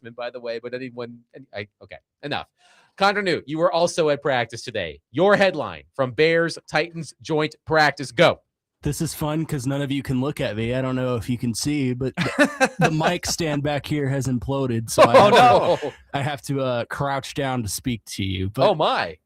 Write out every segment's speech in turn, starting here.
endorsement, by the way, but okay, enough. Connor Newt, you were also at practice today. Your headline from Bears Titans joint practice. Go. This is fun because none of you can look at me. I don't know if you can see, but the mic stand back here has imploded, so I have to crouch down to speak to you. But, oh, my.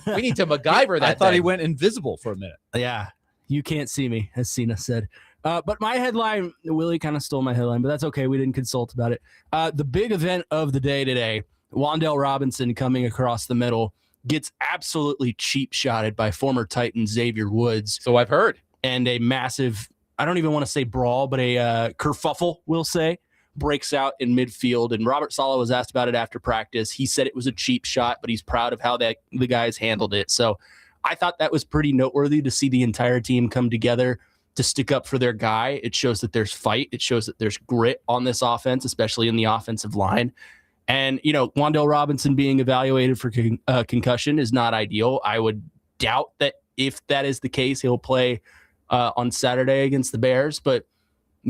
We need to MacGyver that. I thought he went invisible for a minute. Yeah, you can't see me, as Cena said. But my headline, Willie kind of stole my headline, but that's okay. We didn't consult about it. The big event of the day today, Wan'Dale Robinson coming across the middle, gets absolutely cheap shotted by former Titan Xavier Woods. So I've heard. And a massive, I don't even want to say brawl, but a kerfuffle, we'll say, breaks out in midfield. And Robert Saleh was asked about it after practice. He said it was a cheap shot, but he's proud of how the guys handled it. So I thought that was pretty noteworthy to see the entire team come together to stick up for their guy. It shows that there's fight. It shows that there's grit on this offense, especially in the offensive line. And, Wan'Dale Robinson being evaluated for concussion is not ideal. I would doubt that if that is the case, he'll play on Saturday against the Bears. But,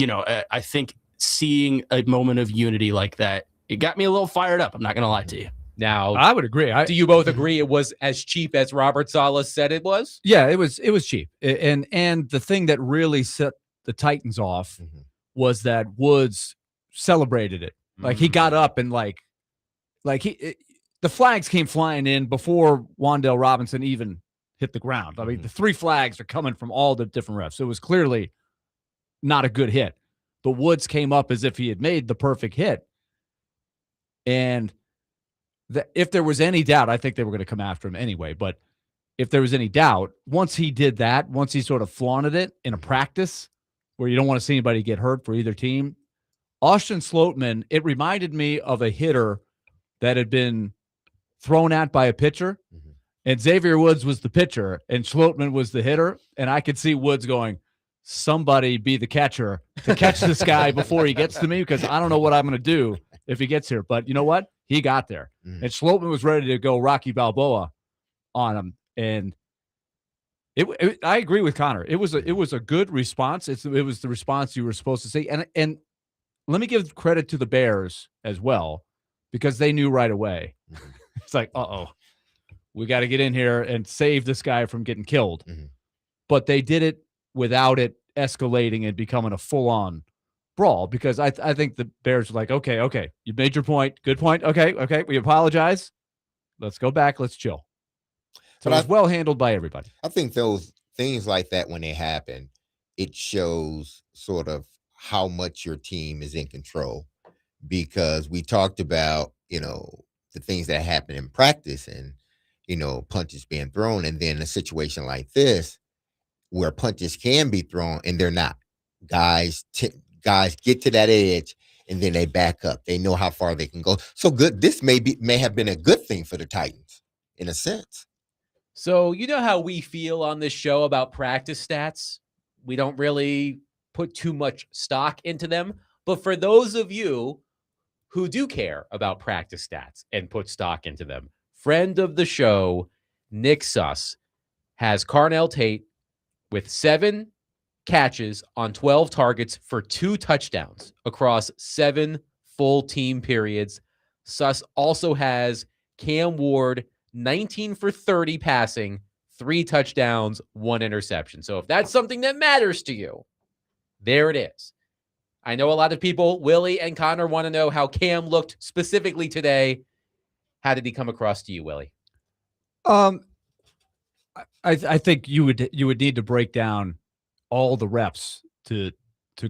I think seeing a moment of unity like that, it got me a little fired up. I'm not going to lie to you. Now, I would agree. Do you both agree it was as cheap as Robert Saleh said it was? Yeah, it was cheap. And the thing that really set the Titans off was that Woods celebrated it. Like he got up and the flags came flying in before Wan'Dale Robinson even hit the ground. I mean, the 3 flags are coming from all the different refs. It was clearly not a good hit. But Woods came up as if he had made the perfect hit. And if there was any doubt, I think they were going to come after him anyway. But if there was any doubt, once he did that, once he sort of flaunted it in a practice where you don't want to see anybody get hurt for either team, Austin Sloatman, it reminded me of a hitter that had been thrown at by a pitcher. And Xavier Woods was the pitcher, and Sloatman was the hitter. And I could see Woods going, somebody be the catcher to catch this guy before he gets to me, because I don't know what I'm going to do if he gets here. But you know what? He got there. And Sloatman was ready to go Rocky Balboa on him. And I agree with Connor. It was a good response. It was the response you were supposed to see. And let me give credit to the Bears as well, because they knew right away. It's like, we got to get in here and save this guy from getting killed. But they did it without it escalating and becoming a full-on brawl, because I think the Bears were like, okay, you made your point. Good point. Okay, we apologize. Let's go back. Let's chill. So it was well handled by everybody. I think those things like that, when they happen, it shows sort of how much your team is in control, because we talked about, the things that happen in practice and, punches being thrown. And then a situation like this where punches can be thrown and they're not. Guys get to that edge and then they back up. They know how far they can go. So good. This may have been a good thing for the Titans in a sense. So you know how we feel on this show about practice stats? We don't really put too much stock into them. But for those of you who do care about practice stats and put stock into them, friend of the show, Nick Suss, has Carnell Tate with 7 catches on 12 targets for 2 touchdowns across 7 full team periods. Suss also has Cam Ward 19 for 30 passing, 3 touchdowns, 1 interception. So if that's something that matters to you, there it is. I know a lot of people, Willie and Connor, want to know how Cam looked specifically today. How did he come across to you, Willie? I think you would need to break down all the reps to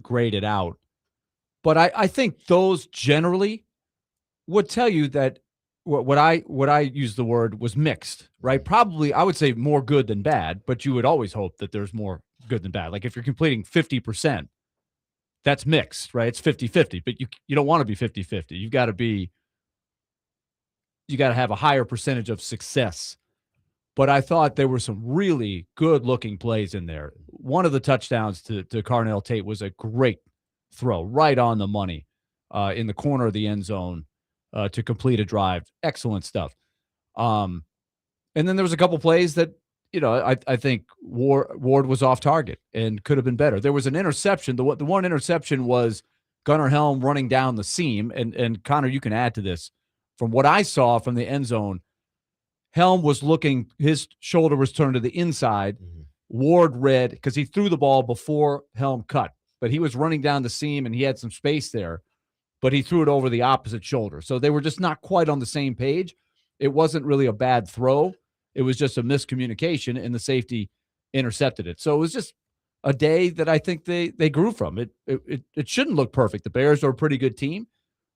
grade it out. But I think those generally would tell you that what I used the word was mixed, right? Probably I would say more good than bad, but you would always hope that there's more good than bad. Like if you're completing 50%, that's mixed, right? It's 50-50, but you don't want to be 50-50. You got to have a higher percentage of success. But I thought there were some really good-looking plays in there. One of the touchdowns to Carnell Tate was a great throw, right on the money, in the corner of the end zone to complete a drive. Excellent stuff. And then there was a couple plays that, I think Ward was off target and could have been better. There was an interception. The one interception was Gunnar Helm running down the seam, and Connor, you can add to this. From what I saw from the end zone, Helm was looking, his shoulder was turned to the inside. Ward read, because he threw the ball before Helm cut, but he was running down the seam and he had some space there, but he threw it over the opposite shoulder. So they were just not quite on the same page. It wasn't really a bad throw. It was just a miscommunication, and the safety intercepted it. So it was just a day that I think they grew from. It shouldn't look perfect. The Bears are a pretty good team,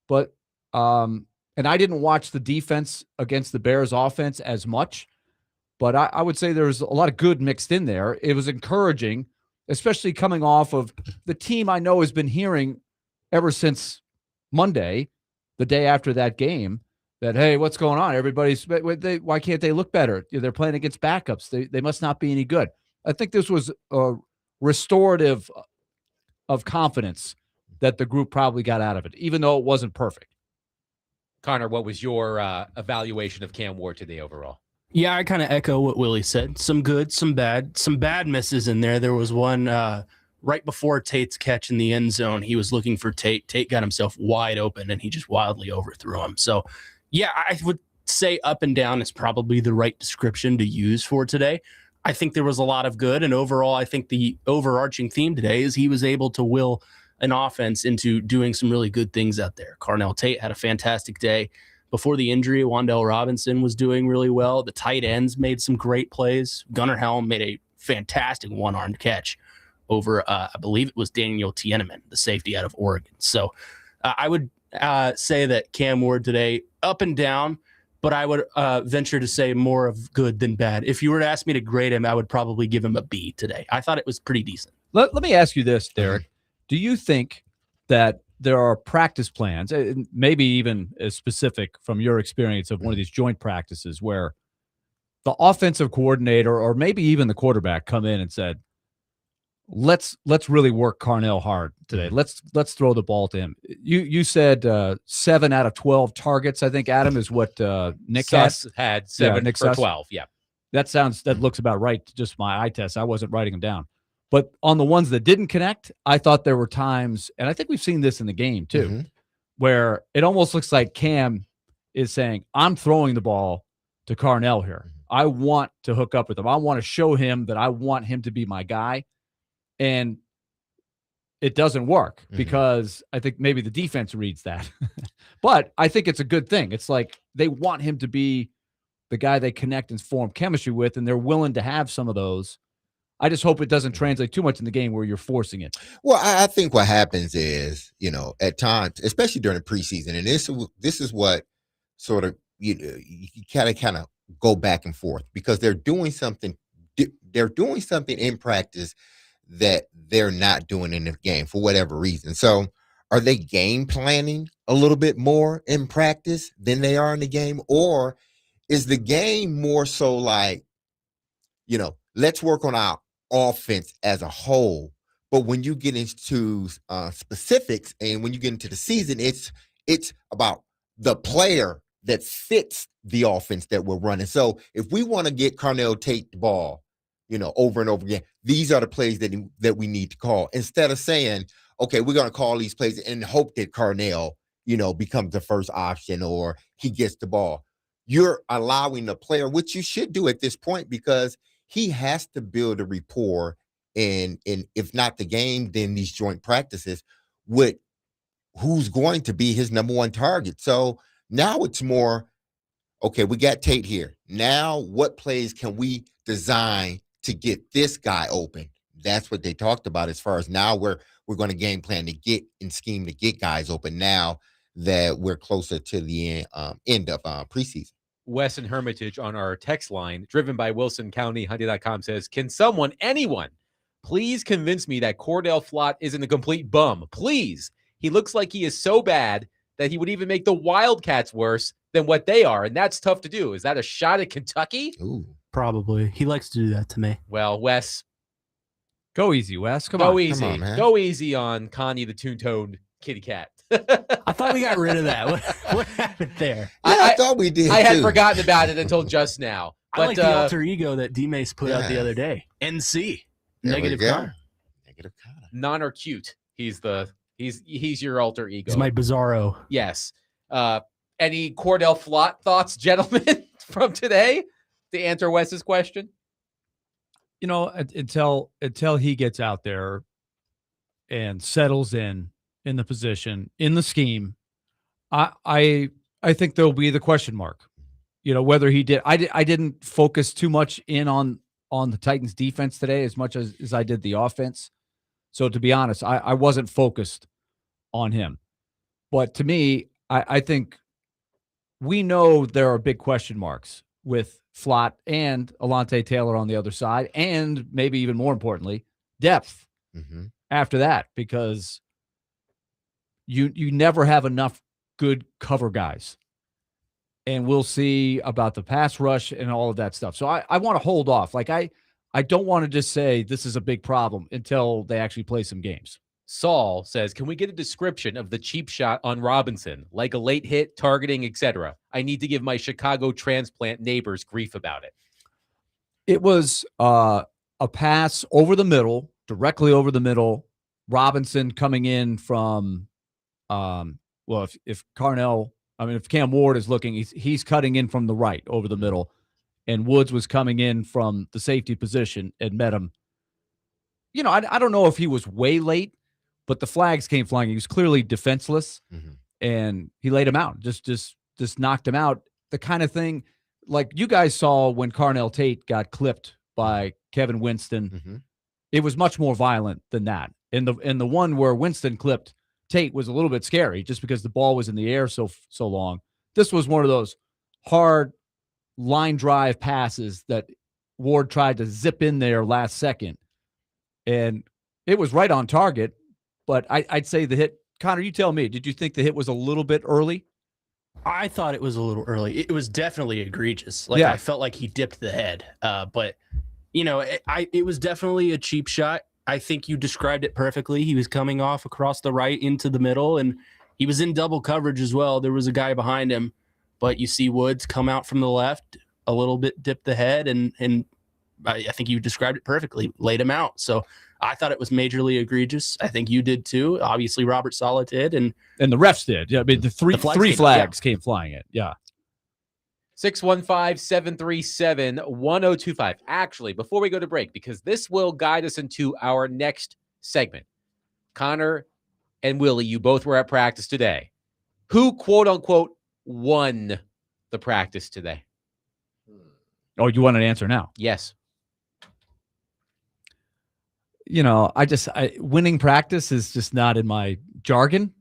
but and I didn't watch the defense against the Bears offense as much, but I would say there's a lot of good mixed in there. It was encouraging, especially coming off of the team I know has been hearing ever since Monday, the day after that game, that, hey, what's going on? Why can't they look better? They're playing against backups. They must not be any good. I think this was a restorative of confidence that the group probably got out of it, even though it wasn't perfect. Connor, what was your evaluation of Cam Ward today overall? Yeah, I kind of echo what Willy said. Some good, some bad misses in there. There was one right before Tate's catch in the end zone. He was looking for Tate. Tate got himself wide open, and he just wildly overthrew him. So, yeah, I would say up and down is probably the right description to use for today. I think there was a lot of good, and overall, I think the overarching theme today is he was able to will an offense into doing some really good things out there. Carnell Tate had a fantastic day. Before the injury, Wan'Dale Robinson was doing really well. The tight ends made some great plays. Gunnar Helm made a fantastic one-armed catch over, I believe it was Daniel Tieneman, the safety out of Oregon. So I would say that Cam Ward today, up and down, but I would venture to say more of good than bad. If you were to ask me to grade him, I would probably give him a B today. I thought it was pretty decent. Let me ask you this, Derek. Do you think that there are practice plans, maybe even as specific from your experience of one of these joint practices, where the offensive coordinator or maybe even the quarterback come in and said, let's really work Carnell hard today. Let's throw the ball to him. You said 7 out of 12 targets, I think, Adam, is what Nick had 7 Nick for Suss. 12. Yeah. That looks about right. Just my eye test. I wasn't writing them down. But on the ones that didn't connect, I thought there were times, and I think we've seen this in the game too, where it almost looks like Cam is saying, I'm throwing the ball to Carnell here. I want to hook up with him. I want to show him that I want him to be my guy. And it doesn't work because I think maybe the defense reads that. But I think it's a good thing. It's like they want him to be the guy they connect and form chemistry with, and they're willing to have some of those. I just hope it doesn't translate too much in the game where you're forcing it. Well, I think what happens is, at times, especially during the preseason, and this is what sort of you kind of go back and forth, because they're doing something in practice that they're not doing in the game for whatever reason. So are they game planning a little bit more in practice than they are in the game? Or is the game more so like, let's work on our offense as a whole? But when you get into specifics and when you get into the season, it's about the player that fits the offense that we're running. So if we want to get Carnell Tate the ball, over and over again, these are the plays that we need to call, instead of saying, okay, we're going to call these plays and hope that Carnell, becomes the first option or he gets the ball. You're allowing the player, which you should do at this point, because he has to build a rapport in if not the game, then these joint practices with who's going to be his number one target. So now it's more, okay, we got Tate here. Now what plays can we design to get this guy open? That's what they talked about as far as now we're going to game plan to get and scheme to get guys open now that we're closer to the end of preseason. Wes and Hermitage on our text line, driven by WilsonCountyHunting.com, says, can anyone, please convince me that Cordell Flott isn't a complete bum? Please. He looks like he is so bad that he would even make the Wildcats worse than what they are, and that's tough to do. Is that a shot at Kentucky? Ooh. Probably. He likes to do that to me. Well, Wes. Go easy, Wes. Go easy. Come on, man. Go easy on Connie the Toon-Toed kitty cat. I thought we got rid of that. What happened there? Yeah, I thought we did. I had too. forgotten about it until just now. But I like the alter ego that DMase put out the other day. NC. There Negative we go. Connor. Negative Connor. none are cute. He's the He's your alter ego. He's my Bizarro. Yes. Any Cordell Flott thoughts, gentlemen, from today to answer Wes's question? You know, until he gets out there and settles in the position, in the scheme, I think there'll be the question mark. You know, whether he did. I didn't focus too much in on the Titans defense today as much as I did the offense. So to be honest, I wasn't focused on him. But to me, I think we know there are big question marks with Flott and Alontae Taylor on the other side, and maybe even more importantly, depth after that, because you never have enough good cover guys. And we'll see about the pass rush and all of that stuff. So I want to hold off. Like I don't want to just say this is a big problem until they actually play some games. Saul says, can we get a description of the cheap shot on Robinson, like a late hit, targeting, etc.? I need to give my Chicago transplant neighbors grief about it. It was a pass over the middle, directly over the middle. Robinson coming in from, if Cam Ward is looking, he's cutting in from the right over the middle, and Woods was coming in from the safety position and met him. You know, I don't know if he was way late, but the flags came flying. He was clearly defenseless, and he laid him out. Just knocked him out. The kind of thing like you guys saw when Carnell Tate got clipped by Kevin Winston. It was much more violent than that. And the one where Winston clipped Tate was a little bit scary just because the ball was in the air so long. This was one of those hard line drive passes that Ward tried to zip in there last second, and it was right on target. But I'd say the hit, Connor, you tell me, did you think the hit was a little bit early? I thought it was a little early. It was definitely egregious. Like, I felt like he dipped the head. But, you know, it was definitely a cheap shot. I think you described it perfectly. He was coming off across the right into the middle, and he was in double coverage as well. There was a guy behind him, but you see Woods come out from the left, a little bit dip the head, and I think you described it perfectly, laid him out. So I thought it was majorly egregious. I think you did too. Obviously, Robert Saleh did, and the refs did. Yeah, I mean, the three flags came flying in. Yeah. 615-737-1025. Actually, before we go to break, because this will guide us into our next segment. Connor and Willie, you both were at practice today. Who, quote unquote, won the practice today? Oh, you want an answer now? Yes. You know, winning practice is just not in my jargon.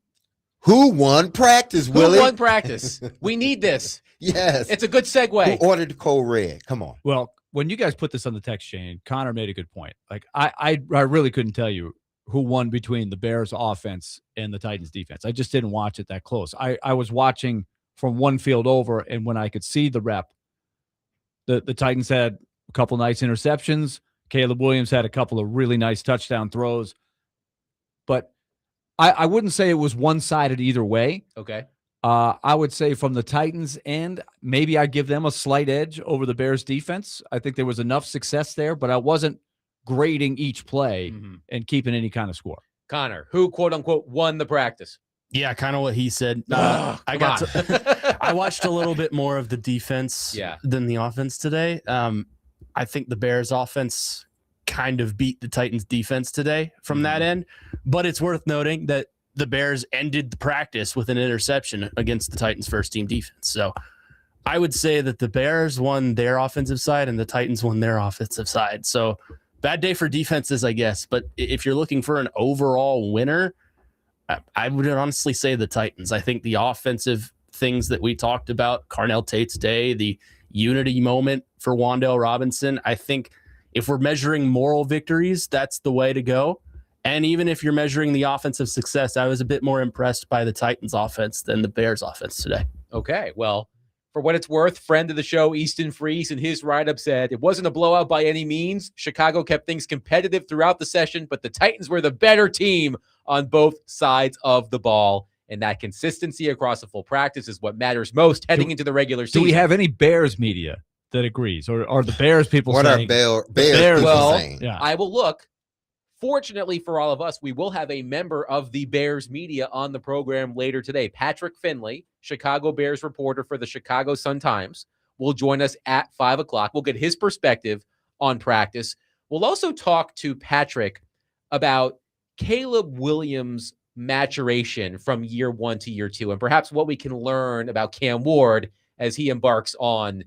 Who won practice, Willie? Who won practice? We need this. Yes. It's a good segue. Who ordered the Code Red? Come on. Well, when you guys put this on the text chain, Connor made a good point. Like, I really couldn't tell you who won between the Bears offense and the Titans defense. I just didn't watch it that close. I was watching from one field over, and when I could see the rep, the Titans had a couple nice interceptions. Caleb Williams had a couple of really nice touchdown throws. But I wouldn't say it was one-sided either way. Okay. I would say from the Titans end, maybe I'd give them a slight edge over the Bears defense. I think there was enough success there, but I wasn't grading each play and keeping any kind of score. Connor, who, quote unquote, won the practice? Yeah, kind of what he said. I watched a little bit more of the defense than the offense today. I think the Bears offense kind of beat the Titans defense today from that end, but it's worth noting that the Bears ended the practice with an interception against the Titans first team defense. So I would say that the Bears won their offensive side and the Titans won their offensive side. So bad day for defenses, I guess. But if you're looking for an overall winner, I would honestly say the Titans. I think the offensive things that we talked about, Carnell Tate's day, the unity moment for Wan'Dale Robinson, I think if we're measuring moral victories, that's the way to go. And even if you're measuring the offensive success, I was a bit more impressed by the Titans offense than the Bears offense today. Okay, well, for what it's worth, friend of the show, Easton Freeze, in his write-up said, it wasn't a blowout by any means. Chicago kept things competitive throughout the session, but the Titans were the better team on both sides of the ball. And that consistency across the full practice is what matters most heading into the regular season. Do we have any Bears media that agrees? Or are the Bears people what saying? What are Bears people saying? Yeah. I will look Fortunately for all of us, we will have a member of the Bears media on the program later today. Patrick Finley, Chicago Bears reporter for the Chicago Sun-Times, will join us at 5 o'clock. We'll get his perspective on practice. We'll also talk to Patrick about Caleb Williams' maturation from year 1 to year 2, and perhaps what we can learn about Cam Ward as he embarks on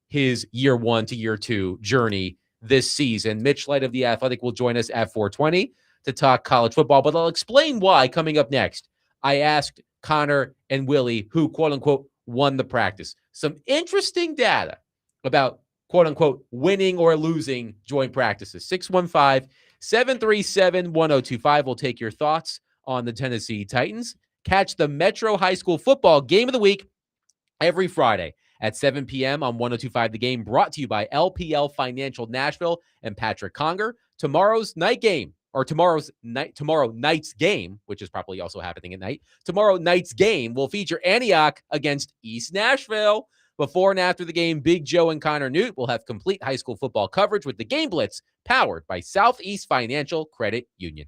his year 1 to year 2 journey this season. Mitch Light of The Athletic will join us at 4:20 to talk college football, but I'll explain why coming up next. I asked Connor and Willy, who, quote unquote, won the practice, some interesting data about, quote unquote, winning or losing joint practices. 615-737-1025. We'll take your thoughts on the Tennessee Titans. Catch the Metro High School football game of the week every Friday at 7 p.m. on 102.5 The Game, brought to you by LPL Financial Nashville and Patrick Conger. Tomorrow night's game, which is probably also happening at night, tomorrow night's game will feature Antioch against East Nashville. Before and after the game, Big Joe and Connor Newt will have complete high school football coverage with the Game Blitz, powered by Southeast Financial Credit Union.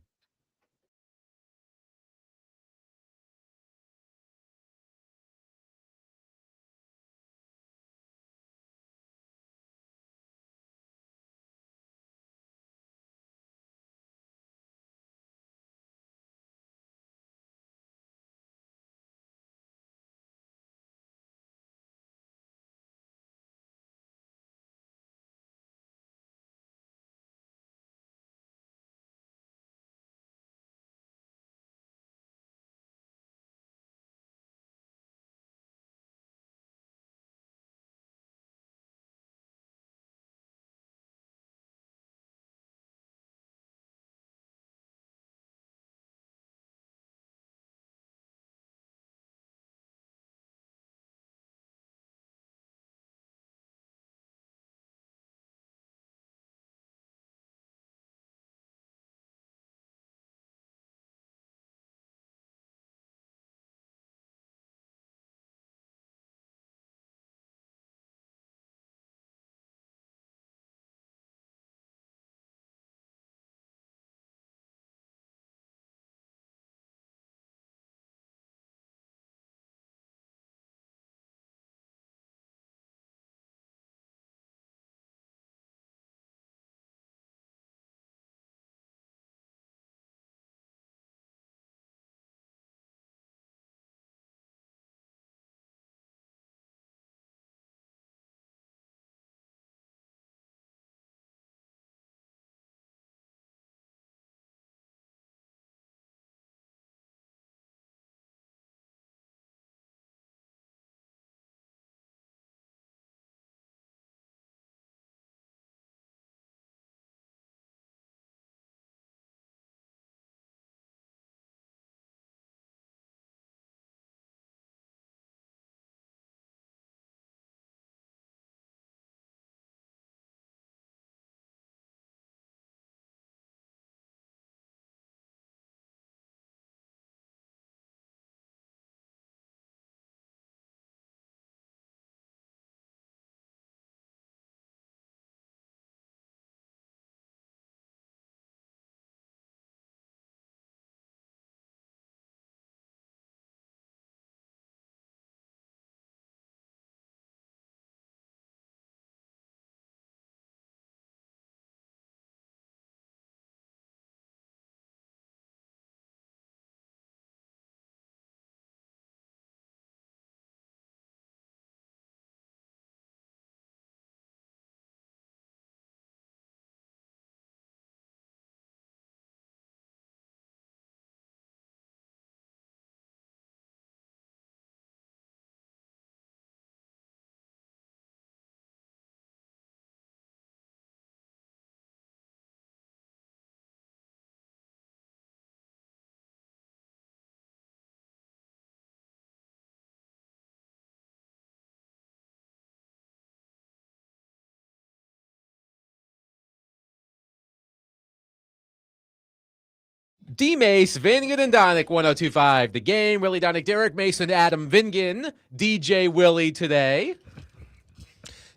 DMase, Vingan and Donick, 102.5 The Game. Willy, Donick, Derek Mason, Adam Vingan, DJ Willy today.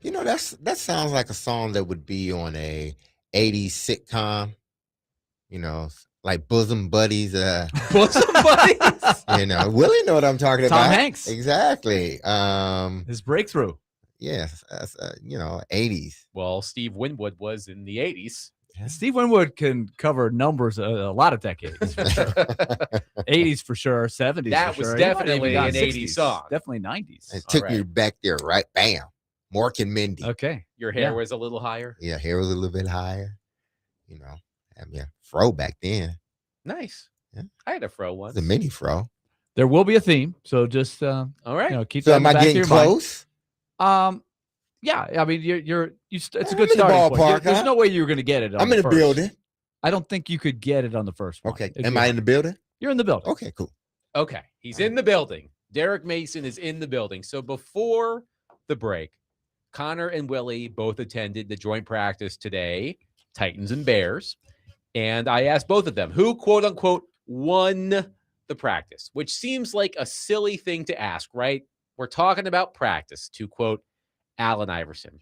You know, that sounds like a song that would be on a 80s sitcom. like bosom buddies. Bosom buddies. Willie know what I'm talking Tom about. Hanks. Exactly. His breakthrough. Yes, 80s. Well, Steve Winwood was in the 80s. Steve Winwood can cover numbers a lot of decades. For sure. 80s for sure. 70s. That for was sure. definitely He might have an even 80s got song. Definitely 90s. It took All me right. back there, right? Bam. Mork and Mindy. Okay. Your hair Yeah. was a little higher. Yeah, hair was a little bit higher. Fro back then. Nice. Yeah. I had a fro once. It's a mini fro. There will be a theme, so just All right. keep So that in am the I back of getting your mind. close? Yeah, I mean, it's a I'm good in the starting point. ballpark, There's huh? no way you were going to get it. I'm in the first. building. I don't think you could get it on the first one. Okay. If Am you- I in the building? You're in the building. Okay, cool. Okay. He's in the building. Derek Mason is in the building. So before the break, Connor and Willie both attended the joint practice today, Titans and Bears. And I asked both of them who, quote unquote, won the practice, which seems like a silly thing to ask, right? We're talking about practice, to quote Allen Iverson.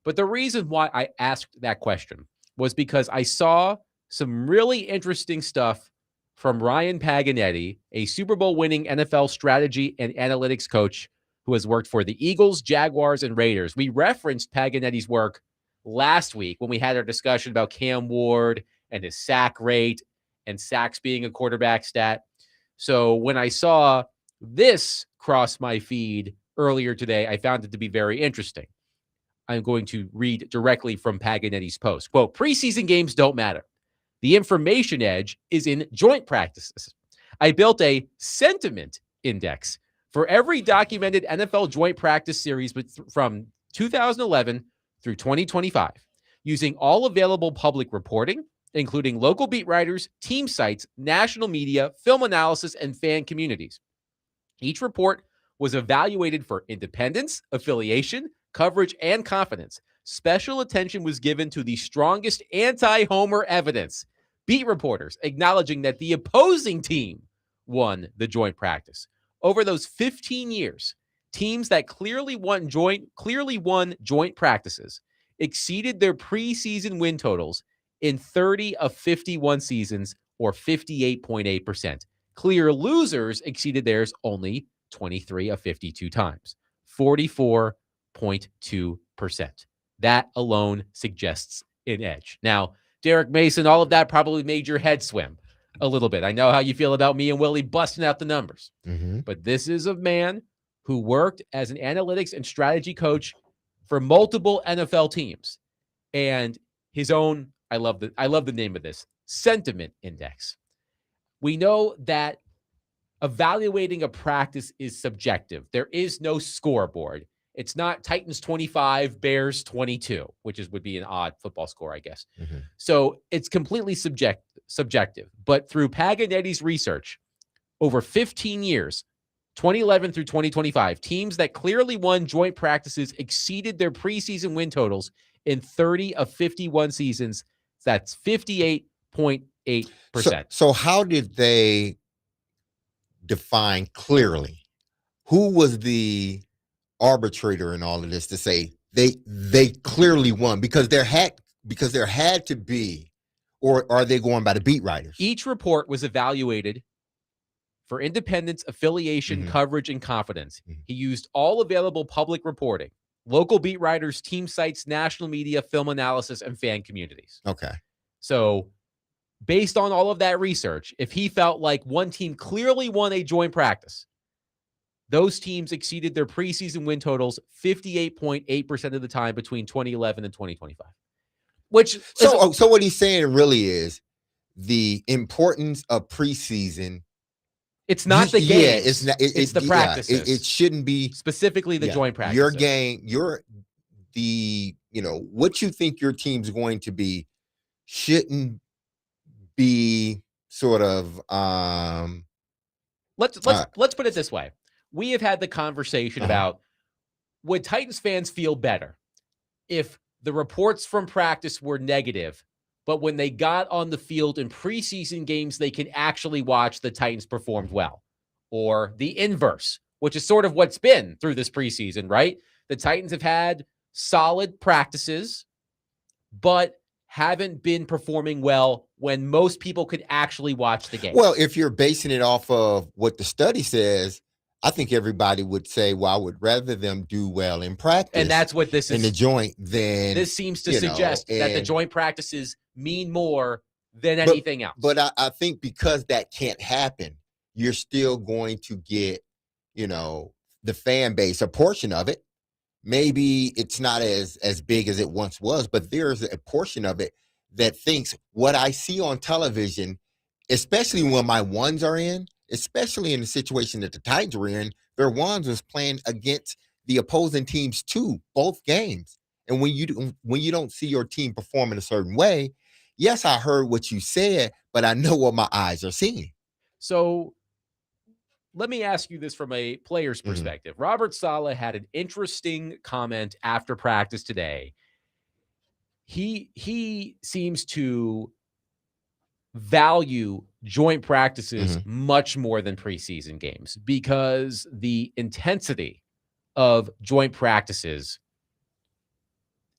But the reason why I asked that question was because I saw some really interesting stuff from Ryan Paganetti, a Super Bowl winning NFL strategy and analytics coach who has worked for the Eagles, Jaguars, and Raiders. We referenced Paganetti's work last week when we had our discussion about Cam Ward and his sack rate and sacks being a quarterback stat. So when I saw this cross my feed earlier today, I found it to be very interesting. I'm going to read directly from Paganetti's post. Quote, preseason games don't matter. The information edge is in joint practices. I built a sentiment index for every documented NFL joint practice series from 2011 through 2025, using all available public reporting, including local beat writers, team sites, national media, film analysis, and fan communities. Each report was evaluated for independence, affiliation, coverage, and confidence. Special attention was given to the strongest anti-homer evidence. Beat reporters acknowledging that the opposing team won the joint practice. Over those 15 years, teams that clearly won joint practices exceeded their preseason win totals in 30 of 51 seasons, or 58.8%. Clear losers exceeded theirs only 23 of 52 times, 44.2%. That alone suggests an edge. Now, Derek Mason, all of that probably made your head swim a little bit. I know how you feel about me and Willie busting out the numbers. Mm-hmm. But this is a man who worked as an analytics and strategy coach for multiple NFL teams. And his own, I love the name of this, sentiment index. We know that evaluating a practice is subjective. There is no scoreboard. It's not Titans 25, Bears 22, which would be an odd football score, I guess. Mm-hmm. So it's completely subjective. But through Paganetti's research, over 15 years, 2011 through 2025, teams that clearly won joint practices exceeded their preseason win totals in 30 of 51 seasons. That's 58.8%. So how did they define clearly? Who was the arbitrator in all of this to say they clearly won? Because there had to be, or are they going by the beat writers? Each report was evaluated for independence, affiliation, Mhm. coverage, and confidence. Mhm. He used all available public reporting, local beat writers, team sites, national media, film analysis, and fan communities. Okay. So based on all of that research, if he felt like one team clearly won a joint practice, those teams exceeded their preseason win totals 58.8% of the time between 2011 and 2025. Which So what he's saying really is the importance of preseason. it's not the game. Yeah, it's not. It's the practices. It shouldn't be specifically the joint practices. Your game, what you think your team's going to be shouldn't be sort of Let's put it this way. We have had the conversation about, would Titans fans feel better if the reports from practice were negative, but when they got on the field in preseason games, they can actually watch the Titans performed well? Or the inverse, which is sort of what's been through this preseason, right? The Titans have had solid practices, but haven't been performing well when most people could actually watch the game. Well, if you're basing it off of what the study says, I think everybody would say, well, I would rather them do well in practice. And that's what this in the is. joint than This seems to you know, suggest that the and- joint practices mean more than anything else. But I think because that can't happen, you're still going to get, the fan base, a portion of it. Maybe it's not as big as it once was, but there's a portion of it that thinks what I see on television, especially when my ones are in, especially in the situation that the Titans were in, their ones was playing against the opposing teams too, both games. And when you don't see your team perform in a certain way, yes, I heard what you said, but I know what my eyes are seeing. So let me ask you this from a player's Mhm. perspective. Robert Saleh had an interesting comment after practice today. He seems to value joint practices much more than preseason games because the intensity of joint practices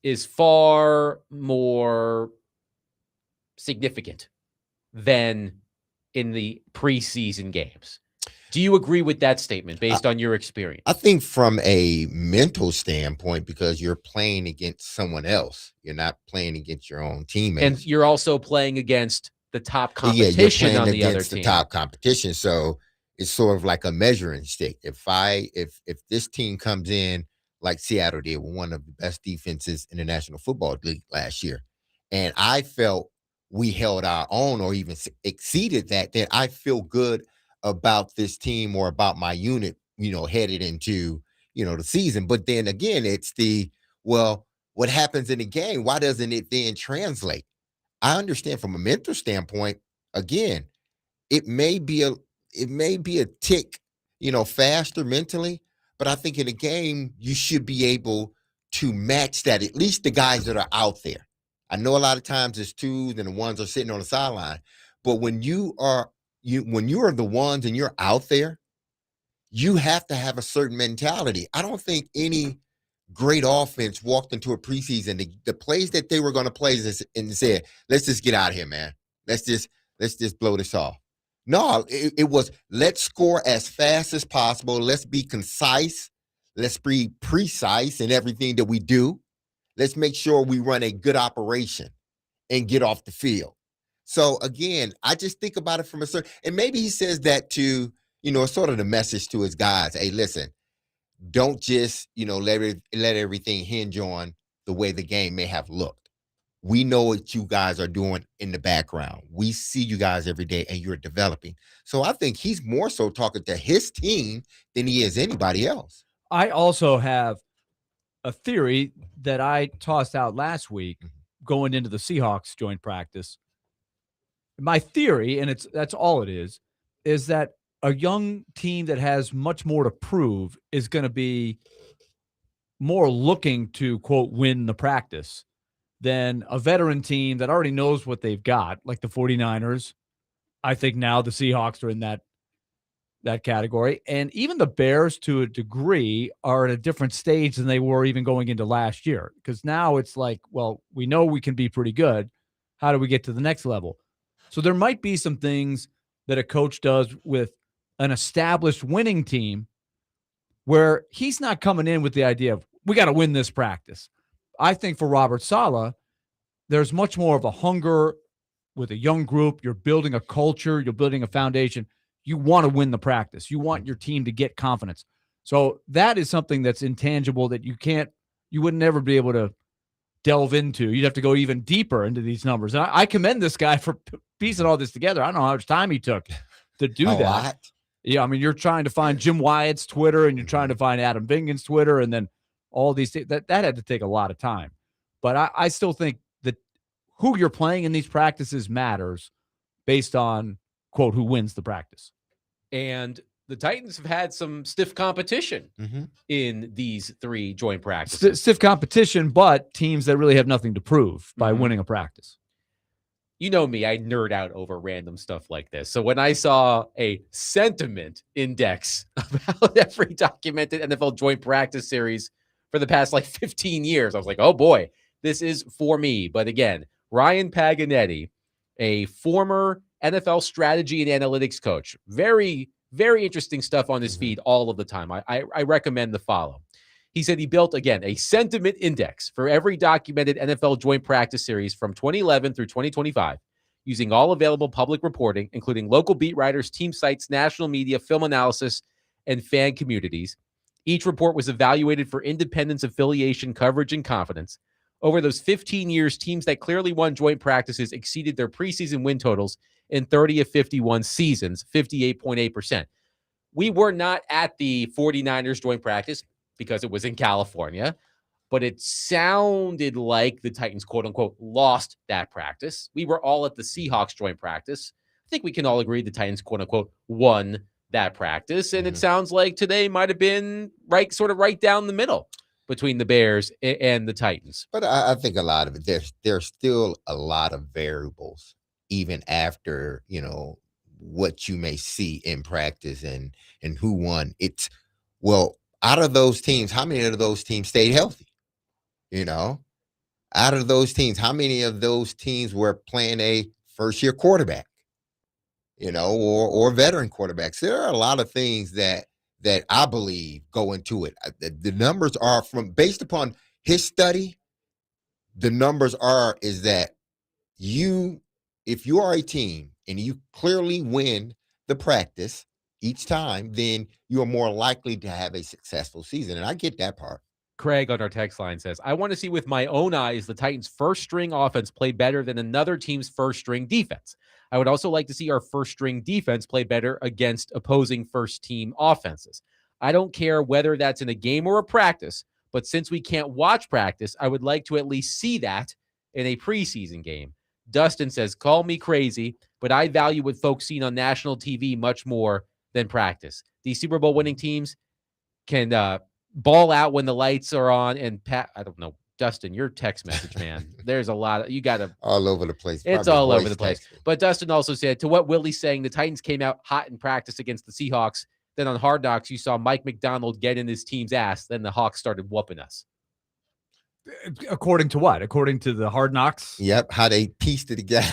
is far more significant than in the preseason games. Do you agree with that statement based on your experience? I think from a mental standpoint, because you're playing against someone else, you're not playing against your own teammates. And you're also playing against the top Yeah, you're competition playing on the other against the team. top competition. So it's sort of like a measuring stick. If this team comes in like Seattle did, one of the best defenses in the National Football League last year, and I felt we held our own or even exceeded that, then I feel good about this team or about my unit, headed into, the season. But then again, it's what happens in the game? Why doesn't it then translate? I understand from a mental standpoint, again, it may be a tick, faster mentally, but I think in a game, you should be able to match that, at least the guys that are out there. I know a lot of times it's twos and the ones are sitting on the sideline, but when you are the ones and you're out there, you have to have a certain mentality. I don't think any great offense walked into a preseason, the plays that they were going to play and said, let's just get out of here, man. Let's just blow this off. No, it was, let's score as fast as possible. Let's be concise. Let's be precise in everything that we do. Let's make sure we run a good operation and get off the field. So again, I just think about it from a certain, and maybe he says that to, sort of the message to his guys. Hey, listen, don't just, let everything hinge on the way the game may have looked. We know what you guys are doing in the background. We see you guys every day and you're developing. So I think he's more so talking to his team than he is anybody else. I also have a theory that I tossed out last week going into the Seahawks joint practice. My theory, and that's all it is that a young team that has much more to prove is going to be more looking to, quote, win the practice than a veteran team that already knows what they've got, like the 49ers. I think now the Seahawks are in that category. And even the Bears, to a degree, are at a different stage than they were even going into last year. Because now it's like, well, we know we can be pretty good. How do we get to the next level? So there might be some things that a coach does with an established winning team where he's not coming in with the idea of, we got to win this practice. I think for Robert Saleh, there's much more of a hunger with a young group. You're building a culture. You're building a foundation. You want to win the practice. You want your team to get confidence. So that is something that's intangible that you would never be able to delve into. You'd have to go even deeper into these numbers. And I commend this guy for piecing all this together. I don't know how much time he took to do that. Lot. Yeah, I mean, you're trying to find Jim Wyatt's Twitter and you're trying to find Adam Vingan's Twitter and then all these things. That had to take a lot of time. But I still think that who you're playing in these practices matters based on, quote, who wins the practice. And the Titans have had some stiff competition in these three joint practices. Stiff competition, but teams that really have nothing to prove by winning a practice. You know me, I nerd out over random stuff like this. So when I saw a sentiment index about every documented NFL joint practice series for the past 15 years, I was like, oh boy, this is for me. But again, Ryan Paganetti, a former NFL strategy and analytics coach. Very, very interesting stuff on his feed all of the time. I recommend the follow. He said he built, again, a sentiment index for every documented NFL joint practice series from 2011 through 2025, using all available public reporting, including local beat writers, team sites, national media, film analysis, and fan communities. Each report was evaluated for independence, affiliation, coverage, and confidence. Over those 15 years, teams that clearly won joint practices exceeded their preseason win totals in 30 of 51 seasons, 58.8%. We were not at the 49ers joint practice because it was in California, but it sounded like the Titans, quote unquote, lost that practice. We were all at the Seahawks joint practice. I think we can all agree the Titans, quote unquote, won that practice. And it sounds like today might have been right down the middle between the Bears and the Titans. But I think a lot of it, there's still a lot of variables, even after, what you may see in practice and who won. It's, well, out of those teams, how many of those teams stayed healthy? Out of those teams, how many of those teams were playing a first-year quarterback, or veteran quarterbacks? There are a lot of things that I believe go into it. The numbers are based upon his study. The numbers is that if you are a team and you clearly win the practice each time, then you are more likely to have a successful season. And I get that part. Craig on our text line says, I want to see with my own eyes the Titans' first-string offense play better than another team's first-string defense. I would also like to see our first-string defense play better against opposing first-team offenses. I don't care whether that's in a game or a practice, but since we can't watch practice, I would like to at least see that in a preseason game. Dustin says, call me crazy, but I value what folks seen on national TV much more than practice. These Super Bowl winning teams can ball out when the lights are on. And I don't know, Dustin, your text message, man, there's a lot. You got to all over the place. It's all over the place. But Dustin also said, to what Willy's saying, the Titans came out hot in practice against the Seahawks. Then on Hard Knocks, you saw Mike McDonald get in his team's ass. Then the Hawks started whooping us. According to what? According to the Hard Knocks? Yep. How they pieced it together.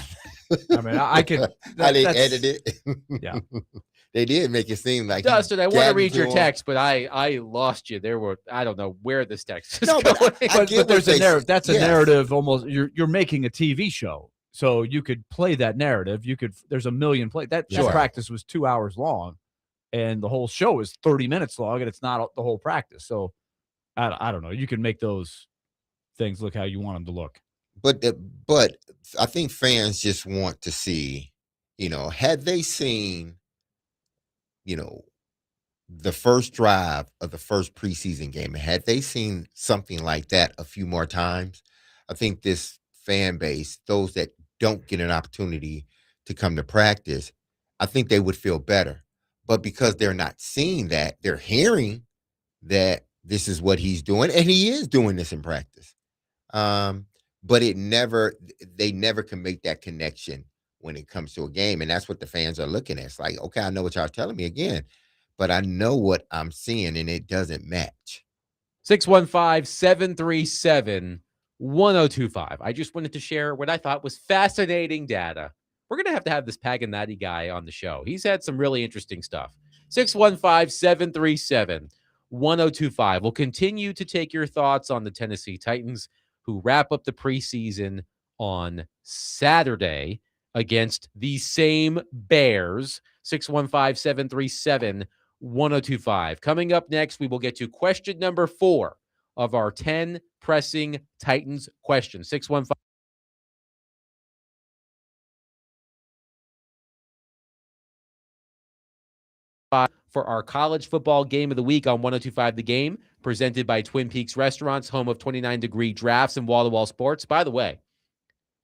I mean, I could. How they edited it. Yeah. They did make it seem like Dustin, I want to read your text, but I lost you. I don't know where this text is going. But there's a narrative. That's a narrative. Almost, you're making a TV show, so you could play that narrative. There's a million play. That practice was 2 hours long, and the whole show is 30 minutes long, and it's not the whole practice. So I don't know. You can make those things look how you want them to look. But I think fans just want to see, had they seen, the first drive of the first preseason game, had they seen something like that a few more times, I think this fan base, those that don't get an opportunity to come to practice, I think they would feel better. But because they're not seeing that, they're hearing that this is what he's doing, and he is doing this in practice. But they never can make that connection when it comes to a game. And that's what the fans are looking at. It's like, okay, I know what y'all telling me again, but I know what I'm seeing and it doesn't match. 615-737-1025. I just wanted to share what I thought was fascinating data. We're going to have this Paganetti guy on the show. He's had some really interesting stuff. 615-737-1025. We'll continue to take your thoughts on the Tennessee Titans, who wrap up the preseason on Saturday against the same Bears. 615-737-1025. Coming up next, we will get to question number 4 of our 10 pressing Titans questions. 615. For our college football game of the week on 102.5 The Game, presented by Twin Peaks Restaurants, home of 29-degree drafts and wall-to-wall sports. By the way,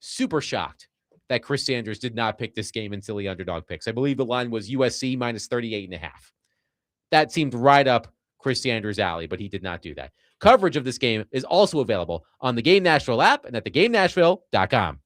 super shocked that Chris Sanders did not pick this game in silly underdog picks. I believe the line was USC minus 38.5. That seemed right up Chris Sanders' alley, but he did not do that. Coverage of this game is also available on the Game Nashville app and at thegamenashville.com.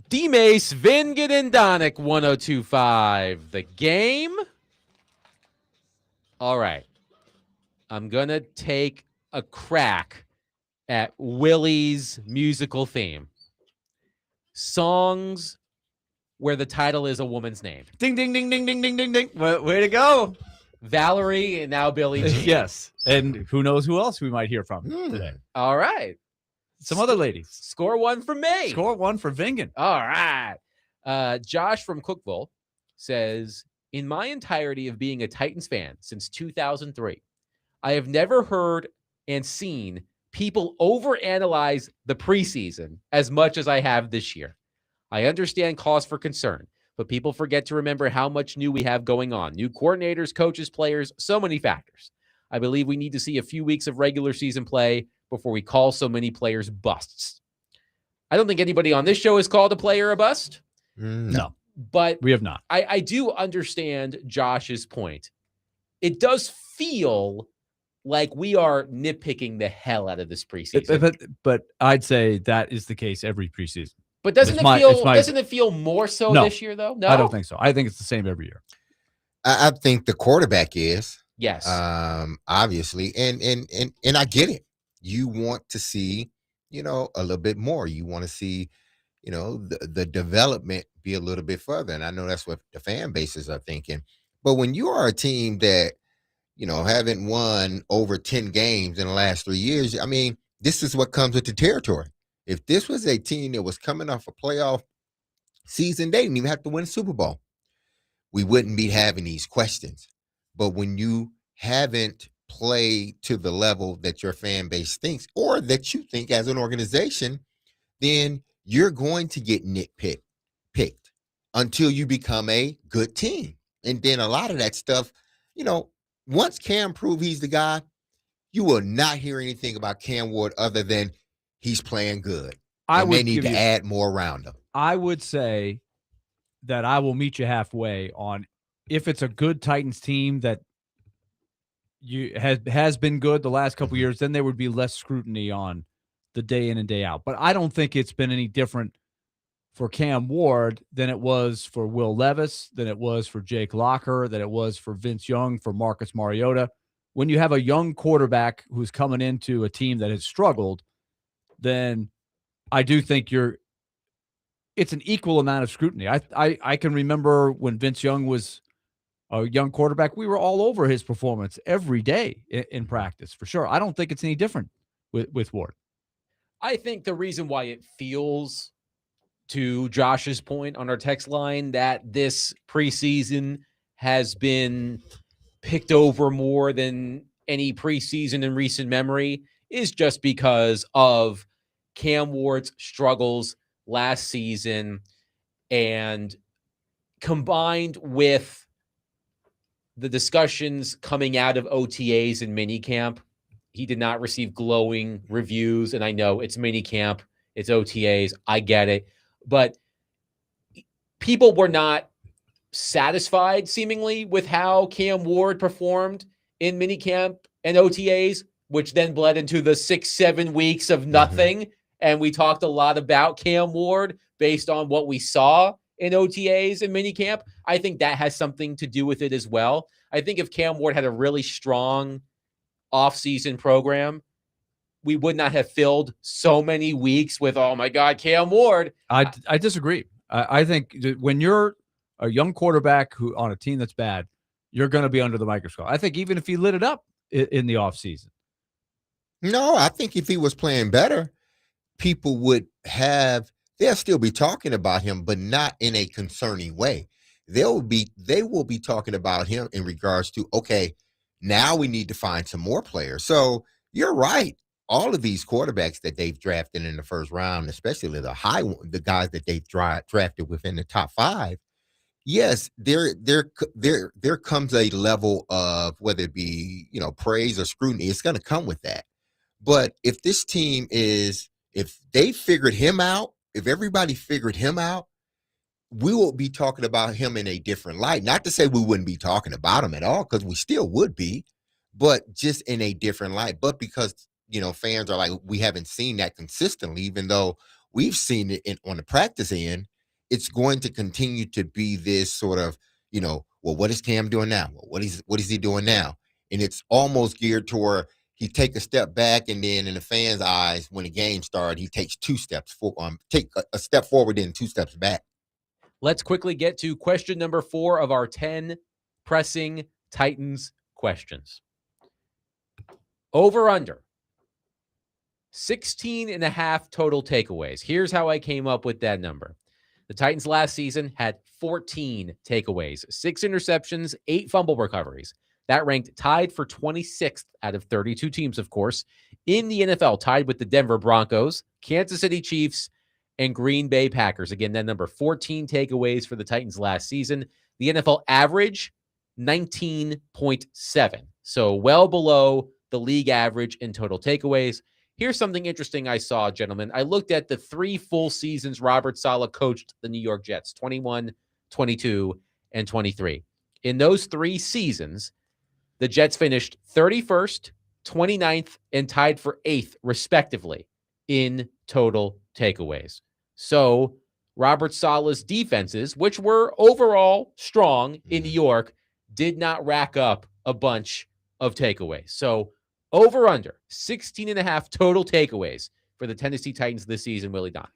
DMase, Vingen, and Donick, 102.5. The game. All right. I'm going to take a crack at Willy's musical theme. Songs where the title is a woman's name. Ding, ding, ding, ding, ding, ding, ding, ding. Way to go. Valerie and now Billie Jean. Yes. And who knows who else we might hear from today. All right. Some other ladies. Score one for me. Score one for Vingen. All right. Josh from Cookville says, in my entirety of being a Titans fan since 2003, I have never heard and seen people overanalyze the preseason as much as I have this year. I understand cause for concern, but people forget to remember how much new we have going on. New coordinators, coaches, players, so many factors. I believe we need to see a few weeks of regular season play before we call so many players busts. I don't think anybody on this show has called a player a bust. No, but we have not. I do understand Josh's point. It does feel like we are nitpicking the hell out of this preseason. But I'd say that is the case every preseason. But doesn't it feel more so this year though? No, I don't think so. I think it's the same every year. I think the quarterback is. Yes. Obviously. And I get it. You want to see, a little bit more. You want to see, the development be a little bit further. And I know that's what the fan bases are thinking. But when you are a team that, haven't won over 10 games in the last 3 years, I mean, this is what comes with the territory. If this was a team that was coming off a playoff season, they didn't even have to win a Super Bowl. We wouldn't be having these questions. But when you haven't played to the level that your fan base thinks or that you think as an organization, then you're going to get picked until you become a good team. And then a lot of that stuff, once Cam proved he's the guy, you will not hear anything about Cam Ward other than he's playing good. They need to add more around him. I would say that I will meet you halfway on if it's a good Titans team that has been good the last couple years, then there would be less scrutiny on the day in and day out. But I don't think it's been any different for Cam Ward than it was for Will Levis, than it was for Jake Locker, than it was for Vince Young, for Marcus Mariota. When you have a young quarterback who's coming into a team that has struggled, then I do think it's an equal amount of scrutiny. I can remember when Vince Young was a young quarterback, we were all over his performance every day in practice, for sure. I don't think it's any different with Ward. I think the reason why it feels, to Josh's point on our text line, that this preseason has been picked over more than any preseason in recent memory is just because of Cam Ward's struggles last season, and combined with the discussions coming out of OTAs and minicamp. He did not receive glowing reviews, and I know it's minicamp, it's OTAs, I get it, but people were not satisfied seemingly with how Cam Ward performed in minicamp and OTAs, which then bled into the 6-7 weeks of nothing. Mm-hmm. And we talked a lot about Cam Ward based on what we saw in OTAs and minicamp. I think that has something to do with it as well. I think if Cam Ward had a really strong offseason program, we would not have filled so many weeks with, oh my God, Cam Ward. I disagree. I think when you're a young quarterback who on a team that's bad, you're going to be under the microscope. I think even if he lit it up in the offseason. No, I think if he was playing better, people they'll still be talking about him, but not in a concerning way. They will be talking about him in regards to, okay, now we need to find some more players. So you're right. All of these quarterbacks that they've drafted in the first round, especially the guys that they've drafted within the top 5, yes, there comes a level of, whether it be, praise or scrutiny, it's going to come with that. But if this team if they figured him out, if everybody figured him out, we will be talking about him in a different light. Not to say we wouldn't be talking about him at all, because we still would be, but just in a different light. But because, fans are like, we haven't seen that consistently, even though we've seen it on the practice end, it's going to continue to be this sort of, well, what is Cam doing now? Well, what is he doing now? And it's almost geared toward he take a step back, and then in the fans' eyes, when the game started, he takes 2 steps take a step forward and 2 steps back. Let's quickly get to question number 4 of our 10 pressing Titans questions. Over under 16.5 total takeaways. Here's how I came up with that number. The Titans last season had 14 takeaways, 6 interceptions, 8 fumble recoveries. That ranked tied for 26th out of 32 teams, of course, in the NFL, tied with the Denver Broncos, Kansas City Chiefs, and Green Bay Packers. Again, that number 14 takeaways for the Titans last season. The NFL average, 19.7. So well below the league average in total takeaways. Here's something interesting I saw, gentlemen. I looked at the 3 full seasons Robert Saleh coached the New York Jets, 21, 22, and 23. In those 3 seasons, the Jets finished 31st, 29th, and tied for 8th, respectively, in total takeaways. So Robert Saleh's defenses, which were overall strong in New York, did not rack up a bunch of takeaways. So over under 16.5 total takeaways for the Tennessee Titans this season, Willy Don.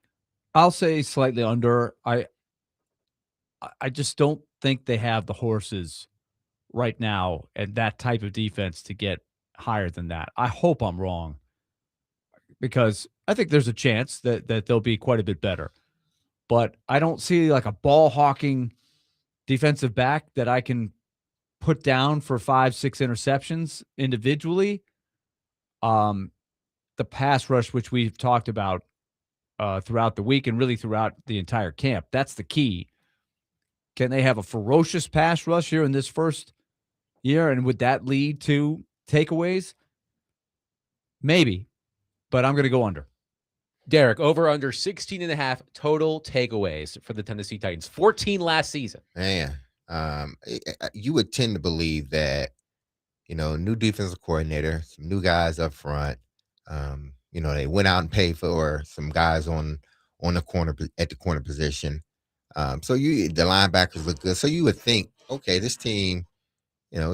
I'll say slightly under. I just don't think they have the horses right now and that type of defense to get higher than that. I hope I'm wrong, because I think there's a chance that they'll be quite a bit better. But I don't see like a ball hawking defensive back that I can put down for 5-6 interceptions individually. The pass rush, which we've talked about throughout the week and really throughout the entire camp, that's the key. Can they have a ferocious pass rush here in this first year? And would that lead to takeaways? Maybe, but I'm going to go under. Derek, over under 16.5 total takeaways for the Tennessee Titans. 14 last season. Man, you would tend to believe that, new defensive coordinator, some new guys up front. They went out and paid for some guys on the corner at the corner position. So the linebackers look good. So you would think, okay, this team,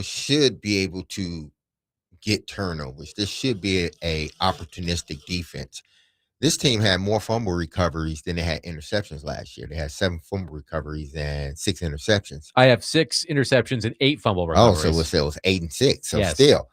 should be able to get turnovers. This should be a opportunistic defense. This team had more fumble recoveries than they had interceptions last year. They had 7 fumble recoveries and 6 interceptions. I have 6 interceptions and 8 fumble recoveries. Oh, so it was 8 and 6. So yes. Still.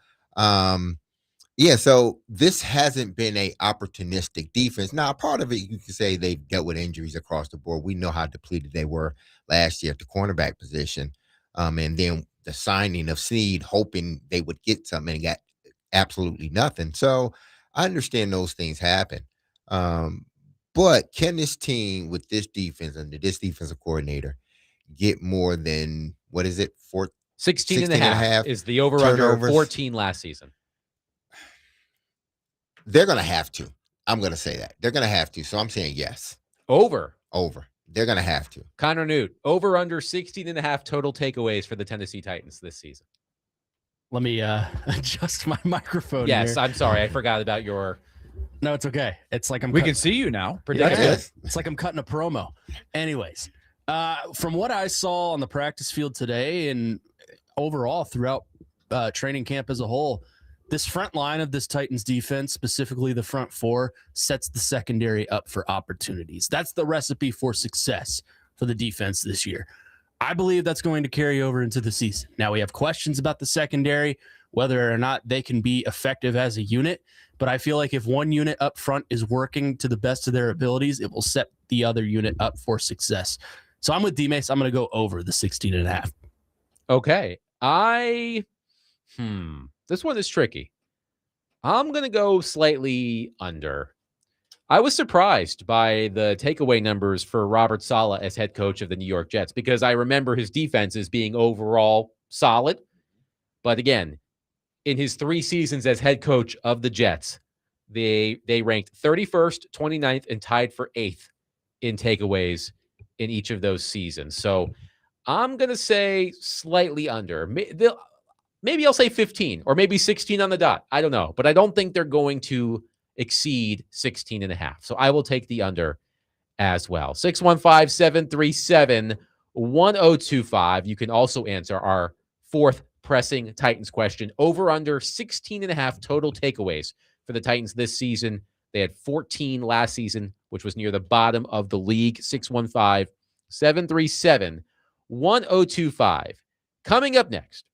So this hasn't been a opportunistic defense. Now, part of it, you can say they've dealt with injuries across the board. We know how depleted they were last year at the cornerback position. And then the signing of Snead, hoping they would get something, and got absolutely nothing. So I understand those things happen. But can this team with this defense under this defensive coordinator get more than, 16.5 is the over-under, 14 last season. They're going to have to. I'm going to say that. They're going to have to. So I'm saying yes. Over. They're going to have to. Connor Newt, over-under 16.5 total takeaways for the Tennessee Titans this season. Let me adjust my microphone. Yes, here. I'm sorry. I forgot about your... No, it's okay. It's like we can see you now. It's like I'm cutting a promo. Anyways, from what I saw on the practice field today and overall throughout training camp as a whole, this front line of this Titans defense, specifically the front 4, sets the secondary up for opportunities. That's the recipe for success for the defense this year. I believe that's going to carry over into the season. Now, we have questions about the secondary, whether or not they can be effective as a unit. But I feel like if one unit up front is working to the best of their abilities, it will set the other unit up for success. So I'm with DMase. I'm going to go over the 16.5. Okay. This one is tricky. I'm going to go slightly under. I was surprised by the takeaway numbers for Robert Saleh as head coach of the New York Jets, because I remember his defenses being overall solid. But again, in his 3 seasons as head coach of the Jets, they ranked 31st, 29th, and tied for 8th in takeaways in each of those seasons. So I'm going to say slightly under. Maybe I'll say 15 or maybe 16 on the dot. I don't know. But I don't think they're going to exceed 16.5. So I will take the under as well. 615-737-1025. You can also answer our fourth pressing Titans question. Over under 16.5 total takeaways for the Titans this season. They had 14 last season, which was near the bottom of the league. 615-737-1025. Coming up next,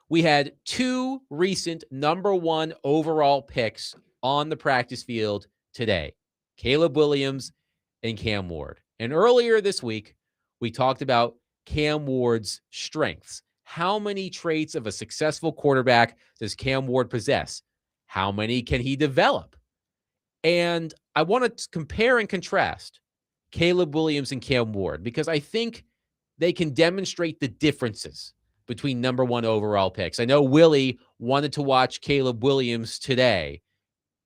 we had two recent number one overall picks on the practice field today, Caleb Williams and Cam Ward. And earlier this week, we talked about Cam Ward's strengths. How many traits of a successful quarterback does Cam Ward possess? How many can he develop? And I want to compare and contrast Caleb Williams and Cam Ward because I think they can demonstrate the differences between number one overall picks. I know Willy wanted to watch Caleb Williams today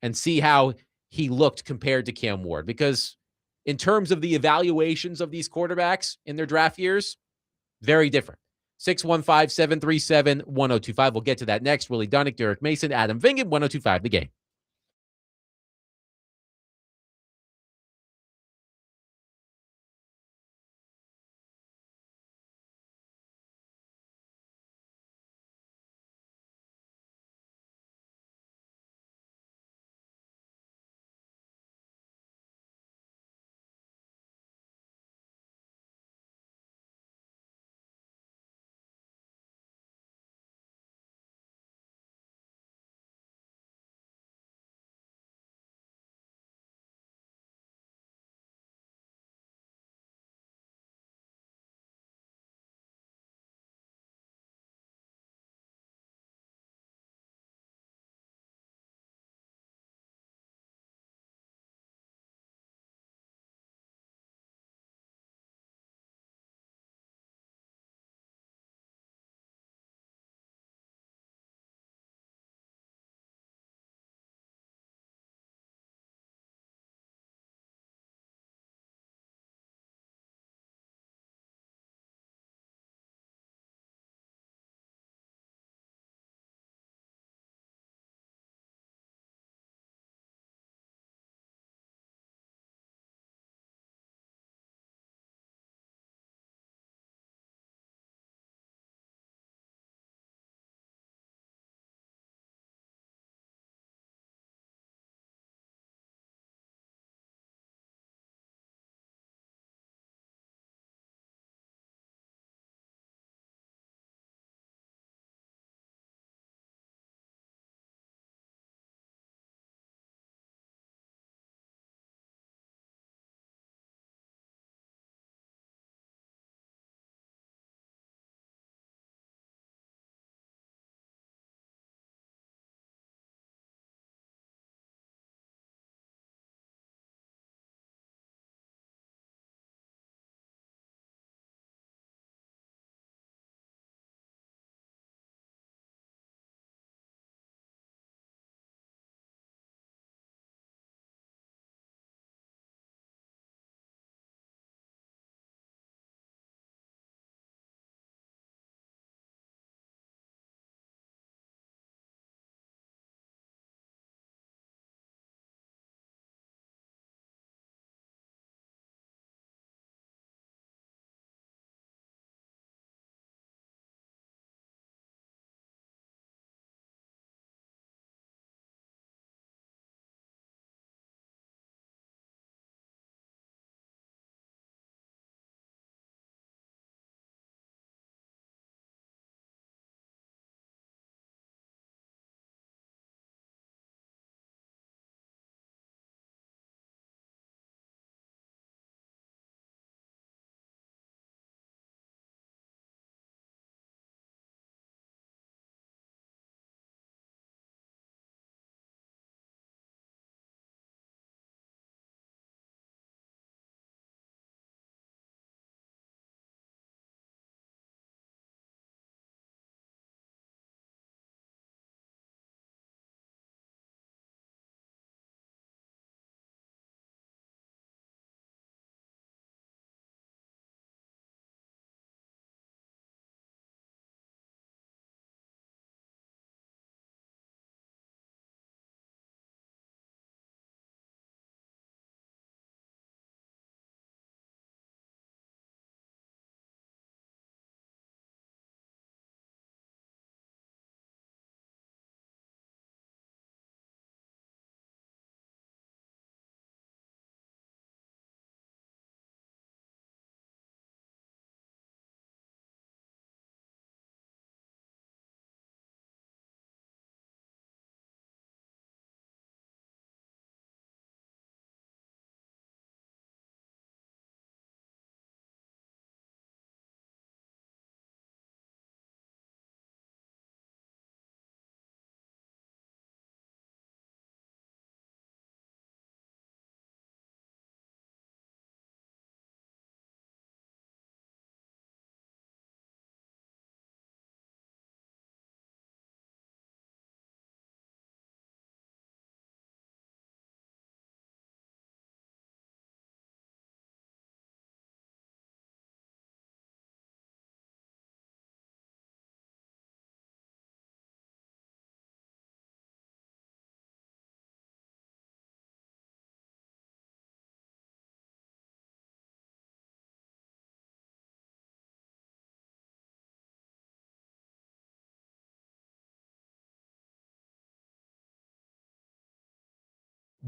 and see how he looked compared to Cam Ward because in terms of the evaluations of these quarterbacks in their draft years, very different. 615-737-1025. We'll get to that next. Willy Dunnick, Derek Mason, Adam Vingan, 1025 The Game.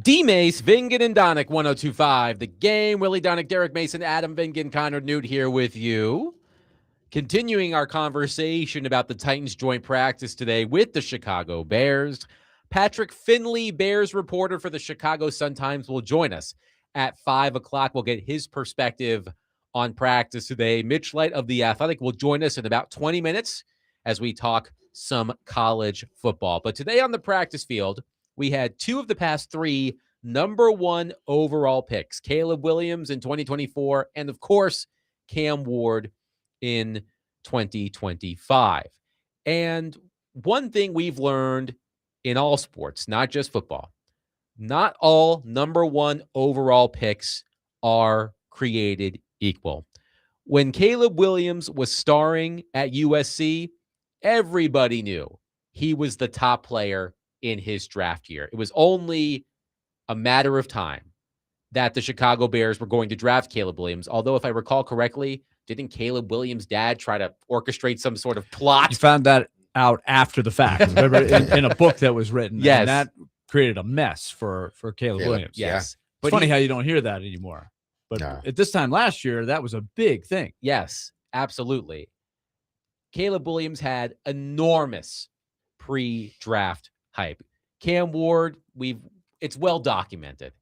DMase, Vingan, and Donick, 1025. The Game. Willie Donick, Derek Mason, Adam Vingan, Connor Newt here with you. Continuing our conversation about the Titans joint practice today with the Chicago Bears. Patrick Finley, Bears reporter for the Chicago Sun-Times, will join us at 5 o'clock. We'll get his perspective on practice today. Mitch Light of The Athletic will join us in about 20 minutes as we talk some college football. But today on the practice field, we had two of the past three number one overall picks, Caleb Williams in 2024, and of course, Cam Ward in 2025. And one thing we've learned in all sports, not just football, not all number one overall picks are created equal. When Caleb Williams was starring at USC, everybody knew he was the top player in his draft year. It was only a matter of time that the Chicago Bears were going to draft Caleb Williams. Although, if I recall correctly, didn't Caleb Williams' dad try to orchestrate some sort of plot? You found that out after the fact. Remember, in a book that was written. Yes. And that created a mess for Caleb Williams. Yes. It's funny how you don't hear that anymore. But at this time last year, that was a big thing. Yes, absolutely. Caleb Williams had enormous pre-draft hype. Cam Ward, it's well documented.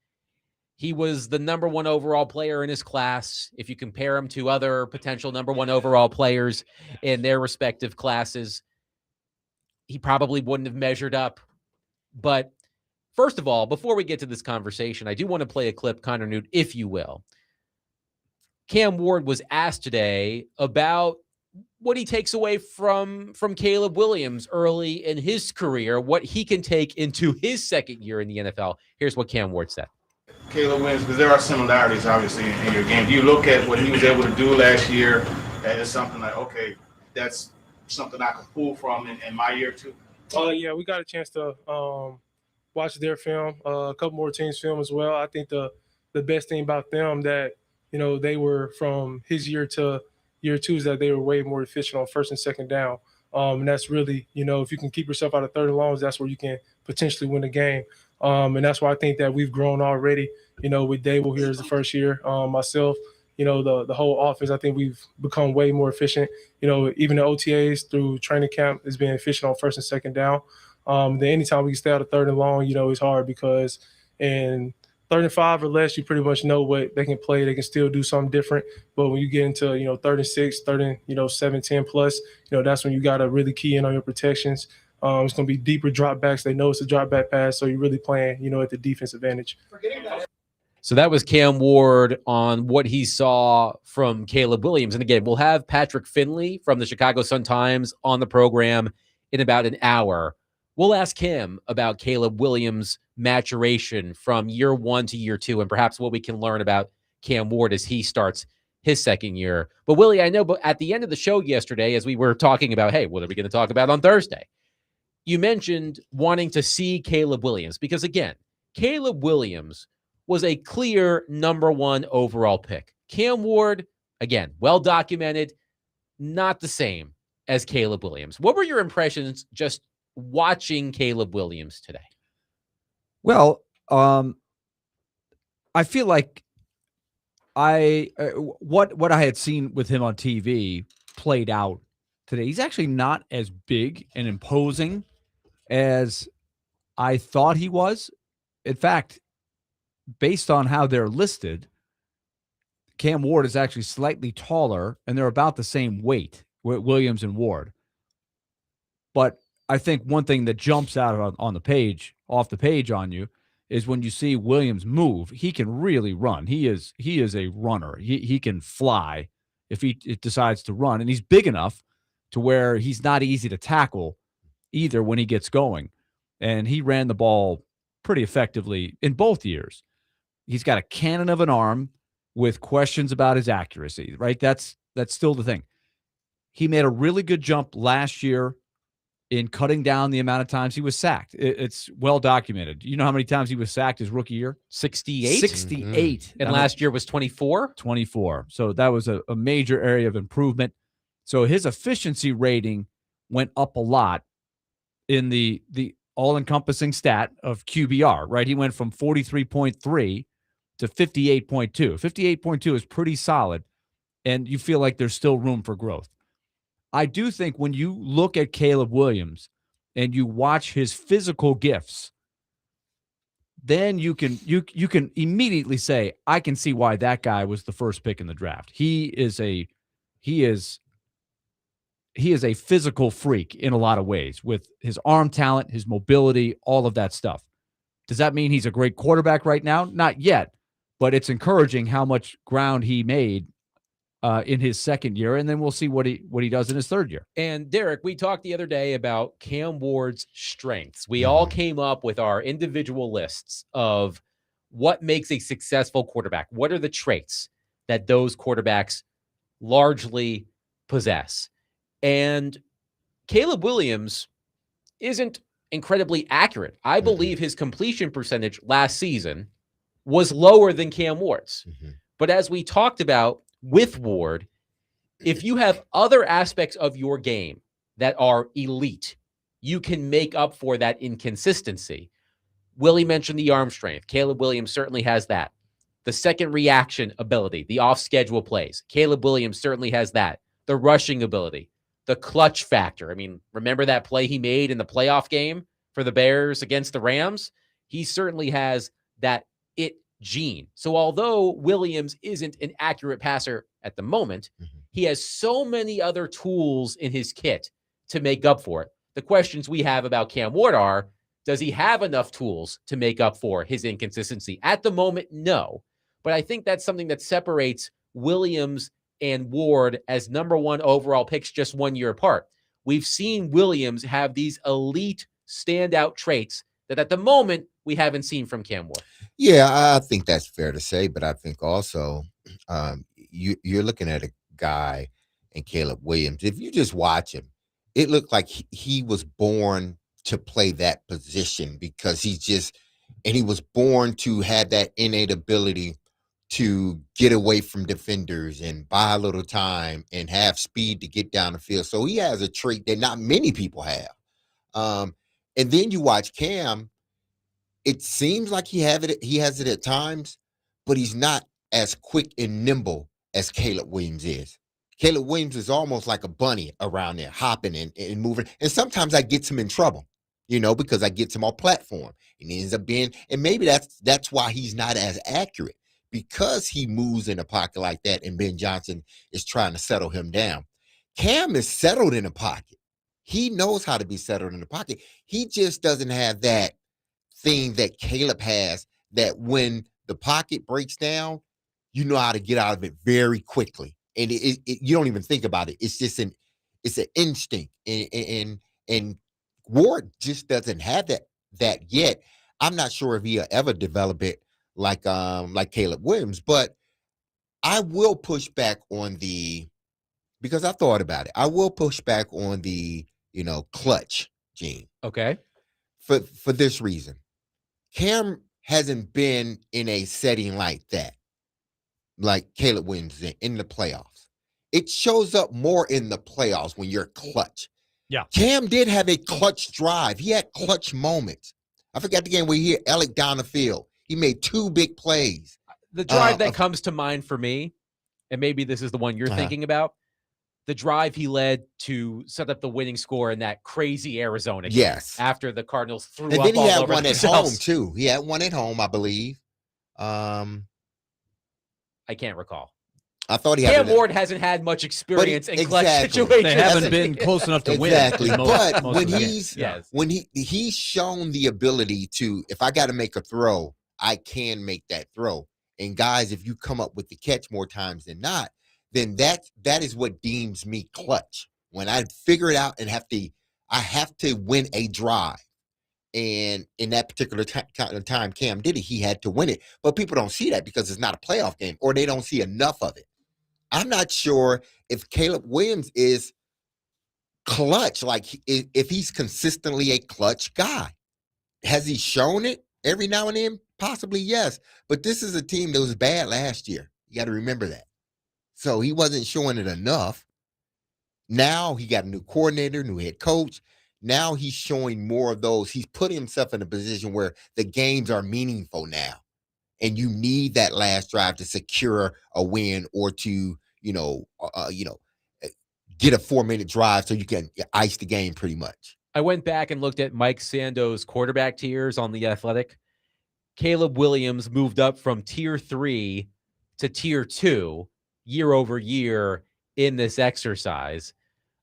He was the number one overall player in his class. If you compare him to other potential number one overall players in their respective classes, he probably wouldn't have measured up. But first of all, before we get to this conversation, I do want to play a clip, Connor Newt, if you will. Cam Ward was asked today about what he takes away from Caleb Williams early in his career, what he can take into his second year in the NFL. Here's what Cam Ward said. Caleb Williams, because there are similarities, obviously, in your game. Do you look at what he was able to do last year as something like, okay, that's something I can pull from in my year too? Yeah, we got a chance to watch their film, a couple more teams' film as well. I think the best thing about them that, they were from his year to year two is that they were way more efficient on first and second down. And that's really, if you can keep yourself out of third and longs, that's where you can potentially win a game. And that's why I think that we've grown already, with Dable here as the first year, myself, the whole offense, I think we've become way more efficient. Even the OTAs through training camp is being efficient on first and second down. Then anytime we can stay out of third and long, it's hard because in third and 5 or less, you pretty much know what they can play. They can still do something different. But when you get into, third and 6, third and, 7, 10 plus, that's when you got to really key in on your protections. It's going to be deeper drop backs. They know it's a drop back pass. So you're really playing, at the defense advantage. So that was Cam Ward on what he saw from Caleb Williams. And again, we'll have Patrick Finley from the Chicago Sun-Times on the program in about an hour. We'll ask him about Caleb Williams' maturation from year 1 to year 2, and perhaps what we can learn about Cam Ward as he starts his second year. But Willie, I know, but at the end of the show yesterday, as we were talking about, hey, what are we going to talk about on Thursday? You mentioned wanting to see Caleb Williams because, again, Caleb Williams was a clear number one overall pick. Cam Ward, again, well documented, not the same as Caleb Williams. What were your impressions just watching Caleb Williams today? Well, I feel like what I had seen with him on TV played out today. He's actually not as big and imposing as I thought he was. In fact, based on how they're listed, Cam Ward is actually slightly taller, and they're about the same weight, Williams and Ward. But I think one thing that jumps out on the page, off the page on you, is when you see Williams move, he can really run. He is a runner. He can fly if he decides to run, and he's big enough to where he's not easy to tackle either when he gets going. And he ran the ball pretty effectively in both years. He's got a cannon of an arm with questions about his accuracy, right? That's still the thing. He made a really good jump last year in cutting down the amount of times he was sacked. It's well documented. You know how many times he was sacked his rookie year? 68? 68. Mm-hmm. And last year was 24? 24. So that was a major area of improvement. So his efficiency rating went up a lot in the all-encompassing stat of QBR, right? He went from 43.3 to 58.2. 58.2 is pretty solid, and you feel like there's still room for growth. I do think when you look at Caleb Williams and you watch his physical gifts, then you can immediately say, I can see why that guy was the first pick in the draft. He is a physical freak in a lot of ways with his arm talent, his mobility, all of that stuff. Does that mean he's a great quarterback right now? Not yet, but it's encouraging how much ground he made in his second year, and then we'll see what he does in his third year. And Derek, we talked the other day about Cam Ward's strengths. We all came up with our individual lists of what makes a successful quarterback. What are the traits that those quarterbacks largely possess? And Caleb Williams isn't incredibly accurate. I believe his completion percentage last season was lower than Cam Ward's. But as we talked about with Ward, if you have other aspects of your game that are elite, you can make up for that inconsistency. Willy mentioned the arm strength. Caleb Williams certainly has that. The second reaction ability, the off-schedule plays. Caleb Williams certainly has that. The rushing ability, the clutch factor. I mean, remember that play he made in the playoff game for the Bears against the Rams? He certainly has that it gene. So although Williams isn't an accurate passer at the moment, he has so many other tools in his kit to make up for it. The questions we have about Cam Ward are, does he have enough tools to make up for his inconsistency? At the moment, no. But I think that's something that separates Williams and Ward as number one overall picks just 1 year apart. We've seen Williams have these elite standout traits that at the moment we haven't seen from Cam Ward. Yeah, I think that's fair to say, but I think also you're looking at a guy in Caleb Williams. If you just watch him, it looked like he was born to play that position because he was born to have that innate ability to get away from defenders and buy a little time and have speed to get down the field. So he has a trait that not many people have. And then you watch Cam, it seems like he has it at times, but he's not as quick and nimble as Caleb Williams is. Caleb Williams is almost like a bunny around there, hopping and moving. And sometimes I get him in trouble, because I get him off platform. And he ends up being, and maybe that's why he's not as accurate, because he moves in a pocket like that and Ben Johnson is trying to settle him down. Cam is settled in the pocket. He knows how to be settled in the pocket. He just doesn't have that thing that Caleb has, that when the pocket breaks down, you know how to get out of it very quickly. And you don't even think about it. It's just an instinct. And Ward just doesn't have that yet. I'm not sure if he'll ever develop it like Caleb Williams, but I will push back on because I thought about it. I will push back on the, clutch gene. Okay. For this reason. Cam hasn't been in a setting like that, like Caleb Williams in the playoffs. It shows up more in the playoffs when you're clutch. Yeah. Cam did have a clutch drive. He had clutch moments. I forgot the game where he hit Alec down the field. He made 2 big plays. The drive that comes to mind for me, and maybe this is the one you're thinking about, the drive he led to set up the winning score in that crazy Arizona game. Yes. After the Cardinals threw And up then he all had over one at themselves. home, too. He had one at home, I believe. I can't recall. I thought he had Cam Ward hasn't had much experience in clutch situations. They haven't been close enough to win. Exactly. But most when he's shown the ability to, if I got to make a throw, I can make that throw. And guys, if you come up with the catch more times than not, then that is what deems me clutch. When I figure it out and I have to win a drive. And in that particular time Cam did it, he had to win it. But people don't see that because it's not a playoff game, or they don't see enough of it. I'm not sure if Caleb Williams is clutch, like if he's consistently a clutch guy. Has he shown it every now and then? Possibly, yes. But this is a team that was bad last year. You got to remember that. So he wasn't showing it enough. Now he got a new coordinator, new head coach. Now he's showing more of those. He's putting himself in a position where the games are meaningful now. And you need that last drive to secure a win or to, get a 4-minute drive so you can ice the game pretty much. I went back and looked at Mike Sando's quarterback tiers on The Athletic. Caleb Williams moved up from tier 3 to tier 2 year over year in this exercise.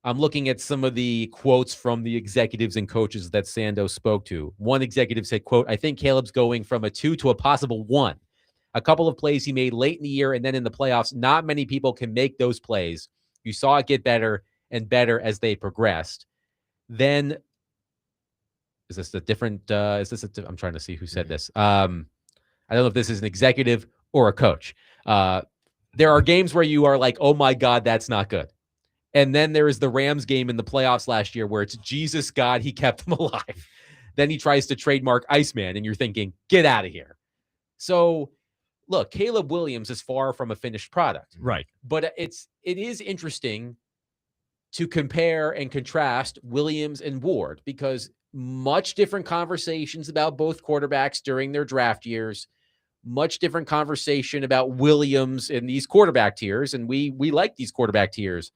I'm looking at some of the quotes from the executives and coaches that Sando spoke to. One executive said, quote, "I think Caleb's going from a 2 to a possible 1. A couple of plays he made late in the year and then in the playoffs, not many people can make those plays. You saw it get better and better as they progressed." Then, is this a different, I'm trying to see who said this. I don't know if this is an executive or a coach. There are games where you are like, oh my God, that's not good. And then there is the Rams game in the playoffs last year where it's Jesus God, he kept them alive. Then he tries to trademark Iceman and you're thinking, get out of here. So look, Caleb Williams is far from a finished product. Right. But it is interesting to compare and contrast Williams and Ward because much different conversations about both quarterbacks during their draft years, much different conversation about Williams in these quarterback tiers. And we like these quarterback tiers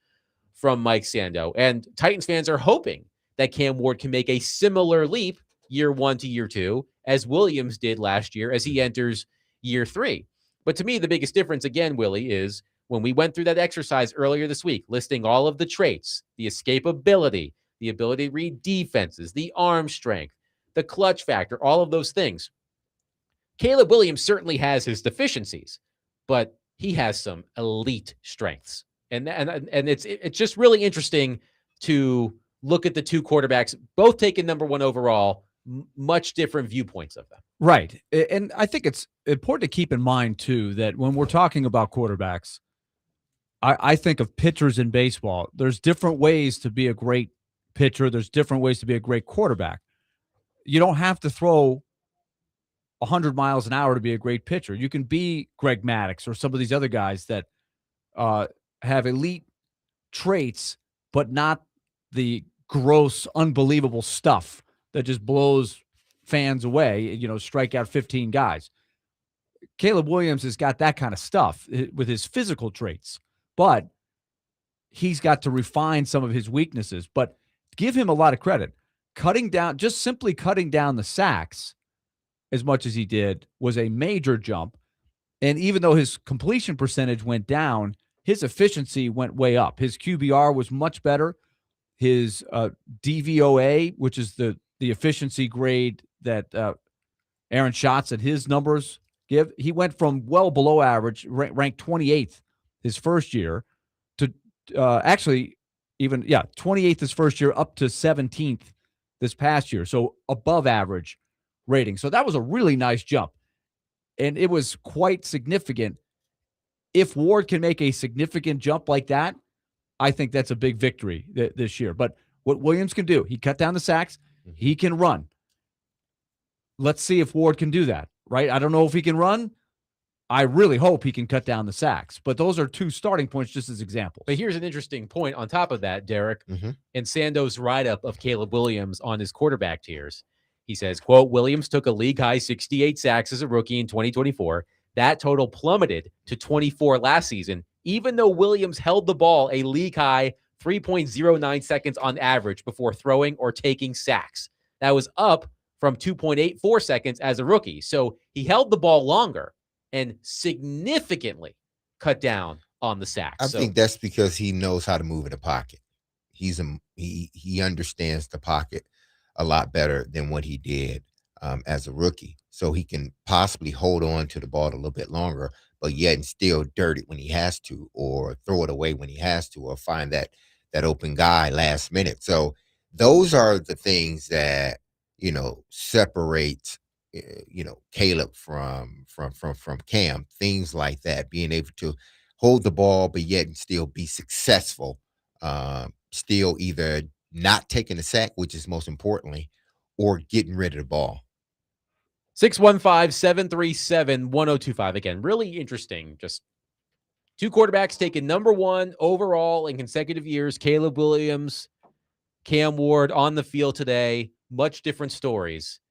from Mike Sando. And Titans fans are hoping that Cam Ward can make a similar leap year 1 to year 2 as Williams did last year as he enters year 3. But to me, the biggest difference, again, Willie, is when we went through that exercise earlier this week, listing all of the traits, the escapability, the ability to read defenses, the arm strength, the clutch factor, all of those things. Caleb Williams certainly has his deficiencies, but he has some elite strengths. And it's just really interesting to look at the two quarterbacks, both taken number 1 overall, much different viewpoints of them. Right. And I think it's important to keep in mind, too, that when we're talking about quarterbacks, I think of pitchers in baseball. There's different ways to be a great pitcher. There's different ways to be a great quarterback. You don't have to throw 100 miles an hour to be a great pitcher. You can be Greg Maddux or some of these other guys that have elite traits, but not the gross, unbelievable stuff that just blows fans away, strike out 15 guys. Caleb Williams has got that kind of stuff with his physical traits, but he's got to refine some of his weaknesses. But give him a lot of credit. Simply cutting down the sacks as much as he did was a major jump. And even though his completion percentage went down, his efficiency went way up. His QBR was much better. His DVOA, which is the efficiency grade that Aaron Schatz and his numbers give, he went from well below average, ranked 28th his first year, to 28th his first year, up to 17th this past year. So above average rating. So that was a really nice jump. And it was quite significant. If Ward can make a significant jump like that, I think that's a big victory this year. But what Williams can do, he cut down the sacks, he can run. Let's see if Ward can do that, right? I don't know if he can run. I really hope he can cut down the sacks. But those are two starting points just as examples. But here's an interesting point on top of that, Derek. In Sando's write-up of Caleb Williams on his quarterback tiers, he says, quote, "Williams took a league-high 68 sacks as a rookie in 2024. That total plummeted to 24 last season, even though Williams held the ball a league-high 3.09 seconds on average before throwing or taking sacks. That was up from 2.84 seconds as a rookie. So he held the ball longer and significantly cut down on the sacks. I think that's because he knows how to move in the pocket. He understands the pocket a lot better than what he did as a rookie. So he can possibly hold on to the ball a little bit longer, but yet and still dirt it when he has to, or throw it away when he has to, or find that open guy last minute. So those are the things that, separate, Caleb from Cam, things like that, being able to hold the ball, but yet and still be successful, still either not taking a sack, which is most importantly, or getting rid of the ball. 615-737-1025. Again, really interesting. Just two quarterbacks taken number 1 overall in consecutive years. Caleb Williams, Cam Ward on the field today, much different stories.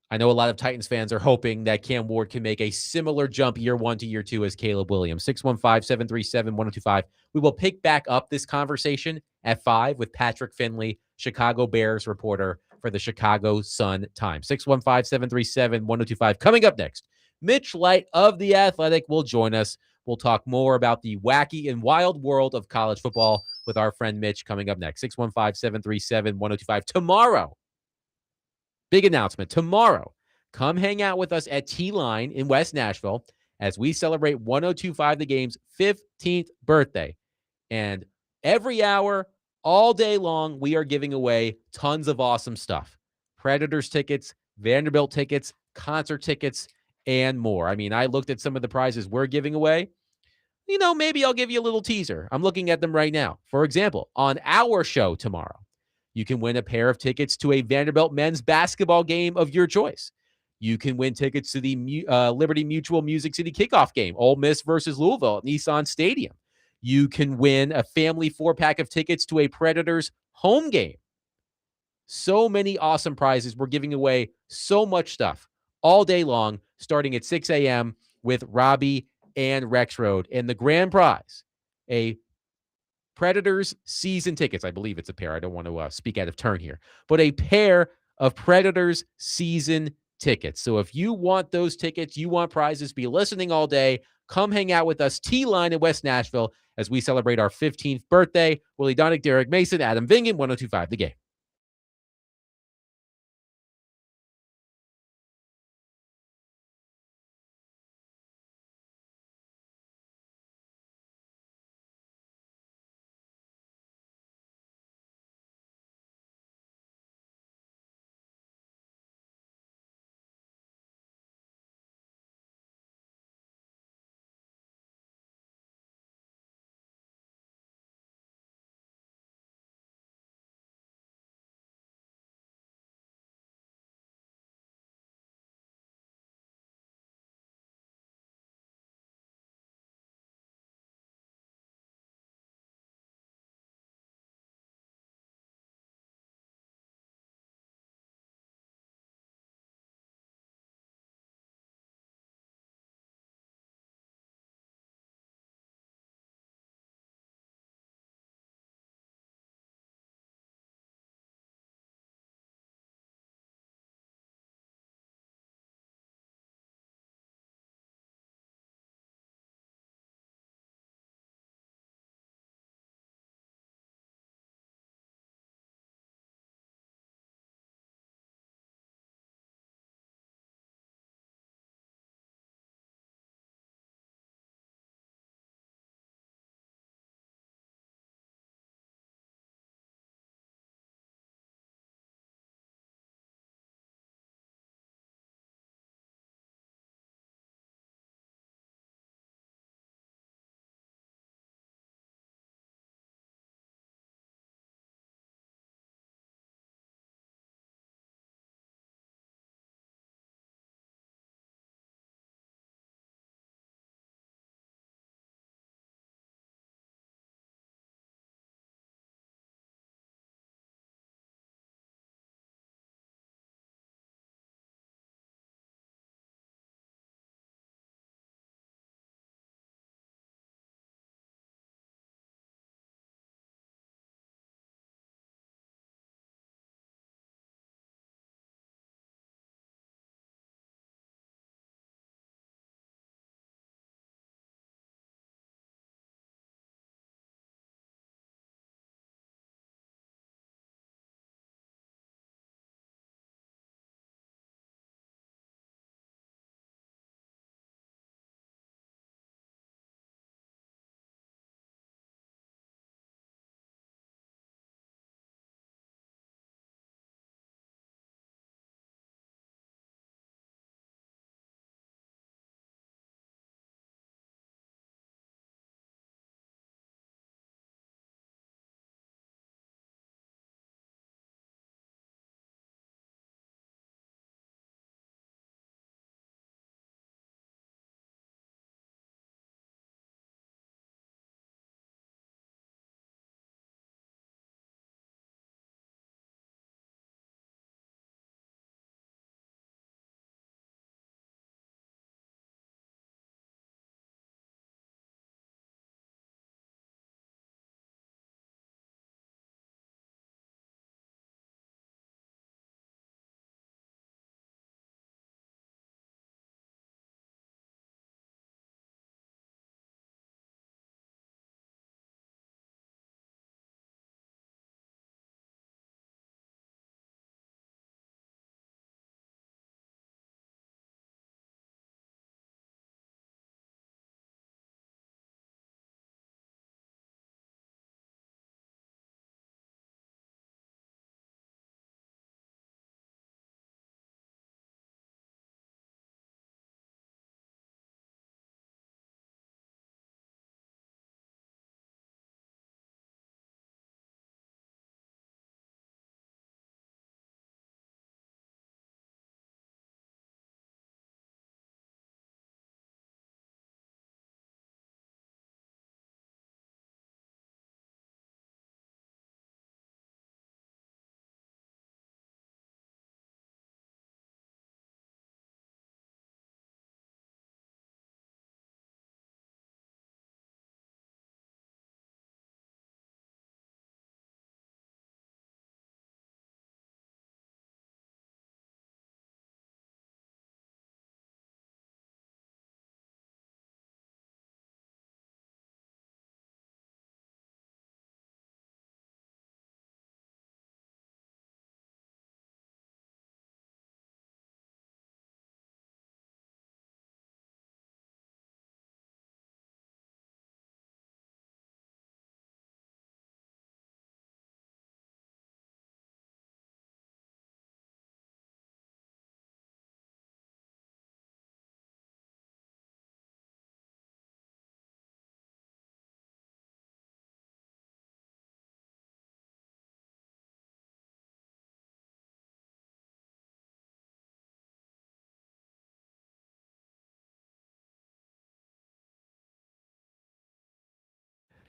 I know a lot of Titans fans are hoping that Cam Ward can make a similar jump year 1 to year 2 as Caleb Williams. 615-737-1025. We will pick back up this conversation at 5 with Patrick Finley, Chicago Bears reporter for the Chicago Sun-Times. 615-737-1025. Coming up next, Mitch Light of The Athletic will join us. We'll talk more about the wacky and wild world of college football with our friend Mitch coming up next. 615-737-1025. Tomorrow, big announcement. Tomorrow, come hang out with us at T-Line in West Nashville as we celebrate 1025 The Game's 15th birthday. And every hour, all day long, we are giving away tons of awesome stuff. Predators tickets, Vanderbilt tickets, concert tickets, and more. I mean, I looked at some of the prizes we're giving away. You know, maybe I'll give you a little teaser. I'm looking at them right now. For example, on our show tomorrow, you can win a pair of tickets to a Vanderbilt men's basketball game of your choice. You can win tickets to the Liberty Mutual Music City kickoff game, Ole Miss versus Louisville at Nissan Stadium. You can win a family 4-pack of tickets to a Predators home game. So many awesome prizes. We're giving away so much stuff all day long, starting at 6 a.m. with Robbie and Rex Road. And the grand prize, a Predators season tickets. I believe it's a pair. I don't want to speak out of turn here, but a pair of Predators season tickets. So if you want those tickets, you want prizes, be listening all day, come hang out with us, T-Line in West Nashville, as we celebrate our 15th birthday. Willie Donick, Derek Mason, Adam Vingan, 1025 The Game.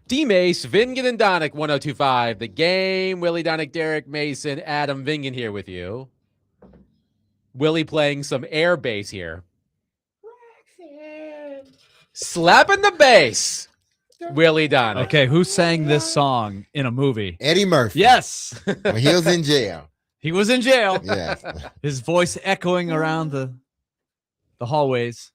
DMase, Vingan and Donick, 1025. The Game. Willy, Donick, Derek Mason, Adam Vingan here with you. Willy playing some air bass here. Slapping the bass. Willy Donick. Okay, who sang this song in a movie? Eddie Murphy. Yes. When he was in jail. He was in jail. Yes. His voice echoing around the hallways.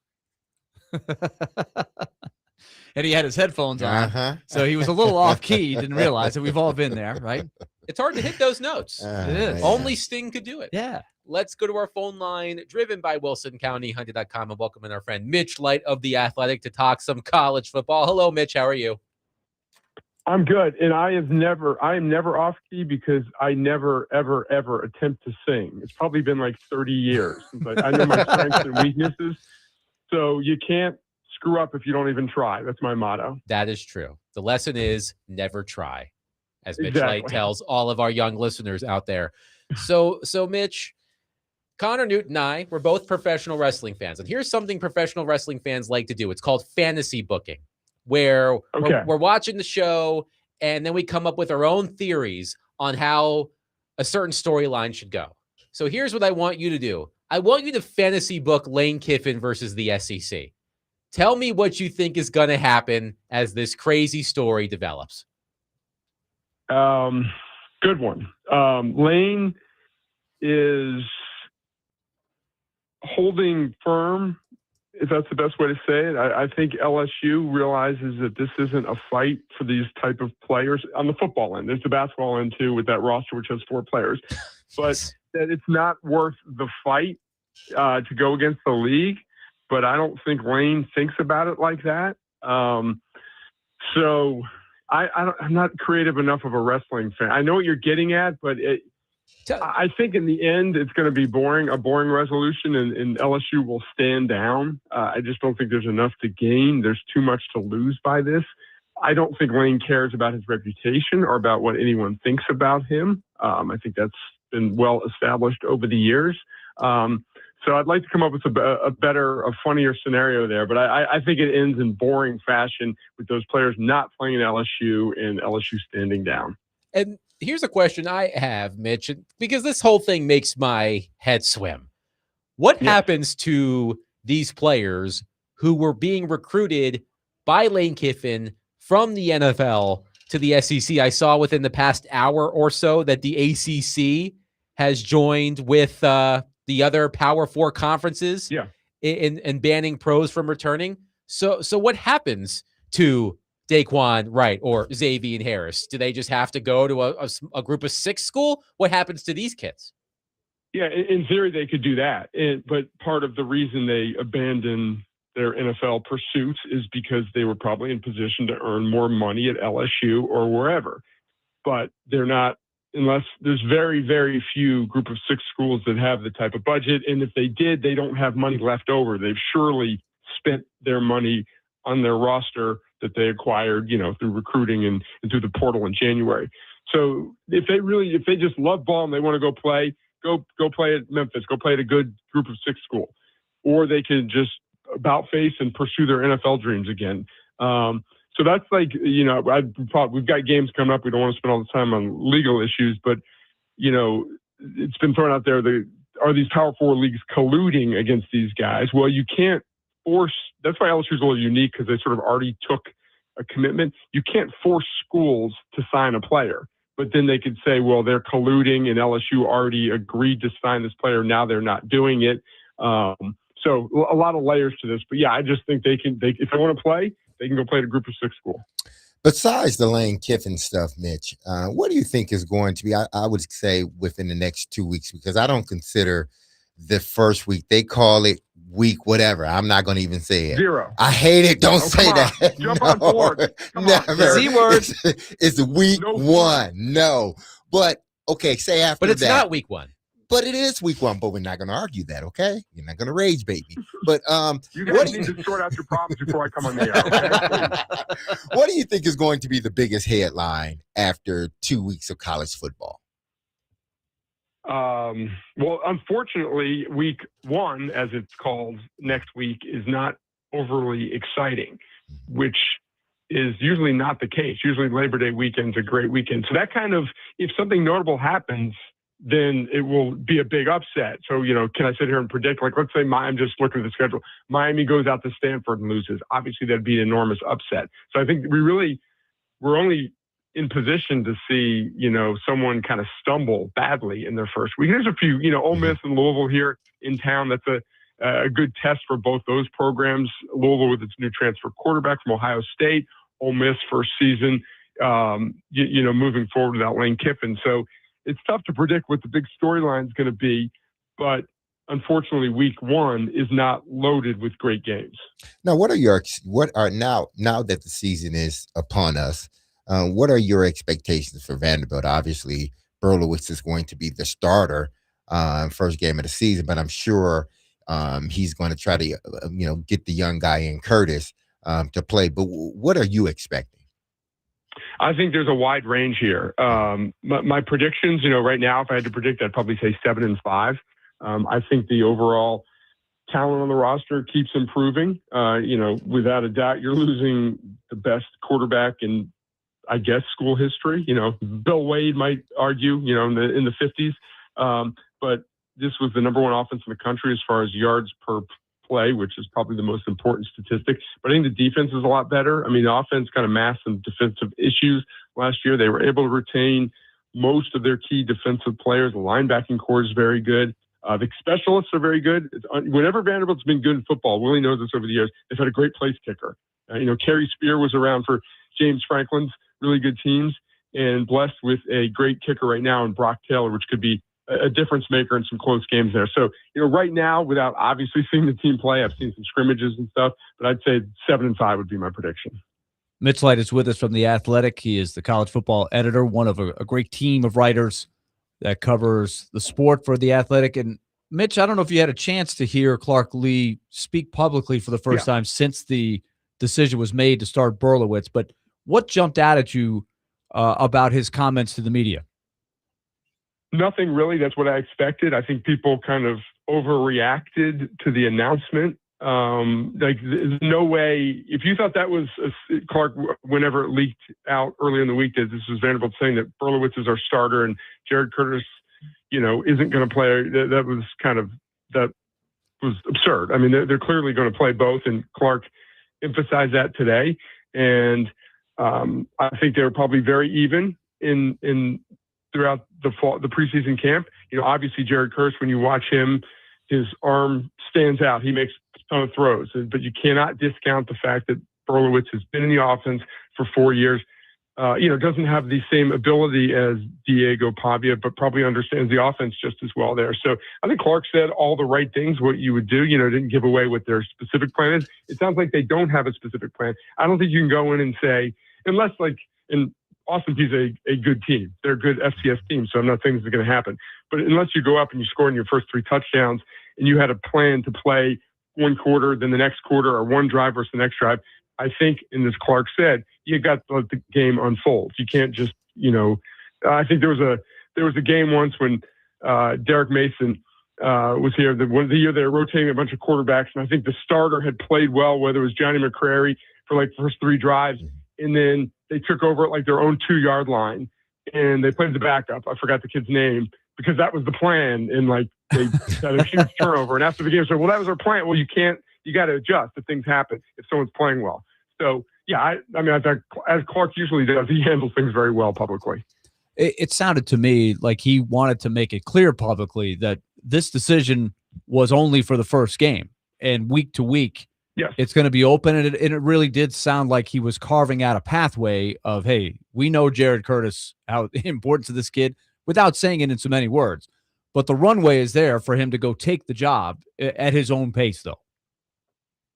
And he had his headphones on. Uh-huh. So he was a little off key. Didn't realize it. We've all been there, right? It's hard to hit those notes. It is. Only Sting could do it. Yeah. Let's go to our phone line, driven by WilsonCountyHunter.com, and welcome in our friend Mitch Light of The Athletic to talk some college football. Hello, Mitch. How are you? I'm good, and I am never off key because I never, ever attempt to sing. It's probably been like 30 years, but I know my strengths and weaknesses. So you can't screw up if you don't even try. That's my motto. That is true. The lesson is never try, as Mitch Exactly. Light tells all of our young listeners out there. So Mitch, Connor Newton and I, we're both professional wrestling fans. And here's something professional wrestling fans like to do. It's called fantasy booking, where we're watching the show and then we come up with our own theories on how a certain storyline should go. So here's what I want you to do. I want you to fantasy book Lane Kiffin versus the SEC. Tell me what you think is going to happen as this crazy story develops. Good one. Lane is holding firm, if that's the best way to say it. I think LSU realizes that this isn't a fight for these type of players on the football end. There's the basketball end too with that roster, which has 4 players. But that it's not worth the fight to go against the league. But I don't think Lane thinks about it like that. So I'm not creative enough of a wrestling fan. I know what you're getting at, but I think in the end it's going to be a boring resolution, and LSU will stand down. I just don't think there's enough to gain. There's too much to lose by this. I don't think Lane cares about his reputation or about what anyone thinks about him. I think that's been well established over the years. So I'd like to come up with a funnier scenario there, but I think it ends in boring fashion with those players not playing in LSU and LSU standing down. And here's a question I have, Mitch, because this whole thing makes my head swim. What happens to these players who were being recruited by Lane Kiffin from the NFL to the SEC? I saw within the past hour or so that the ACC has joined with the other Power 4 conferences in banning pros from returning. So what happens to Daquan Wright or Xavier Harris? Do they just have to go to a group of 6 school? What happens to these kids? Yeah, in theory, they could do that. But part of the reason they abandoned their NFL pursuits is because they were probably in position to earn more money at LSU or wherever. But they're not, unless there's very, very few group of 6 schools that have the type of budget. And if they did, they don't have money left over. They've surely spent their money on their roster that they acquired, through recruiting and through the portal in January. So if they just love ball and they want to go play at Memphis, go play at a good group of 6 school, or they can just about face and pursue their NFL dreams again. So that's like, we've got games coming up. We don't want to spend all the time on legal issues, but, it's been thrown out there. Are these Power 4 leagues colluding against these guys? Well, you can't force. That's why LSU is a little unique, because they sort of already took a commitment. You can't force schools to sign a player, but then they could say, well, they're colluding and LSU already agreed to sign this player. Now they're not doing it. So a lot of layers to this, but yeah, I just think if they want to play, they can go play at a group of 6 school. Besides the Lane Kiffin stuff, Mitch, what do you think is going to be, I would say within the next 2 weeks, because I don't consider the first week, they call it week whatever. I'm not going to even say it. 0. I hate it. Don't say that. Jump on board. Never. Z word. It's week 1. No. But, okay, say after that. But it's not week 1. But it is week 1, but we're not going to argue that, okay? You're not going to rage, baby. But you guys need to sort out your problems before I come on the air, okay? What do you think is going to be the biggest headline after 2 weeks of college football? Well, unfortunately, week 1, as it's called next week, is not overly exciting, which is usually not the case. Usually Labor Day weekend's a great weekend. So that kind of, if something notable happens, then it will be a big upset. So, can I sit here and predict, like, let's say I'm just looking at the schedule. Miami goes out to Stanford and loses. Obviously, that'd be an enormous upset. So I think we're only in position to see, someone kind of stumble badly in their first week. There's a few, Ole Miss and Louisville here in town. That's a good test for both those programs. Louisville with its new transfer quarterback from Ohio State. Ole Miss first season, moving forward without Lane Kiffin. So it's tough to predict what the big storyline is going to be, but unfortunately, week one is not loaded with great games. Now, now that the season is upon us, what are your expectations for Vanderbilt? Obviously, Berlowitz is going to be the starter first game of the season, but I'm sure he's going to try to, get the young guy in Curtis to play. But what are you expecting? I think there's a wide range here. My predictions, right now, if I had to predict, I'd probably say 7-5. I think the overall talent on the roster keeps improving. Without a doubt, you're losing the best quarterback in, I guess, school history. Bill Wade might argue, in the 50s. But this was the number one offense in the country as far as yards per play, which is probably the most important statistic. But I think the defense is a lot better. I mean, the offense kind of masked some defensive issues last year. They were able to retain most of their key defensive players. The linebacking core is very good. The specialists are very good. Whenever Vanderbilt's been good in football, Willy knows this over the years, they've had a great place kicker. Kerry Spear was around for James Franklin's really good teams, and blessed with a great kicker right now in Brock Taylor, which could be a difference maker in some close games there. So, right now, without obviously seeing the team play, I've seen some scrimmages and stuff, but I'd say 7-5 would be my prediction. Mitch Light is with us from The Athletic. He is the college football editor, one of a great team of writers that covers the sport for The Athletic. And Mitch, I don't know if you had a chance to hear Clark Lee speak publicly for the first time since the decision was made to start Berlowitz, but what jumped out at you about his comments to the media? Nothing really. That's what I expected. I think people kind of overreacted to the announcement. There's no way. If you thought that was Clark, whenever it leaked out earlier in the week, that this was Vanderbilt saying that Berlowitz is our starter and Jared Curtis, isn't going to play. That was absurd. I mean, they're clearly going to play both, and Clark emphasized that today. And I think they were probably very even in throughout the preseason camp. Obviously Jared Curtis, when you watch him, his arm stands out. He makes a ton of throws, but you cannot discount the fact that Berlowitz has been in the offense for 4 years. Doesn't have the same ability as Diego Pavia, but probably understands the offense just as well there. So I think Clark said all the right things, what you would do, didn't give away what their specific plan is. It sounds like they don't have a specific plan. I don't think you can go in and say, unless and Austin Peay's a good team. They're a good FCS team, so I'm not saying this is going to happen. But unless you go up and you score in your first 3 touchdowns and you had a plan to play one quarter, then the next quarter, or one drive versus the next drive, I think, and as Clark said, you got to let the game unfold. You can't just, I think there was a game once when Derek Mason was here. The year they were rotating a bunch of quarterbacks, and I think the starter had played well, whether it was Johnny McCrary for the first 3 drives, and then they took over at their own 2-yard line, and they played the backup. I forgot the kid's name, because that was the plan, and they had a huge turnover. And after the game, said, "Well, that was our plan." Well, you got to adjust if things happen if someone's playing well. So yeah, I mean, I think as Clark usually does, he handles things very well publicly. It sounded to me like he wanted to make it clear publicly that this decision was only for the first game, and week to week, yes, it's going to be open. And it really did sound like he was carving out a pathway of, hey, we know Jared Curtis, how important to this kid, without saying it in so many words. But the runway is there for him to go take the job at his own pace, though.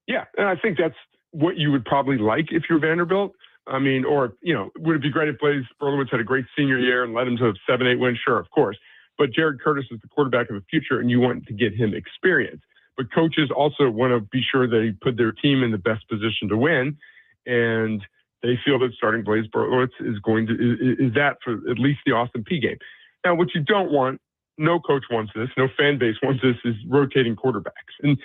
Yeah, and I think that's what you would probably like if you're Vanderbilt. I mean, or, would it be great if Berlowitz had a great senior year and led him to a 7-8 win? Sure, of course. But Jared Curtis is the quarterback of the future, and you want to get him experience. But coaches also want to be sure they put their team in the best position to win. And they feel that starting Blaise Berlowitz is that for at least the Austin Peay game. Now, what you don't want, no coach wants this, no fan base wants this, is rotating quarterbacks. And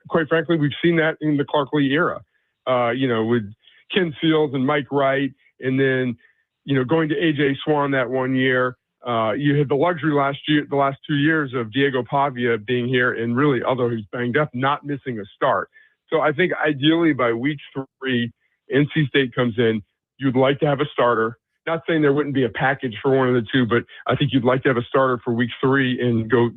quite frankly, we've seen that in the Clark Lee era. With Ken Seals and Mike Wright, and then, going to AJ Swan that one year. You had the luxury the last 2 years of Diego Pavia being here and really, although he's banged up, not missing a start. So I think ideally by week 3, NC State comes in, you'd like to have a starter. Not saying there wouldn't be a package for one of the two, but I think you'd like to have a starter for week 3 and go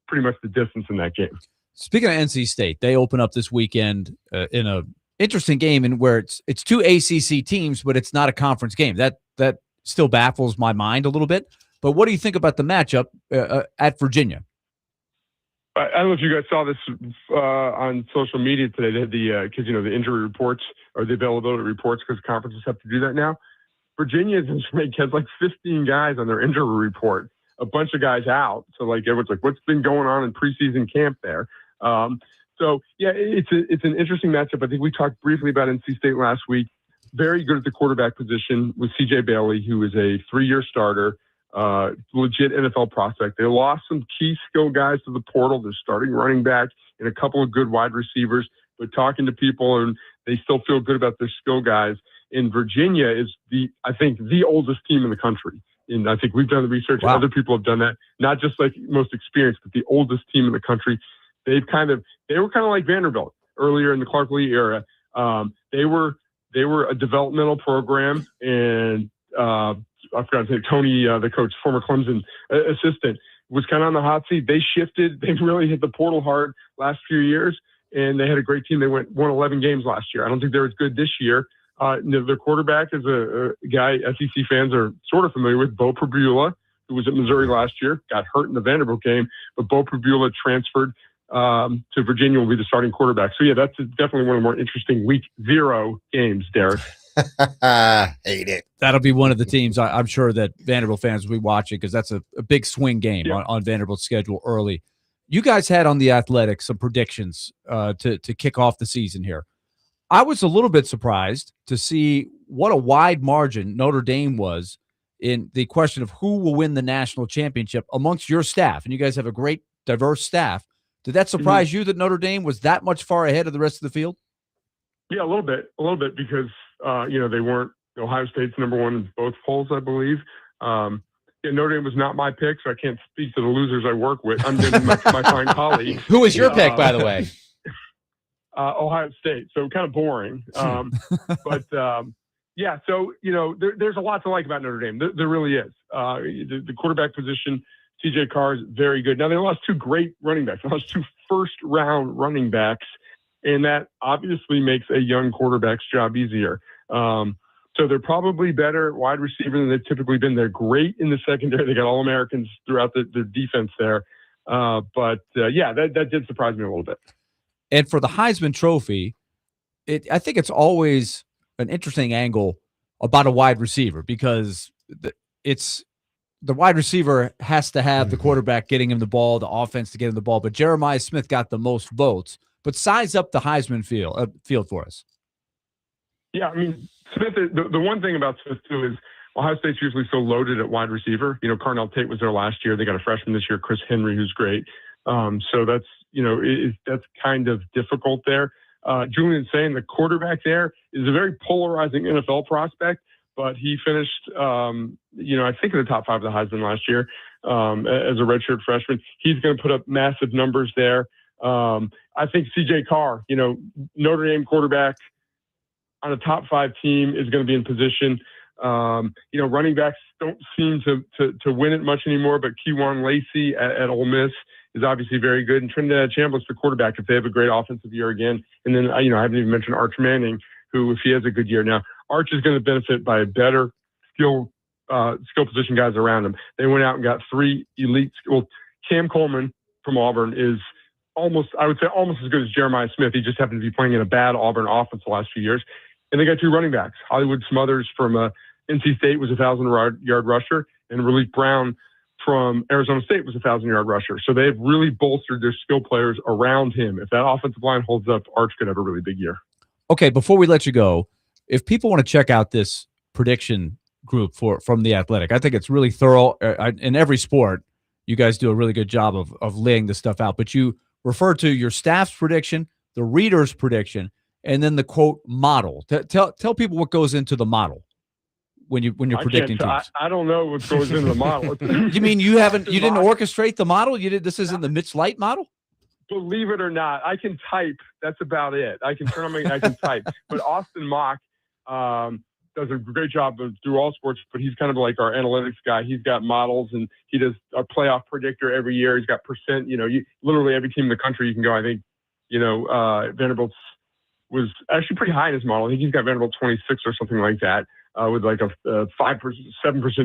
pretty much the distance in that game. Speaking of NC State, they open up this weekend in a interesting game in where it's 2 ACC teams, but it's not a conference game. That still baffles my mind a little bit. But what do you think about the matchup at Virginia? I don't know if you guys saw this on social media today. They had because the injury reports or the availability reports, because conferences have to do that now. Virginia has like 15 guys on their injury report, a bunch of guys out. So like everyone's like, what's been going on in preseason camp there? So yeah, it's an interesting matchup. I think we talked briefly about NC State last week. Very good at the quarterback position with CJ Bailey, who is a 3-year starter. Legit NFL prospect. They lost some key skill guys to the portal. They're starting running back and a couple of good wide receivers, but talking to people, and they still feel good about their skill guys. And Virginia is I think the oldest team in the country. And I think we've done the research. Wow. Other people have done that. Not just like most experienced, but the oldest team in the country. They were kind of like Vanderbilt earlier in the Clark Lee era. They were a developmental program, and I forgot to say, Tony, the coach, former Clemson assistant, was kind of on the hot seat. They shifted. They really hit the portal hard last few years, and they had a great team. They won 11 games last year. I don't think they're as good this year. Their quarterback is a guy SEC fans are sort of familiar with, Bo Pribula, who was at Missouri last year, got hurt in the Vanderbilt game, but Bo Pribula transferred to Virginia, will be the starting quarterback. So, yeah, that's definitely one of the more interesting week 0 games, Derek. Hate it. That'll be one of the teams I'm sure that Vanderbilt fans will be watching, because that's a big swing game on Vanderbilt's schedule early. You guys had on The Athletic some predictions to kick off the season here. I was a little bit surprised to see what a wide margin Notre Dame was in the question of who will win the national championship amongst your staff. And you guys have a great, diverse staff. Did that surprise you that Notre Dame was that much far ahead of the rest of the field? Yeah, a little bit, because they weren't. Ohio State's number 1 in both polls, I believe. Notre Dame was not my pick, so I can't speak to the losers I work with. I'm just my fine colleagues. Who was your pick, by the way? Ohio State, so kind of boring. But yeah, so there's a lot to like about Notre Dame. There really is. The quarterback position, CJ Carr is very good. Now they lost 2 great running backs. They lost 2 first-round running backs, and that obviously makes a young quarterback's job easier. So they're probably better at wide receiver than they've typically been. They're great in the secondary. They got All-Americans throughout the defense there. But that did surprise me a little bit. And for the Heisman Trophy, I think it's always an interesting angle about a wide receiver, because the wide receiver has to have the quarterback getting him the ball, the offense to get him the ball. But Jeremiah Smith got the most votes. But size up the Heisman field for us. Yeah, I mean, Smith. The one thing about Smith too is Ohio State's usually so loaded at wide receiver. Carnell Tate was there last year. They got a freshman this year, Chris Henry, who's great. So that's that's kind of difficult there. Julian saying the quarterback there is a very polarizing NFL prospect, but he finished I think in the top 5 of the Heisman last year as a redshirt freshman. He's going to put up massive numbers there. I think CJ Carr, Notre Dame quarterback on a top 5 team, is going to be in position. Running backs don't seem to win it much anymore, but Keywan Lacey at Ole Miss is obviously very good. And Trinidad Chambliss, the quarterback, if they have a great offensive year again. And then, I haven't even mentioned Arch Manning, who, if he has a good year now, Arch is going to benefit by a better skill position guys around him. They went out and got 3 elite. Well, Cam Coleman from Auburn is almost as good as Jeremiah Smith. He just happened to be playing in a bad Auburn offense the last few years. And they got 2 running backs. Hollywood Smothers from NC State was a 1,000-yard rusher, and Raleek Brown from Arizona State was a 1,000-yard rusher. So they've really bolstered their skill players around him. If that offensive line holds up, Arch could have a really big year. Okay, before we let you go, if people want to check out this prediction group from The Athletic, I think it's really thorough. In every sport, you guys do a really good job of laying this stuff out. But you refer to your staff's prediction, the reader's prediction, and then the quote model. Tell people what goes into the model when you're predicting teams. I don't know what goes into the model. You mean you didn't orchestrate the model? This isn't the Mitch Light model? Believe it or not, I can type. That's about it. I can turn on I can type. But Austin Mock does a great job through all sports, but he's kind of like our analytics guy. He's got models, and he does a playoff predictor every year. He's got percent, literally every team in the country you can go. I think, Vanderbilt was actually pretty high in his model. I think he's got Vanderbilt 26 or something like that, with like a 7%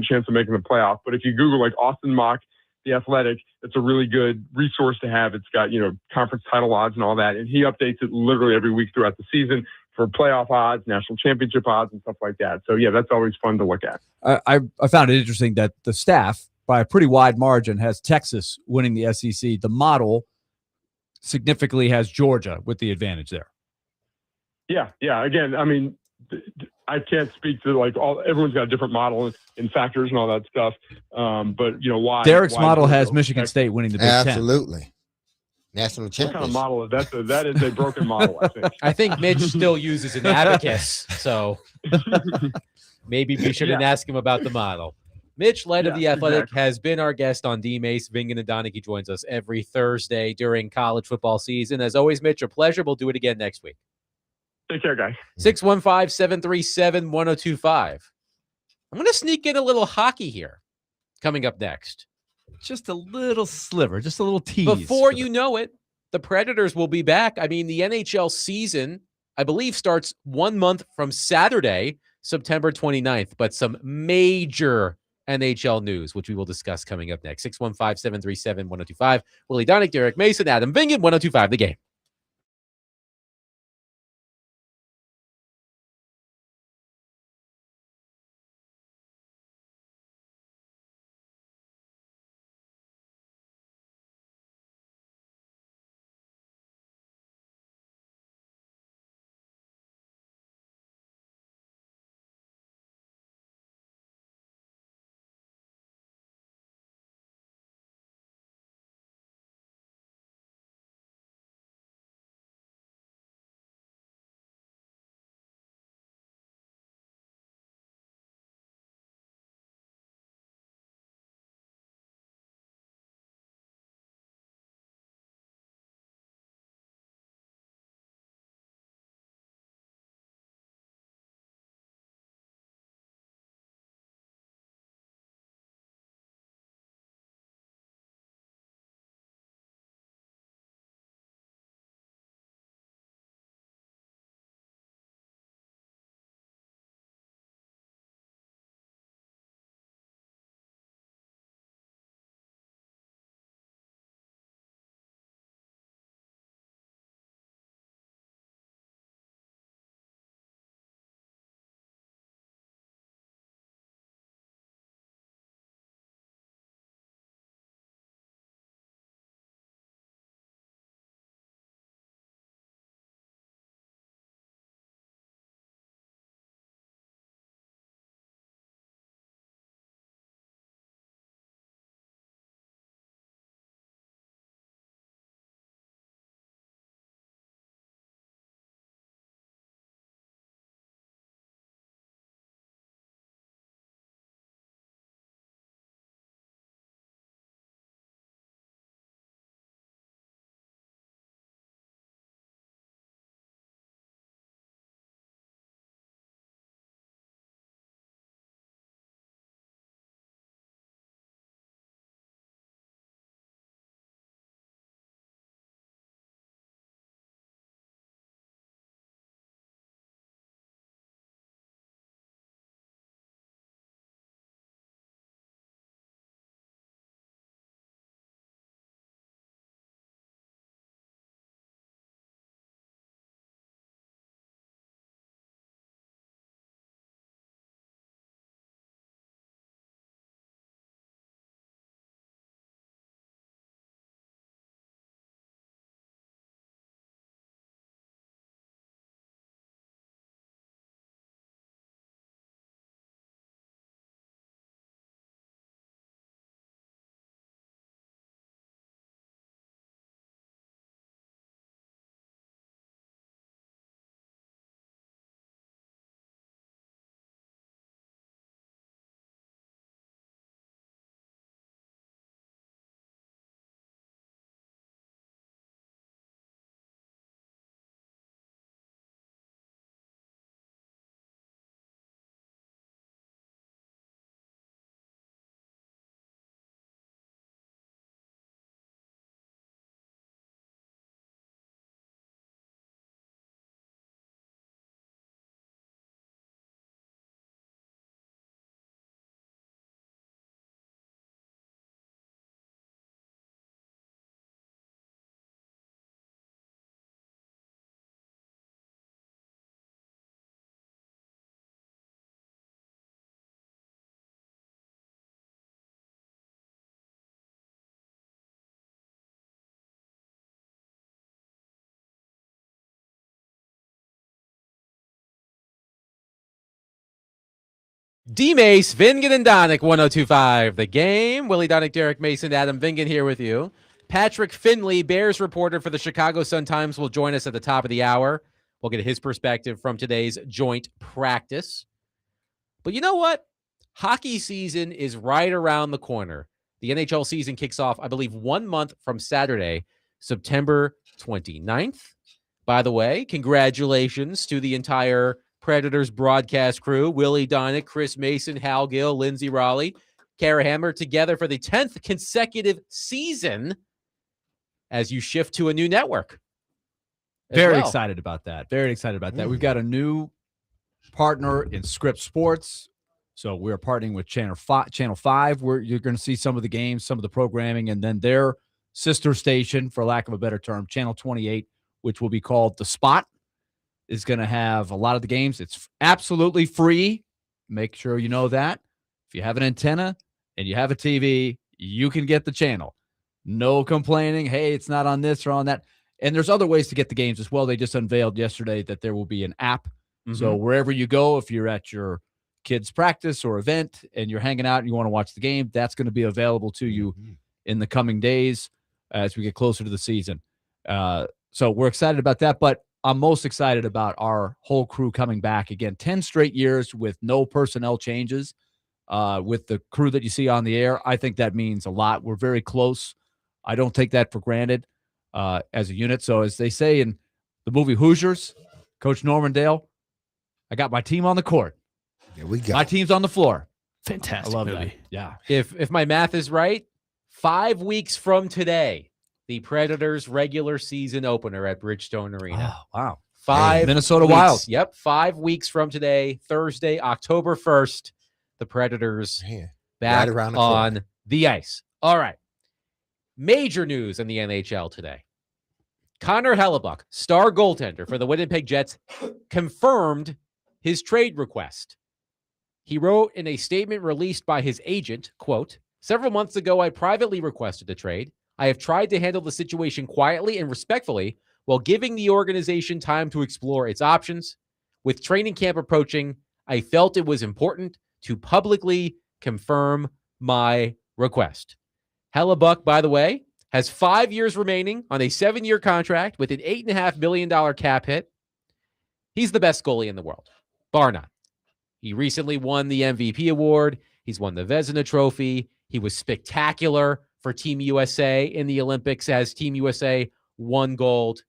chance of making the playoff. But if you Google like Austin Mock, The Athletic, it's a really good resource to have. It's got, conference title odds and all that. And he updates it literally every week throughout the season for playoff odds, national championship odds, and stuff like that. So, yeah, that's always fun to look at. I found it interesting that the staff, by a pretty wide margin, has Texas winning the SEC. The model significantly has Georgia with the advantage there. Yeah. Again, I mean, I can't speak to everyone's got a different model and factors and all that stuff. But why Derek's model Georgia? has Michigan State winning the Big Ten. Absolutely. National What champions. kind of model is that? That is a broken model, I think. I think Mitch still uses an abacus, so maybe we shouldn't ask him about the model. Mitch, Light of the Athletic, has been our guest on DMase. Vingan and Donaghy joins us every Thursday during college football season. As always, Mitch, a pleasure. We'll do it again next week. Take care, guys. 615-737-1025. I'm going to sneak in a little hockey here coming up next. Just a little sliver, just a little tease. Before you know it, the Predators will be back. I mean, the NHL season, I believe, starts 1 month from Saturday, September 29th, but some major NHL news, which we will discuss coming up next. 615-737-1025. Willy Donnick, Derek Mason, Adam Vingan, 1025 The Game. DMase, Vingan and Donick, 102.5 The Game. Willy Donick, Derek Mason, Adam Vingan here with you. Patrick Finley, Bears reporter for the Chicago Sun-Times, will join us at the top of the hour. We'll get his perspective from today's joint practice. But you know what? Hockey season is right around the corner. The NHL season kicks off, I believe, 1 month from Saturday, September 29th. By the way, congratulations to the entire Predators broadcast crew: Willy Donick, Chris Mason, Hal Gill, Lindsey Raleigh, Kara Hammer, together for the 10th consecutive season as you shift to a new network. Very excited about that. Very excited about that. Mm. We've got a new partner in Script Sports. So we're partnering with Channel 5, where you're going to see some of the games, some of the programming, and then their sister station, for lack of a better term, Channel 28, which will be called The Spot, is going to have a lot of the games. It's absolutely free. Make sure you know that. If you have an antenna and you have a TV, you can get the channel. No complaining. Hey, it's not on this or on that. And there's other ways to get the games as well. They just unveiled yesterday that there will be an app. Mm-hmm. So wherever you go, if you're at your kids' practice or event and you're hanging out and you want to watch the game, that's going to be available to you in the coming days as we get closer to the season. So we're excited about that, but I'm most excited about our whole crew coming back again. 10 straight years with no personnel changes with the crew that you see on the air. I think that means a lot. We're very close. I don't take that for granted as a unit. So as they say in the movie Hoosiers, Coach Norman Dale, I got my team on the court. There we go. My team's on the floor. Fantastic I love movie. that. Yeah. If my math is right, 5 weeks from today, the Predators' regular season opener at Bridgestone Arena. Oh, wow. 5 Minnesota weeks. Wild. Yep, 5 weeks from today, Thursday, October 1st, the Predators Man, back right around the on corner. the ice. All right. Major news in the NHL today. Connor Hellebuck, star goaltender for the Winnipeg Jets, confirmed his trade request. He wrote in a statement released by his agent, quote, "Several months ago, I privately requested a trade. I have tried to handle the situation quietly and respectfully while giving the organization time to explore its options. With training camp approaching, I felt it was important to publicly confirm my request." Hellebuck, by the way, has 5 years remaining on a 7-year contract with an $8.5 million cap hit. He's the best goalie in the world, bar none. He recently won the MVP award. He's won the Vezina Trophy. He was spectacular for Team USA in the Olympics as Team USA won gold.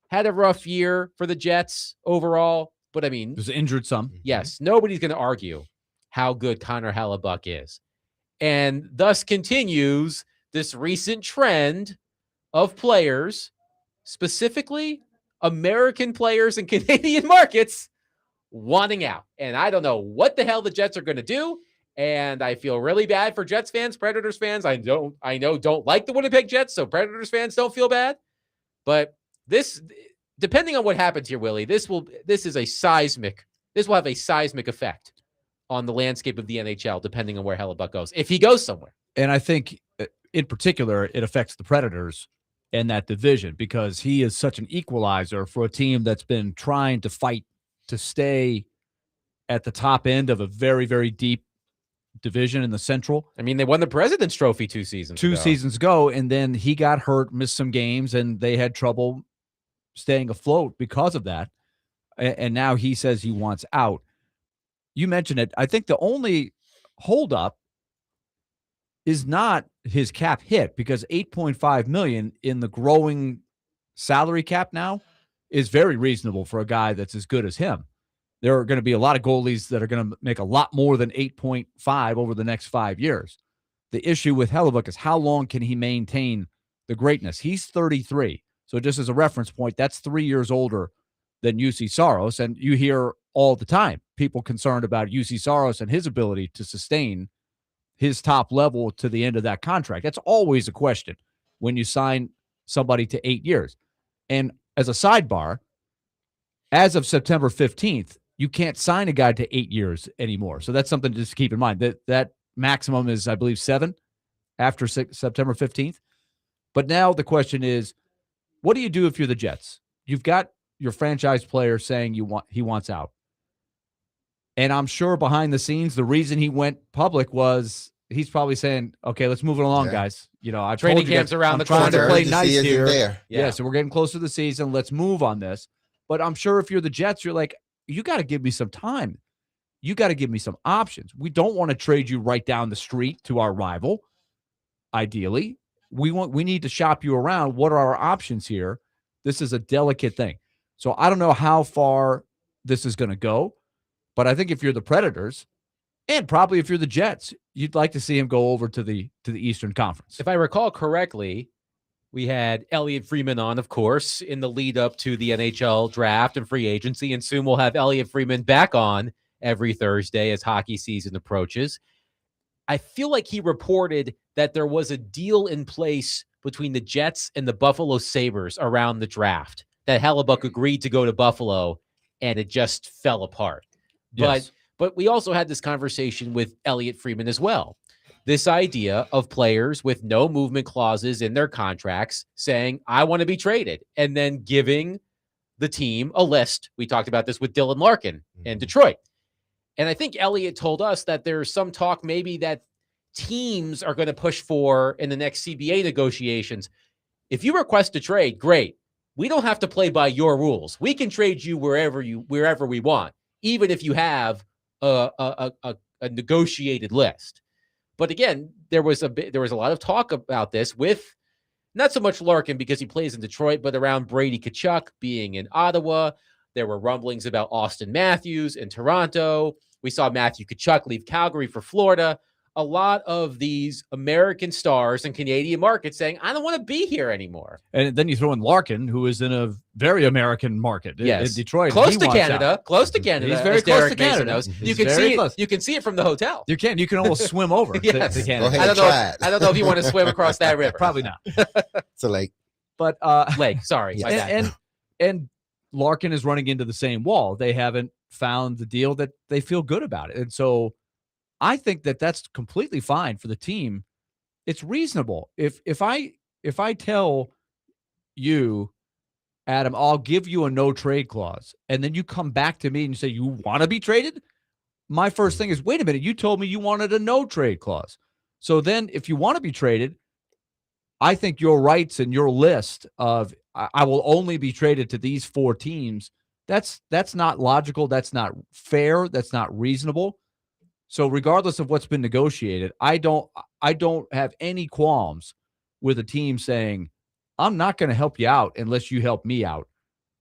Had a rough year for the Jets overall, but I mean, Was injured some. yes, nobody's going to argue how good Connor Hellebuck is. And thus continues this recent trend of players, specifically American players in Canadian markets, wanting out. And I don't know what the hell the Jets are going to do. And I feel really bad for Jets fans, Predators fans. I know don't like the Winnipeg Jets, so Predators fans don't feel bad. But this, depending on what happens here, Willie, this will have a seismic effect on the landscape of the NHL, depending on where Hellebuck goes, if he goes somewhere. And I think in particular, it affects the Predators in that division because he is such an equalizer for a team that's been trying to fight to stay at the top end of a very, very deep division in the Central. I mean, they won the President's Trophy 2 seasons ago. And then he got hurt, missed some games, and they had trouble staying afloat because of that. And now he says he wants out. You mentioned it. I think the only holdup is not his cap hit, because $8.5 million in the growing salary cap now is very reasonable for a guy that's as good as him. There are going to be a lot of goalies that are going to make a lot more than 8.5 over the next 5 years. The issue with Hellebuck is how long can he maintain the greatness? He's 33. So just as a reference point, that's 3 years older than UC Saros. And you hear all the time people concerned about UC Saros and his ability to sustain his top level to the end of that contract. That's always a question when you sign somebody to 8 years. And as a sidebar, as of September 15th, you can't sign a guy to 8 years anymore. So that's something to just keep in mind. That maximum is, I believe, 7 after September 15th. But now the question is, what do you do if you're the Jets? You've got your franchise player saying he wants out. And I'm sure behind the scenes, the reason he went public was he's probably saying, okay, let's move it along, Yeah. guys. You know, I've Training told you camp's guys, around I'm the trying to corner. play Urgency nice isn't here. there. Yeah, so we're getting closer to the season. Let's move on this. But I'm sure if you're the Jets, you're like, you got to give me some time. You got to give me some options. We don't want to trade you right down the street to our rival. Ideally, we need to shop you around. What are our options here? This is a delicate thing. So I don't know how far this is going to go, but I think if you're the Predators, and probably if you're the Jets, you'd like to see him go over to the Eastern Conference. If I recall correctly, we had Elliot Freeman on, of course, in the lead up to the NHL draft and free agency, and soon we'll have Elliot Freeman back on every Thursday as hockey season approaches. I feel like he reported that there was a deal in place between the Jets and the Buffalo Sabres around the draft, that Hellebuck agreed to go to Buffalo, and it just fell apart. Yes. But we also had this conversation with Elliot Freeman as well. This idea of players with no movement clauses in their contracts saying, I want to be traded, and then giving the team a list. We talked about this with Dylan Larkin in Detroit. And I think Elliot told us that there's some talk maybe that teams are going to push for in the next CBA negotiations. If you request a trade, great. We don't have to play by your rules. We can trade you wherever we want, even if you have a negotiated list. But again, there was a lot of talk about this with not so much Larkin because he plays in Detroit, but around Brady Tkachuk being in Ottawa. There were rumblings about Austin Matthews in Toronto. We saw Matthew Tkachuk leave Calgary for Florida. A lot of these American stars and Canadian markets saying, I don't want to be here anymore. And then you throw in Larkin, who is in a very American market in Detroit. Close He to wants Canada. out. Close to Canada. He's very as close Derek to Canada. Mason knows. He's You can very see close. it. You can see it from the hotel. You can almost swim over Yes. to Go Canada. ahead. I don't know. Try it. I don't know if you want to swim across that river. Probably not. So like, But Lake. Sorry. my bad. and Larkin is running into the same wall. They haven't found the deal that they feel good about it. And so I think that that's completely fine for the team. It's reasonable. If I tell you, Adam, I'll give you a no trade clause, and then you come back to me and say you want to be traded, my first thing is, wait a minute, you told me you wanted a no trade clause. So then if you want to be traded, I think your rights and your list of I will only be traded to these 4 teams, that's not logical. That's not fair. That's not reasonable. So regardless of what's been negotiated, I don't have any qualms with a team saying, I'm not going to help you out unless you help me out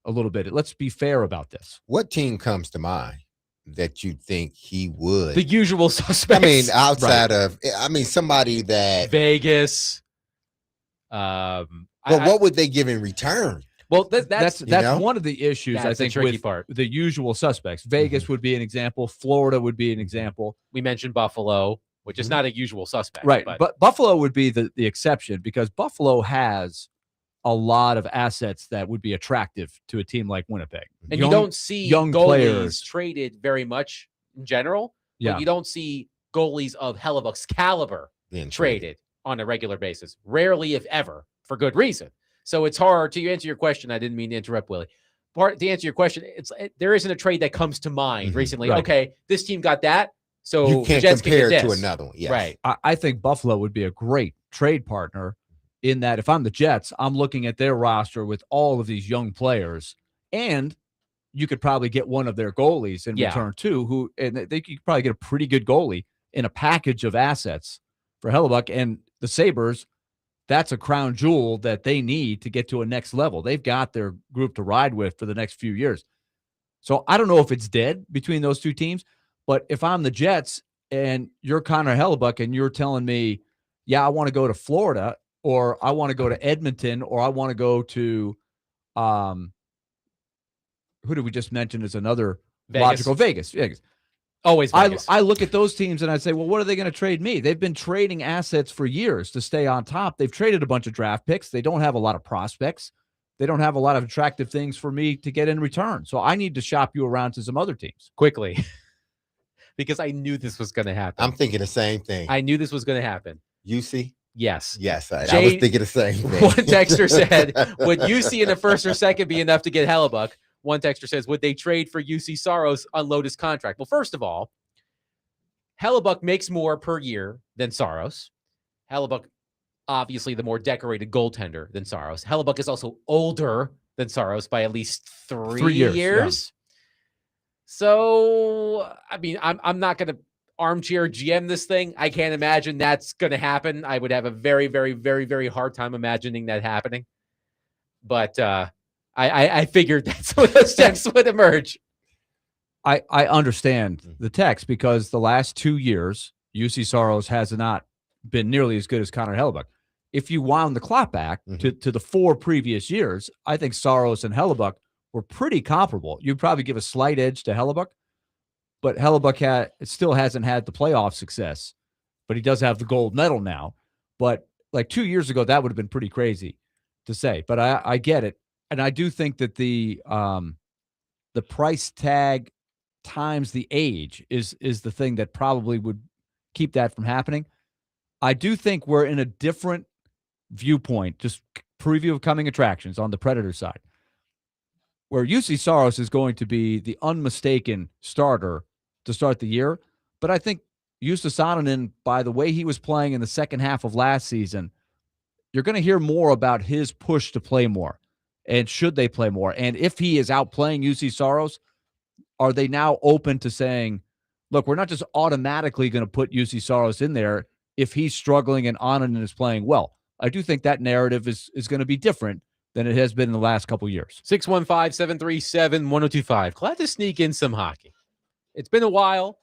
a little bit. Let's be fair about this. what team comes to mind that you think he would? The usual suspects. I mean, outside of, somebody that. Vegas. What would they give in return? Well, That's you know? one of the issues, That's I the think, tricky with part. the usual suspects. Vegas would be an example. Florida would be an example. we mentioned Buffalo, which is not a usual suspect. Right. But But Buffalo would be the exception because Buffalo has a lot of assets that would be attractive to a team like Winnipeg. and Young- you don't see young goalies players. traded very much in general. Yeah. But you don't see goalies of Hellebuck's caliber Being traded on a regular basis. Rarely, if ever, for good reason. So it's hard to answer your question. I didn't mean to interrupt, Willie. To answer your question, there isn't a trade that comes to mind recently. Right. Okay, this team got that, so You can't Jets compare can it get to this. another one. Yes. Right. I think Buffalo would be a great trade partner in that if I'm the Jets, I'm looking at their roster with all of these young players, and you could probably get one of their goalies in return too, and they could probably get a pretty good goalie in a package of assets for Hellebuck. And the Sabres, that's a crown jewel that they need to get to a next level. They've got their group to ride with for the next few years. So I don't know if it's dead between those two teams, but if I'm the Jets and you're Connor Hellebuck and you're telling me, yeah, I want to go to Florida, or I want to go to Edmonton, or I want to go to, who did we just mention as another logical? Vegas. Always Vegas. I look at those teams and I say, well, what are they going to trade me? They've been trading assets for years to stay on top. They've traded a bunch of draft picks. They don't have a lot of prospects. They don't have a lot of attractive things for me to get in return. So I need to shop you around to some other teams. Quickly, because I knew this was going to happen. I'm thinking the same thing. I knew this was going to happen. UC? Yes. Yes. I was Jay- thinking the same thing. One texter said, would UC in the first or second be enough to get Hellebuck? One texter says, would they trade for UC Saros, unload his contract? Well, first of all, Hellebuck makes more per year than Saros. Hellebuck, obviously the more decorated goaltender than Saros. Hellebuck is also older than Saros by at least 3 years, years. So, I mean, I'm not going to armchair GM this thing. I can't imagine that's going to happen. I would have a very, very, very, very hard time imagining that happening. But I figured that some of those texts would emerge. I understand the text because the last 2 years, UC Saros has not been nearly as good as Connor Hellebuck. If you wound the clock back to the 4 previous years, I think Saros and Hellebuck were pretty comparable. You'd probably give a slight edge to Hellebuck, but Hellebuck still hasn't had the playoff success, but he does have the gold medal now. But like 2 years ago, that would have been pretty crazy to say. But I get it, and I do think that the price tag times the age is the thing that probably would keep that from happening. I do think we're in a different viewpoint, just preview of coming attractions on the Predator side, where UC Saros is going to be the unmistaken starter to start the year. But I think Justus Sanonen, by the way he was playing in the second half of last season, you're going to hear more about his push to play more. And should they play more? And if he is outplaying UC Saros, are they now open to saying, look, we're not just automatically going to put UC Saros in there if he's struggling and Anonen is playing well? I do think that narrative is going to be different than it has been in the last couple of years. 615-737-1025. Glad to sneak in some hockey. It's been a while.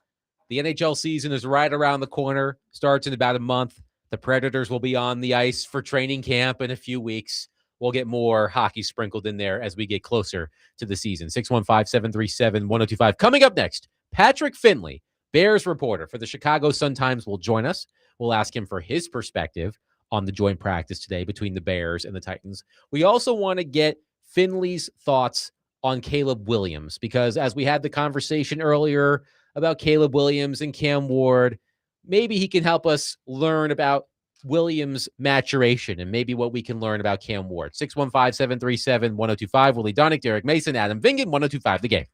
The NHL season is right around the corner, starts in about a month. The Predators will be on the ice for training camp in a few weeks. We'll get more hockey sprinkled in there as we get closer to the season. 615-737-1025. Coming up next, Patrick Finley, Bears reporter for the Chicago Sun-Times, will join us. We'll ask him for his perspective on the joint practice today between the Bears and the Titans. We also want to get Finley's thoughts on Caleb Williams, because as we had the conversation earlier about Caleb Williams and Cam Ward, maybe he can help us learn about Williams' maturation and maybe what we can learn about Cam Ward. 615-737-1025. Willy Donick, Derek Mason, Adam Vingan, 1025 The Game.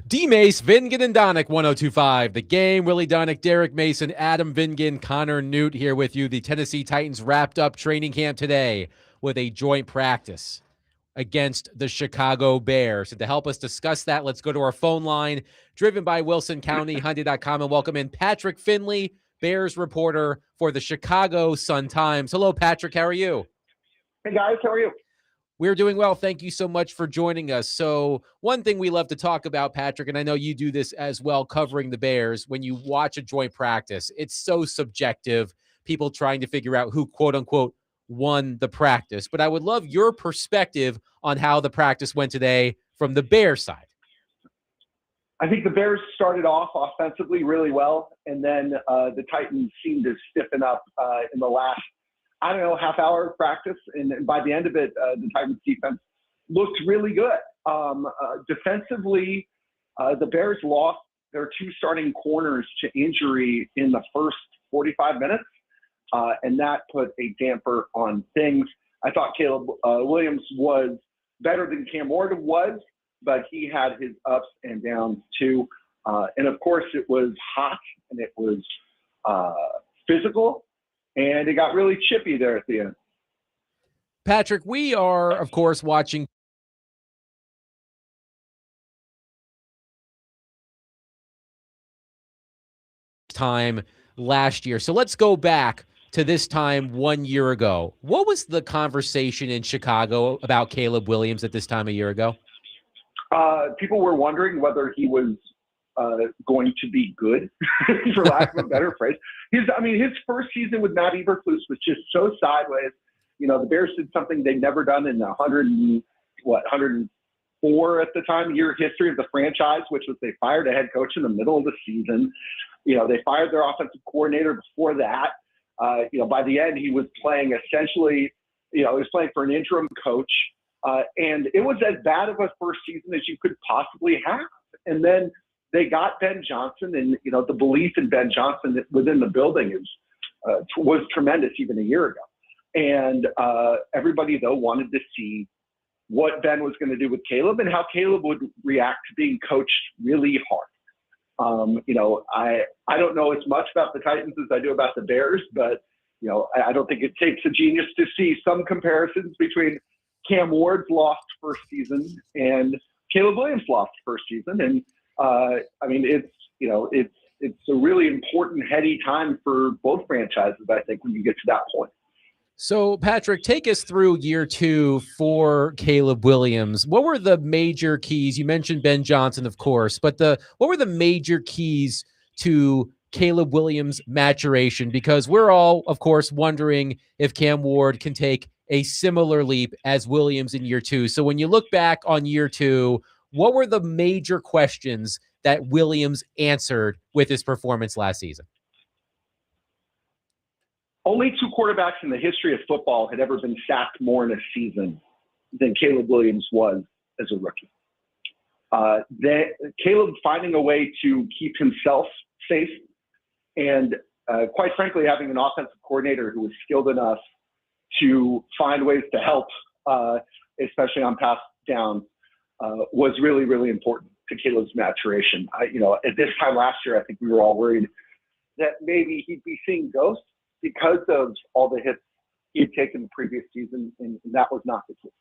DMase, Vingan, and Donick, 102.5. The Game, Willy Donick, Derek Mason, Adam Vingan, Connor Newt here with you. The Tennessee Titans wrapped up training camp today with a joint practice against the Chicago Bears. And to help us discuss that, let's go to our phone line, driven by WilsonCountyHyundai.com, and welcome in Patrick Finley, Bears reporter for the Chicago Sun-Times. Hello, Patrick. How are you? Hey, guys. How are you? We're doing well. Thank you so much for joining us. So one thing we love to talk about, Patrick, and I know you do this as well, covering the Bears, when you watch a joint practice, it's so subjective, people trying to figure out who, quote unquote, won the practice. But I would love your perspective on how the practice went today from the Bears side. I think the Bears started off offensively really well, and then the Titans seemed to stiffen up in the last, half hour of practice. And by the end of it, the Titans defense looked really good. Defensively, the Bears lost their two starting corners to injury in the first 45 minutes, and that put a damper on things. I thought Caleb Williams was better than Cam Ward was, but he had his ups and downs too. And of course, it was hot and it was physical, and it got really chippy there at the end. Patrick, we are, of course, watching time last year. So let's go back to this time 1 year ago. What was the conversation in Chicago about Caleb Williams at this time a year ago? People were wondering whether he was going to be good, for lack of a better phrase. His first season with Matt Eberflus was just so sideways. The Bears did something they'd never done in 104 at the time year history of the franchise, which was they fired a head coach in the middle of the season. They fired their offensive coordinator before that. By the end, he was playing essentially, he was playing for an interim coach. And it was as bad of a first season as you could possibly have. And then they got Ben Johnson, and, the belief in Ben Johnson within the building was tremendous even a year ago. And everybody, though, wanted to see what Ben was going to do with Caleb and how Caleb would react to being coached really hard. I don't know as much about the Titans as I do about the Bears, but, I don't think it takes a genius to see some comparisons between Cam Ward's lost first season and Caleb Williams' lost first season. And it's a really important, heady time for both franchises, I think, when you get to that point. So, Patrick, take us through year two for Caleb Williams. What were the major keys? You mentioned Ben Johnson, of course, but what were the major keys to Caleb Williams' maturation? Because we're all, of course, wondering if Cam Ward can take a similar leap as Williams in year two. So when you look back on year two, what were the major questions that Williams answered with his performance last season? Only two quarterbacks in the history of football had ever been sacked more in a season than Caleb Williams was as a rookie. Caleb finding a way to keep himself safe and, quite frankly, having an offensive coordinator who was skilled enough to find ways to help, especially on pass downs, was really, really important to Caleb's maturation. At this time last year, I think we were all worried that maybe he'd be seeing ghosts because of all the hits he had taken the previous season, and that was not the case.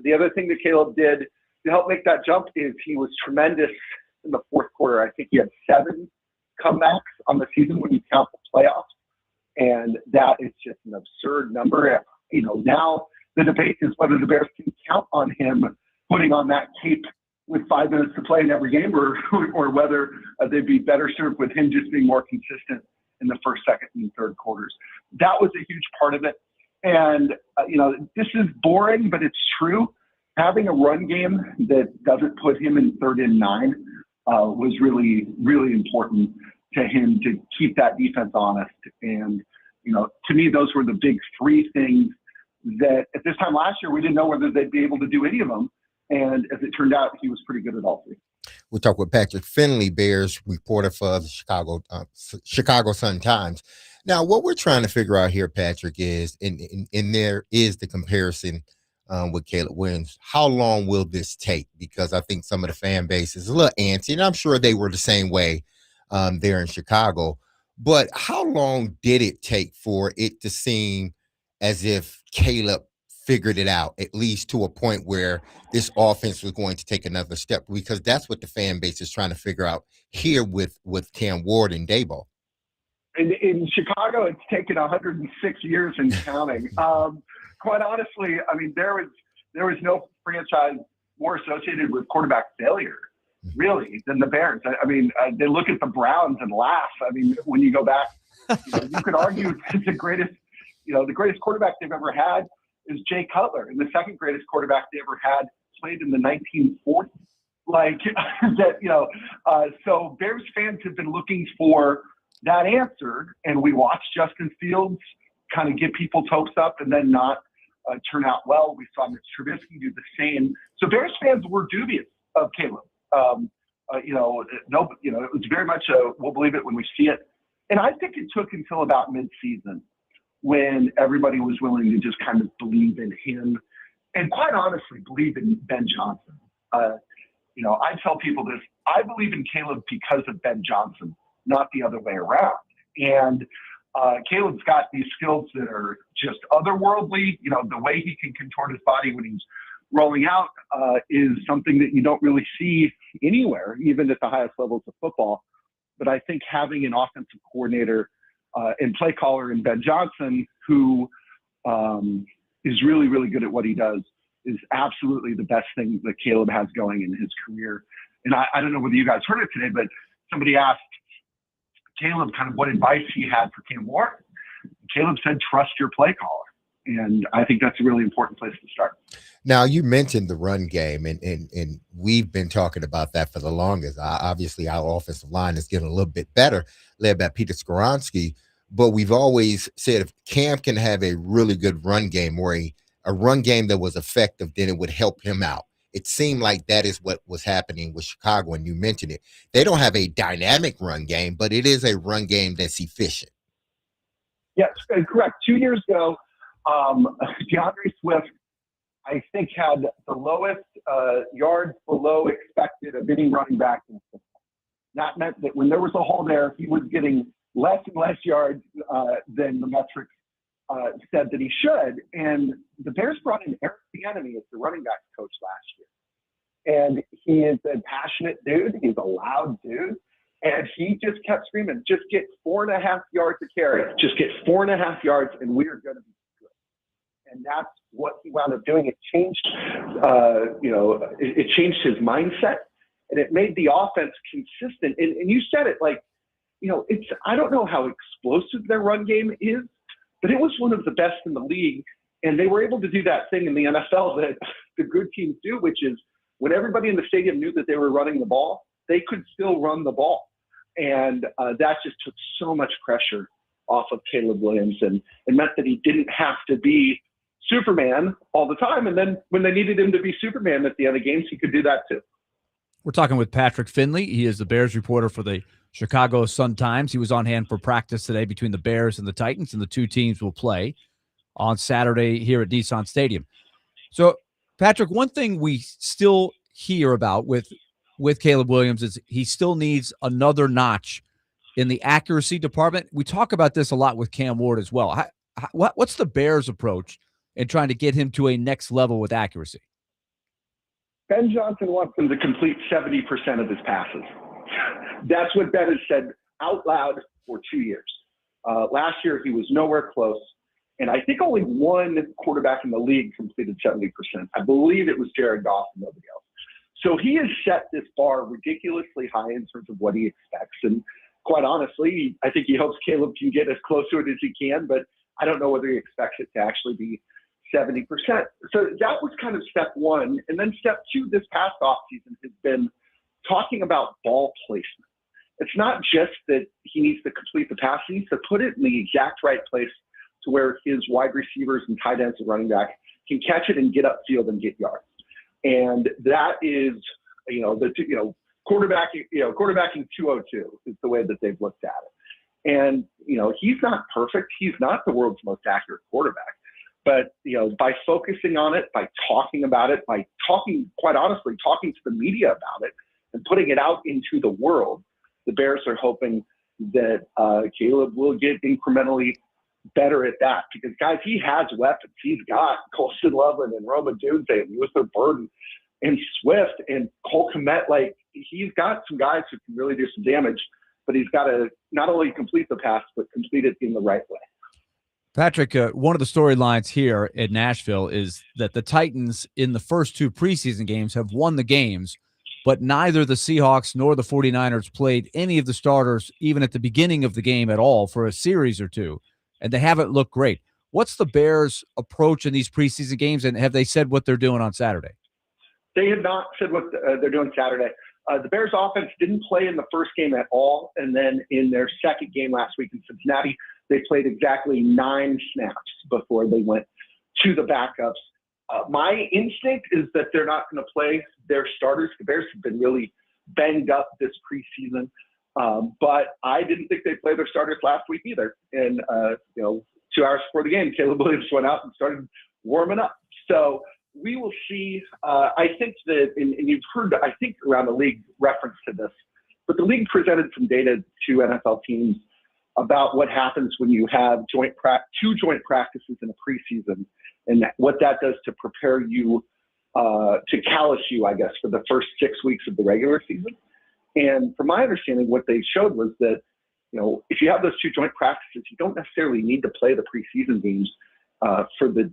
The other thing that Caleb did to help make that jump is he was tremendous in the fourth quarter. I think he had 7 comebacks on the season when you count the playoffs. And that is just an absurd number. Now the debate is whether the Bears can count on him putting on that tape with 5 minutes to play in every game, or whether they'd be better served with him just being more consistent in the first, second, and third quarters. That was a huge part of it. And, this is boring, but it's true. Having a run game that doesn't put him in 3rd and 9 was really, really important to him to keep that defense honest. And, to me, those were the big 3 things that at this time last year, we didn't know whether they'd be able to do any of them. And as it turned out, he was pretty good at all 3. We'll talk with Patrick Finley, Bears reporter for the Chicago Sun-Times. Now, what we're trying to figure out here, Patrick, is, and there is the comparison with Caleb Williams. How long will this take? Because I think some of the fan base is a little antsy, and I'm sure they were the same way there in Chicago. But how long did it take for it to seem as if Caleb figured it out, at least to a point where this offense was going to take another step? Because that's what the fan base is trying to figure out here with Cam Ward and Daboll. In Chicago, it's taken 106 years and counting. Quite honestly, I mean, there was no franchise more associated with quarterback failure, really, than the Bears. I mean, they look at the Browns and laugh. I mean, when you go back, you could argue that the greatest quarterback they've ever had is Jay Cutler, and the second greatest quarterback they ever had played in the 1940s. Like that, so Bears fans have been looking for that answer, and we watched Justin Fields kind of get people's hopes up and then not turn out well. We saw Mitch Trubisky do the same. So Bears fans were dubious of Caleb. It was very much we'll believe it when we see it. And I think it took until about mid-season when everybody was willing to just kind of believe in him and quite honestly believe in Ben Johnson. I tell people this, I believe in Caleb because of Ben Johnson, not the other way around. And Caleb's got these skills that are just otherworldly. The way he can contort his body when he's rolling out is something that you don't really see anywhere, even at the highest levels of football. But I think having an offensive coordinator and play caller in Ben Johnson, who is really, really good at what he does, is absolutely the best thing that Caleb has going in his career. And I don't know whether you guys heard it today, but somebody asked Caleb kind of what advice he had for Cam Ward. Caleb said, trust your play caller. And I think that's a really important place to start. Now, you mentioned the run game, and we've been talking about that for the longest. Obviously, our offensive line is getting a little bit better, led by Peter Skoronski. But we've always said if Cam can have a really good run game or a run game that was effective, then it would help him out. It seemed like that is what was happening with Chicago, and you mentioned it. They don't have a dynamic run game, but it is a run game that's efficient. Yes, correct. 2 years ago, DeAndre Swift, I think, had the lowest yards below expected of any running back in football. That meant that when there was a hole there, he was getting less and less yards than the metrics said that he should. And the Bears brought in Eric Bieniemy as the running back coach last year. And he is a passionate dude. He's a loud dude. And he just kept screaming, just get 4.5 yards to carry. Just get 4.5 yards and we are going to be good. And that's what he wound up doing. It changed, it changed his mindset, and it made the offense consistent. And you said it, like, I don't know how explosive their run game is, but it was one of the best in the league. And they were able to do that thing in the NFL that the good teams do, which is when everybody in the stadium knew that they were running the ball, they could still run the ball. And that just took so much pressure off of Caleb Williams, and it meant that he didn't have to be Superman all the time. And then when they needed him to be Superman at the end of games, he could do that too. We're talking with Patrick Finley. He is the Bears reporter for the Chicago Sun-Times. He was on hand for practice today between the Bears and the Titans, and the two teams will play on Saturday here at Nissan Stadium. So, Patrick, one thing we still hear about with Caleb Williams is he still needs another notch in the accuracy department. We talk about this a lot with Cam Ward as well. What's the Bears' approach in trying to get him to a next level with accuracy? Ben Johnson wants him to complete 70% of his passes. That's what Ben has said out loud for 2 years. Last year, he was nowhere close. And I think only one quarterback in the league completed 70%. I believe it was Jared Goff and nobody else. So he has set this bar ridiculously high in terms of what he expects. And quite honestly, I think he hopes Caleb can get as close to it as he can, but I don't know whether he expects it to actually be 70%. So that was kind of step one. And then step two this past offseason has been talking about ball placement. It's not just that he needs to complete the pass, he needs to put it in the exact right place to where his wide receivers and tight ends and running back can catch it and get upfield and get yards. And that is, quarterbacking 202 is the way that they've looked at it. And, he's not perfect. He's not the world's most accurate quarterback, But, by focusing on it, by talking about it, by quite honestly, talking to the media about it and putting it out into the world, the Bears are hoping that Caleb will get incrementally better at that. Because, guys, he has weapons. He's got Colston Loveland and Roma Dunze and Luther Burden and Swift and Cole Kmet. Like, he's got some guys who can really do some damage, but he's got to not only complete the pass, but complete it in the right way. Patrick, one of the storylines here at Nashville is that the Titans in the first 2 preseason games have won the games, but neither the Seahawks nor the 49ers played any of the starters even at the beginning of the game at all for a series or two, and they haven't looked great. What's the Bears' approach in these preseason games, and have they said what they're doing on Saturday? They have not said what they're doing Saturday. The Bears' offense didn't play in the first game at all, and then in their second game last week in Cincinnati, they played exactly 9 snaps before they went to the backups. My instinct is that they're not going to play their starters. The Bears have been really banged up this preseason, but I didn't think they'd play their starters last week either. And 2 hours before the game, Caleb Williams went out and started warming up. So we will see. I think that, and you've heard, I think, around the league reference to this, but the league presented some data to NFL teams about what happens when you have 2 joint practices in a preseason, and what that does to prepare you, to callous you, I guess, for the first 6 weeks of the regular season. And from my understanding, what they showed was that, if you have those 2 joint practices, you don't necessarily need to play the preseason games for the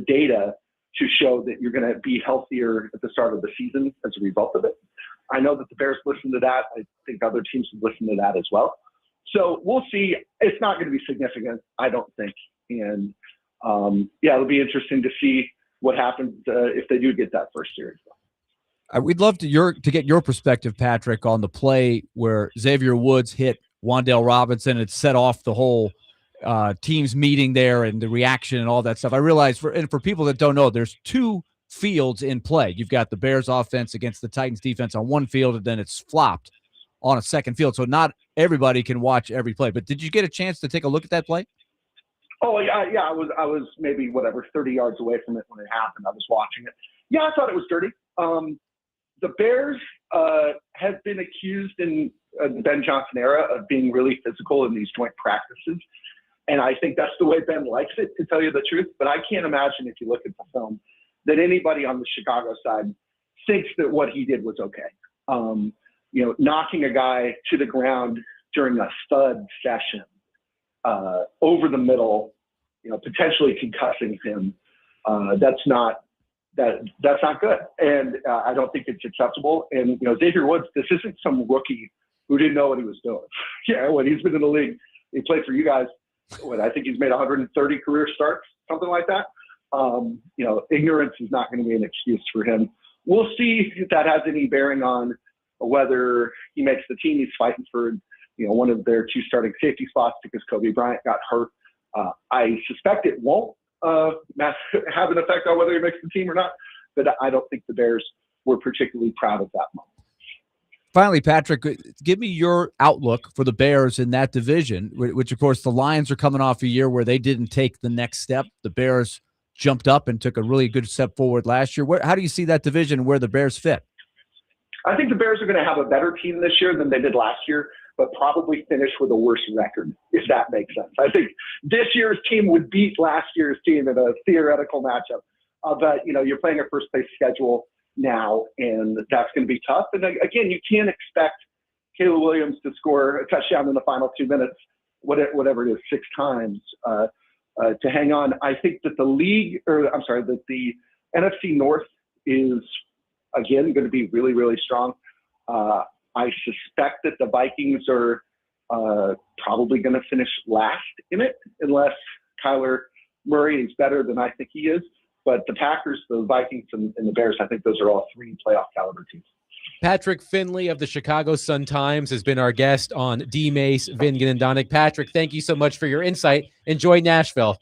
data to show that you're going to be healthier at the start of the season as a result of it. I know that the Bears listen to that. I think other teams have listened to that as well. So we'll see. It's not going to be significant, I don't think. And it'll be interesting to see what happens if they do get that first series. We'd love to get your perspective, Patrick, on the play where Xavier Woods hit Wan'Dale Robinson. It set off the whole teams meeting there and the reaction and all that stuff. I realize for people that don't know, there's 2 fields in play. You've got the Bears offense against the Titans defense on one field, and then it's flopped on a second field. So not everybody can watch every play. But did you get a chance to take a look at that play? Oh, yeah. I was maybe 30 yards away from it when it happened. I was watching it. Yeah, I thought it was dirty. The Bears have been accused in the Ben Johnson era of being really physical in these joint practices. And I think that's the way Ben likes it, to tell you the truth. But I can't imagine, if you look at the film, that anybody on the Chicago side thinks that what he did was okay. Knocking a guy to the ground during a thud session, over the middle, potentially concussing him, that's not good. And I don't think it's acceptable. And, Xavier Woods, this isn't some rookie who didn't know what he was doing. When he's been in the league, he played for you guys. I think he's made 130 career starts, something like that. Ignorance is not going to be an excuse for him. We'll see if that has any bearing on whether he makes the team. He's fighting for, one of their 2 starting safety spots because Kobe Bryant got hurt. I suspect it won't have an effect on whether he makes the team or not, but I don't think the Bears were particularly proud of that moment. Finally, Patrick, give me your outlook for the Bears in that division, which, of course, the Lions are coming off a year where they didn't take the next step. The Bears jumped up and took a really good step forward last year. How do you see that division and where the Bears fit? I think the Bears are going to have a better team this year than they did last year, but probably finish with a worse record, if that makes sense. I think this year's team would beat last year's team in a theoretical matchup. But, you're playing a first-place schedule now, and that's going to be tough. And again, you can't expect Caleb Williams to score a touchdown in the final 2 minutes, whatever it is, 6 times to hang on. I think that that the NFC North is, again, going to be really, really strong. I suspect that the Vikings are probably going to finish last in it, unless Kyler Murray is better than I think he is. But the Packers, the Vikings, and the Bears, I think those are all 3 playoff caliber teams. Patrick Finley of the Chicago Sun-Times has been our guest on DMase, Vingan, and Donick. Patrick, thank you so much for your insight. Enjoy Nashville.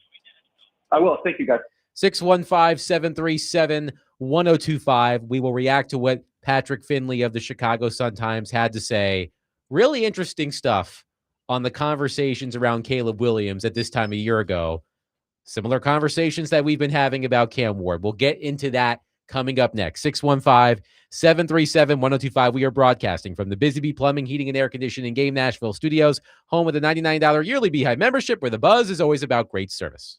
I will. Thank you, guys. 615-737-1025. We will react to what Patrick Finley of the Chicago Sun-Times had to say. Really interesting stuff on the conversations around Caleb Williams at this time a year ago. Similar conversations that we've been having about Cam Ward. We'll get into that coming up next. 615-737-1025. We are broadcasting from the Busy Bee Plumbing, Heating, and Air Conditioning Game Nashville studios, home with a $99 yearly Beehive membership, where the buzz is always about great service.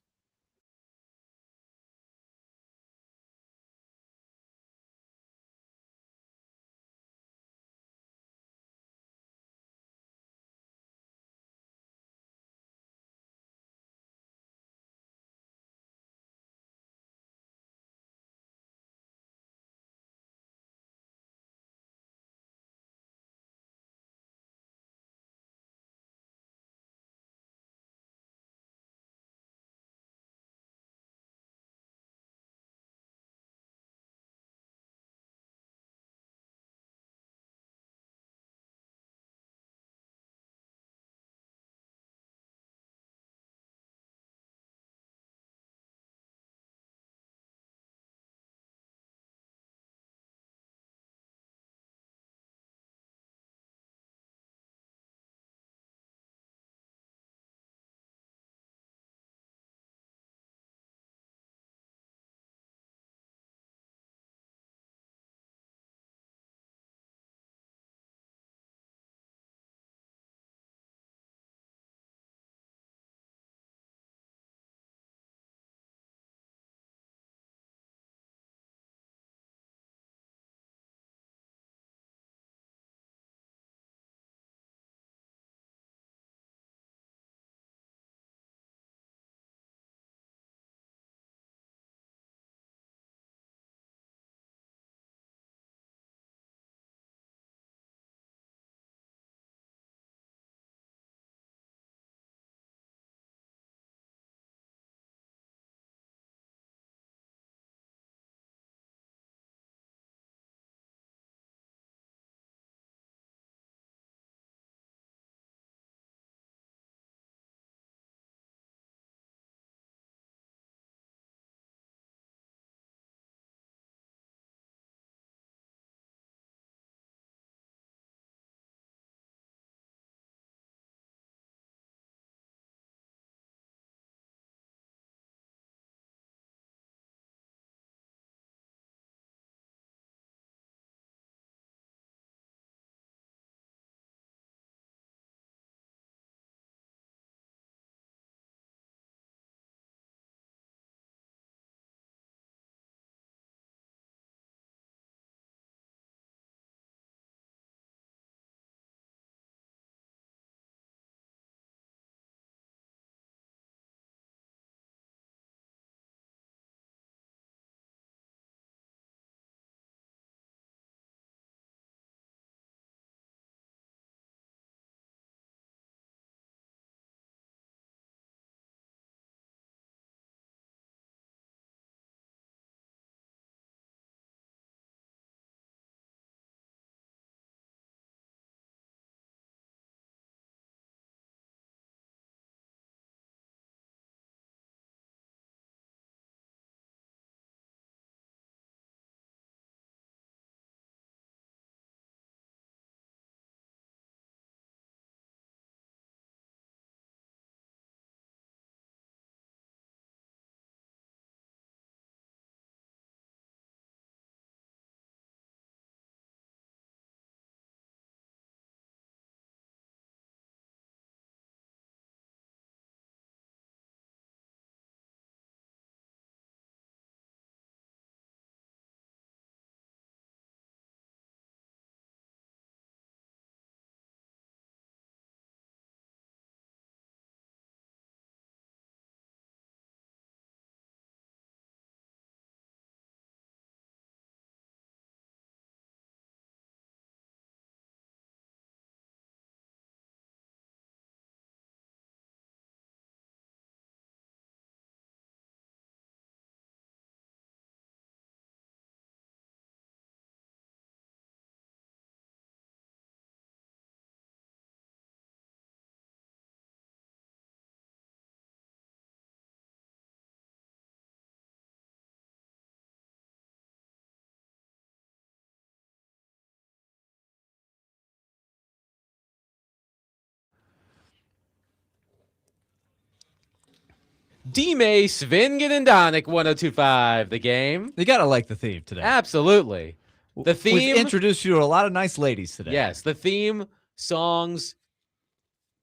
DMase, Svingen, and Donick, 102.5, The Game. You gotta like the theme today. Absolutely. The theme. We've introduced you to a lot of nice ladies today. Yes, the theme songs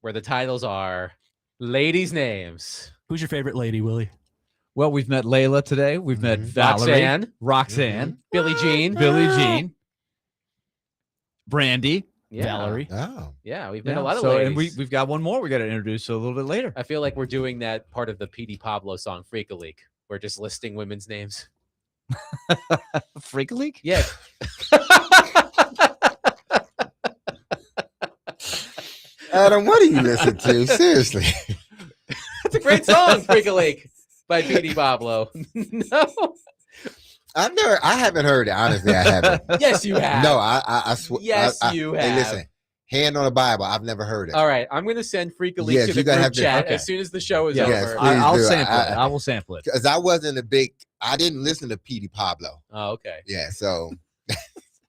where the titles are ladies' names. Who's your favorite lady, Willie? Well, we've met Layla today. We've met Valerie, Roxanne, Billie Jean. Billie Jean, Brandy, Yeah. Valerie. Oh, Yeah, we've met a lot of And ladies. we've got one more we got to introduce a little bit later. I feel like we're doing that part of the P.D. Pablo song, Freak a Leak. We're just listing women's names. Freak League? Yeah. Adam, what do you listen to? Seriously. It's a great song, Freak a Leak by P.D. Pablo. No. I haven't heard it. Honestly, I haven't. Yes, you have. No, I swear. Yes, you Hey, have. listen, hand on the Bible. I've never heard it. All right, I'm going to send Freak a Leak Yes, to you the gotta group have to- chat okay. as soon as the show is Yes, over. please. I'll do. sample it. I- I will sample it. Because I wasn't a big. I didn't listen to P.D. Pablo. Oh, okay. Yeah, so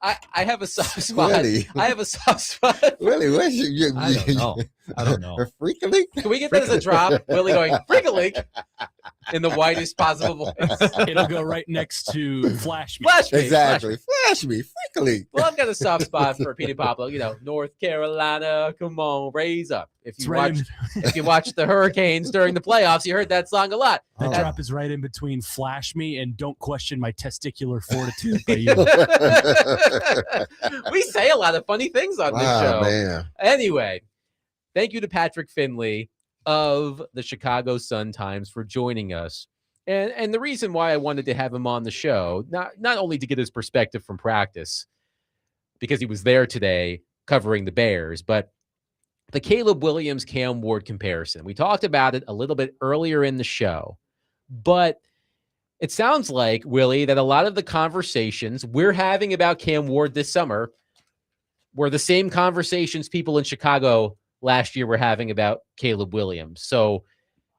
I have a soft spot. Willie, I have a soft spot. Willie, what's your? I don't know. I don't know. Freakily? Can we get that as a drop? Willie going, Freak a Leak in the whitest possible voice. It'll go right next to Flash Me. Flash me. Exactly. Flash me, freakily. Well, I've got a soft spot for P.D. Pablo. You know, North Carolina, come on, raise up. If It's you right watch, if you watched the Hurricanes during the playoffs, you heard that song a lot. That Oh. drop is right in between Flash Me and Don't Question My Testicular Fortitude by you. We say a lot of funny things on this show. Wow, man. Anyway, thank you to Patrick Finley of the Chicago Sun-Times for joining us. And the reason why I wanted to have him on the show, not only to get his perspective from practice, because he was there today covering the Bears, but the Caleb Williams Cam Ward comparison. We talked about it a little bit earlier in the show, but it sounds like, Willie, that a lot of the conversations we're having about Cam Ward this summer were the same conversations people in Chicago last year were having about Caleb Williams. So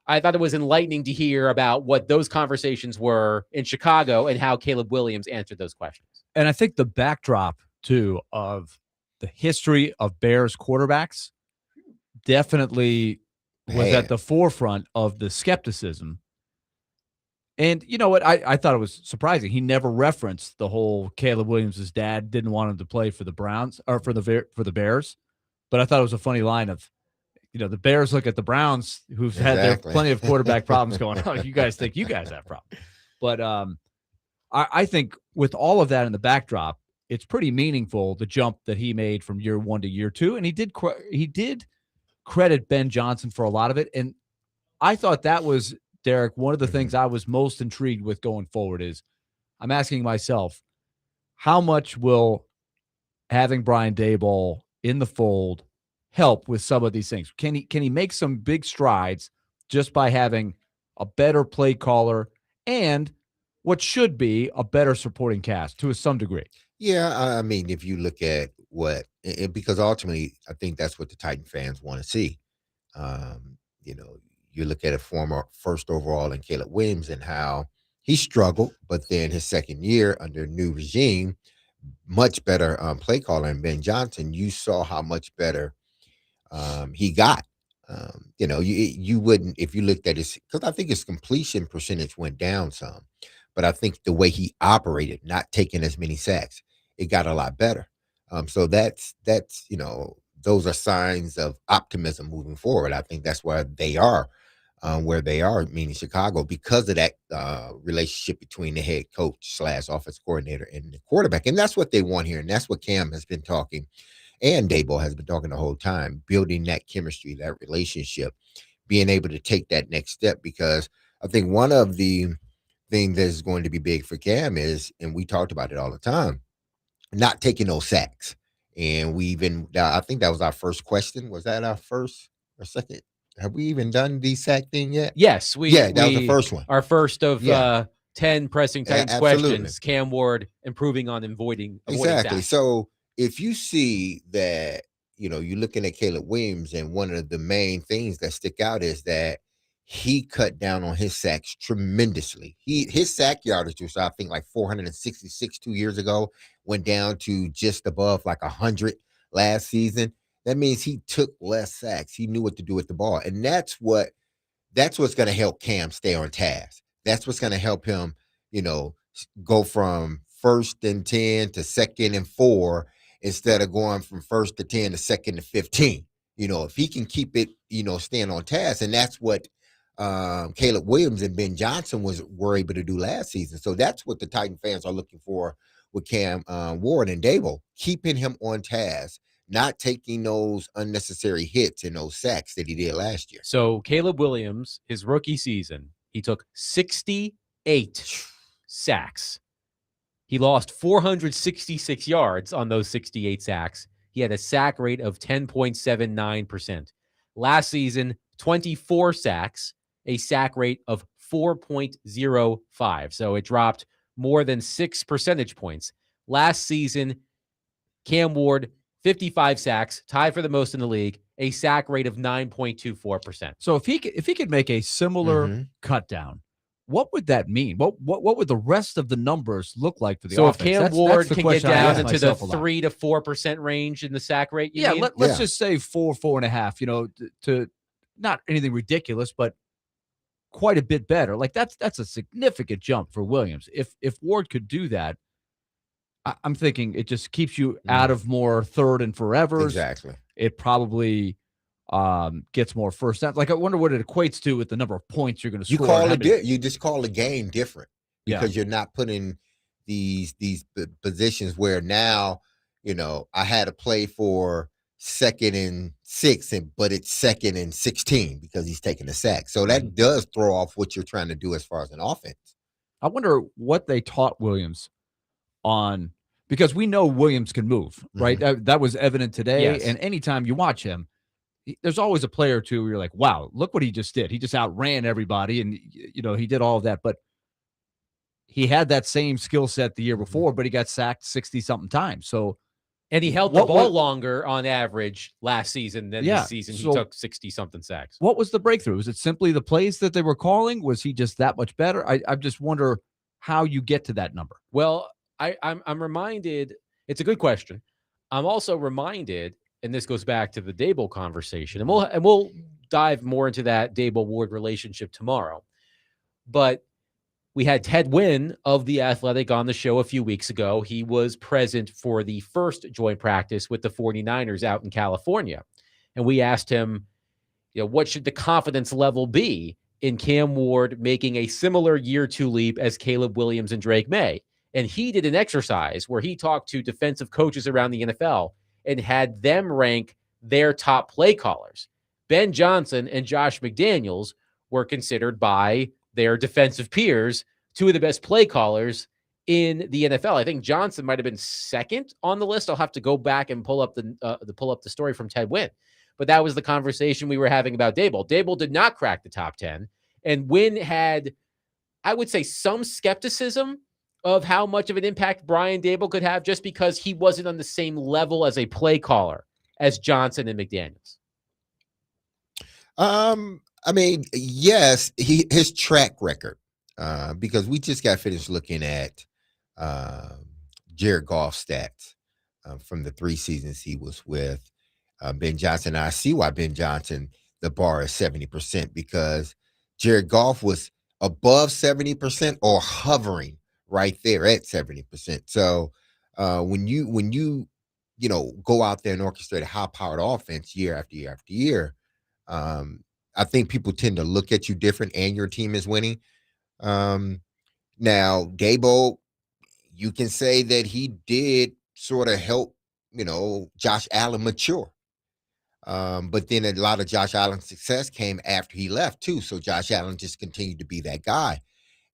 I thought it was enlightening to hear about what those conversations were in Chicago and how Caleb Williams answered those questions. And I think the backdrop, too, of the history of Bears quarterbacks definitely was Man. at the forefront of the skepticism. And you know what? I thought it was surprising. He never referenced the whole Caleb Williams' dad didn't want him to play for the Browns or for the Bears. But I thought it was a funny line of, you know, the Bears look at the Browns who've had their Exactly. plenty of quarterback problems going, oh, you guys think you guys have problems. But I think with all of that in the backdrop, it's pretty meaningful, the jump that he made from year one to year two. And he did credit Ben Johnson for a lot of it. And I thought that was, Derek, one of the things I was most intrigued with going forward is I'm asking myself, how much will having Brian Daboll in the fold help with some of these things? Can he make some big strides just by having a better play caller and what should be a better supporting cast to some degree? Yeah, I mean, if you look at because ultimately, I think that's what the Titan fans want to see. You know, you look at a former first overall in Caleb Williams and how he struggled, but then his second year under new regime, much better play caller. And Ben Johnson, you saw how much better he got. You know, you wouldn't, if you looked at his, because I think his completion percentage went down some, but I think the way he operated, not taking as many sacks, it got a lot better. So that's, you know, those are signs of optimism moving forward. I think that's where they are, meaning Chicago, because of that relationship between the head coach / offense coordinator and the quarterback. And that's what they want here. And that's what Cam has been talking and Daboll has been talking the whole time, building that chemistry, that relationship, being able to take that next step. Because I think one of the things that is going to be big for Cam is, and we talked about it all the time, not taking those sacks. And I think that was our first question. Was that our first or second? Have we even done the sack thing yet? Yes, that was the first one. Our first of Yeah. 10 pressing Titans absolutely. questions. Cam Ward improving on avoiding Exactly. sacks. So if you see that, you know, you're looking at Caleb Williams, and one of the main things that stick out is that he cut down on his sacks tremendously. His sack yardage was, I think, like 466 2 years ago, went down to just above like 100 last season. That means he took less sacks. He knew what to do with the ball. And that's what that's what's going to help Cam stay on task. That's what's going to help him, go from 1st and 10 to 2nd and 4 instead of going from 1st to 10 to 2nd to 15. If he can keep it, staying on task, and that's what Caleb Williams and Ben Johnson were able to do last season. So that's what the Titan fans are looking for with Cam Ward and Dable, keeping him on task, not taking those unnecessary hits and those sacks that he did last year. So Caleb Williams, his rookie season, he took 68 sacks. He lost 466 yards on those 68 sacks. He had a sack rate of 10.79%. Last season, 24 sacks, a sack rate of 4.05. So it dropped more than 6 percentage points. Last season, Cam Ward, 55 sacks, tied for the most in the league, a sack rate of 9.24%. So if he could make a similar cut down, what would that mean? What would the rest of the numbers look like for the so offense? if Cam That's Ward the can get question I down ask into the myself a lot. 3 to 4% range in the sack rate, you mean? Let's just say 4.5, to not anything ridiculous, but quite a bit better. Like that's a significant jump for Williams. If Ward could do that, I'm thinking it just keeps you out of more third and forevers. Exactly. It probably gets more first down. Like I wonder what it equates to with the number of points you're going to score. You just call the game different because you're not putting these positions where now, I had to play for 2nd and 6, but it's 2nd and 16 because he's taking a sack. So that does throw off what you're trying to do as far as an offense. I wonder what they taught Williams on, because we know Williams can move, right? That was evident today. Yes. And anytime you watch him, there's always a player or two where you're like, wow, look what he just did. He just outran everybody, and he did all of that. But he had that same skill set the year before, but he got sacked 60-something times. So, and he held the ball longer on average last season than this season. He took 60-something sacks. What was the breakthrough? Was it simply the plays that they were calling? Was he just that much better? I just wonder how you get to that number. Well, I'm reminded, it's a good question. I'm also reminded, and this goes back to the Dable conversation, and we'll dive more into that Dable-Ward relationship tomorrow. But we had Ted Wynn of The Athletic on the show a few weeks ago. He was present for the first joint practice with the 49ers out in California. And we asked him, what should the confidence level be in Cam Ward making a similar year 2 leap as Caleb Williams and Drake May? And he did an exercise where he talked to defensive coaches around the NFL and had them rank their top play callers. Ben Johnson and Josh McDaniels were considered by their defensive peers 2 of the best play callers in the NFL. I think Johnson might have been 2nd on the list. I'll have to go back and pull up the story from Ted Wynn. But that was the conversation we were having about Dable. Dable did not crack the top 10, and Wynn had, I would say, some skepticism of how much of an impact Brian Dable could have just because he wasn't on the same level as a play caller as Johnson and McDaniels. Yes, his track record, because we just got finished looking at Jared Goff's stats from the 3 seasons he was with Ben Johnson. And I see why Ben Johnson, the bar is 70%, because Jared Goff was above 70% or hovering right there at 70%. So when you go out there and orchestrate a high-powered offense year after year after year, I think people tend to look at you different, and your team is winning. Now, Dable, you can say that he did sort of help, Josh Allen mature. But then a lot of Josh Allen's success came after he left too. So Josh Allen just continued to be that guy.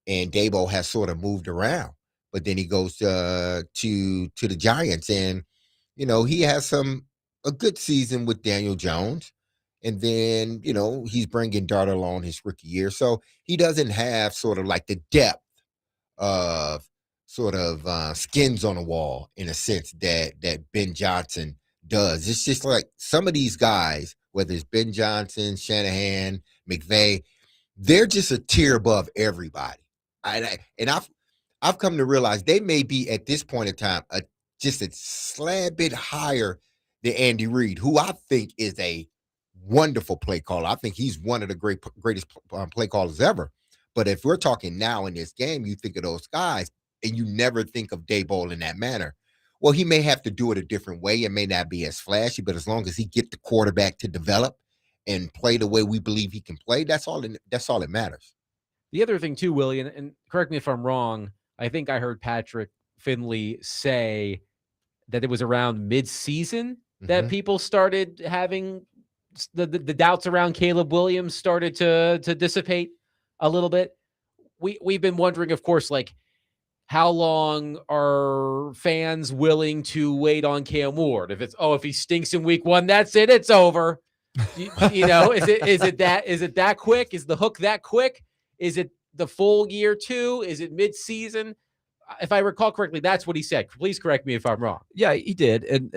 And Dable has sort of moved around. But then he goes to the Giants, and, he has a good season with Daniel Jones. And then, he's bringing Dart along his rookie year. So he doesn't have sort of like the depth of sort of skins on the wall, in a sense, that Ben Johnson does. It's just like some of these guys, whether it's Ben Johnson, Shanahan, McVay, they're just a tier above everybody. And I've come to realize they may be at this point in time just a slab bit higher than Andy Reid, who I think is a wonderful play caller. I think he's one of the greatest play callers ever. But if we're talking now in this game, you think of those guys and you never think of Daboll in that manner. Well, he may have to do it a different way. It may not be as flashy, but as long as he get the quarterback to develop and play the way we believe he can play, that's all that matters. The other thing too, Willie, and correct me if I'm wrong, I think I heard Patrick Finley say that it was around mid-season that people started having the doubts around Caleb Williams started to dissipate a little bit. We've been wondering, of course, like, how long are fans willing to wait on Cam Ward? If he stinks in week 1, that's it. It's over. You know, is it that quick? Is the hook that quick? Is it the full year 2? Is it mid-season? If I recall correctly, that's what he said. Please correct me if I'm wrong. Yeah, he did. And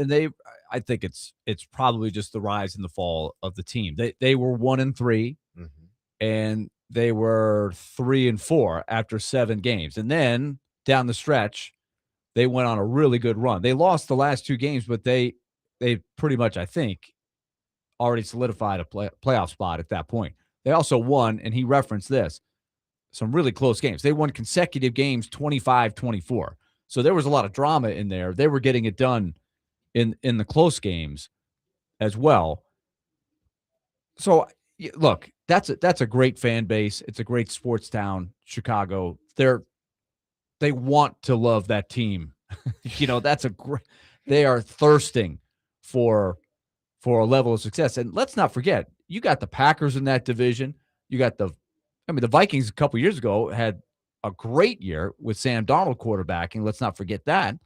I think it's probably just the rise and the fall of the team. They were 1-3 and they were 3-4 after 7 games. And then down the stretch, they went on a really good run. They lost the last 2 games, but they pretty much, I think, already solidified a playoff spot at that point. They also won, and he referenced this, some really close games. They won consecutive games 25-24. So there was a lot of drama in there. They were getting it done in the close games as well. So look, that's a great fan base. It's a great sports town, Chicago. They want to love that team. You know, they are thirsting for a level of success. And let's not forget, you got the Packers in that division. You got the Vikings a couple years ago had a great year with Sam Darnold quarterbacking. Let's not forget that.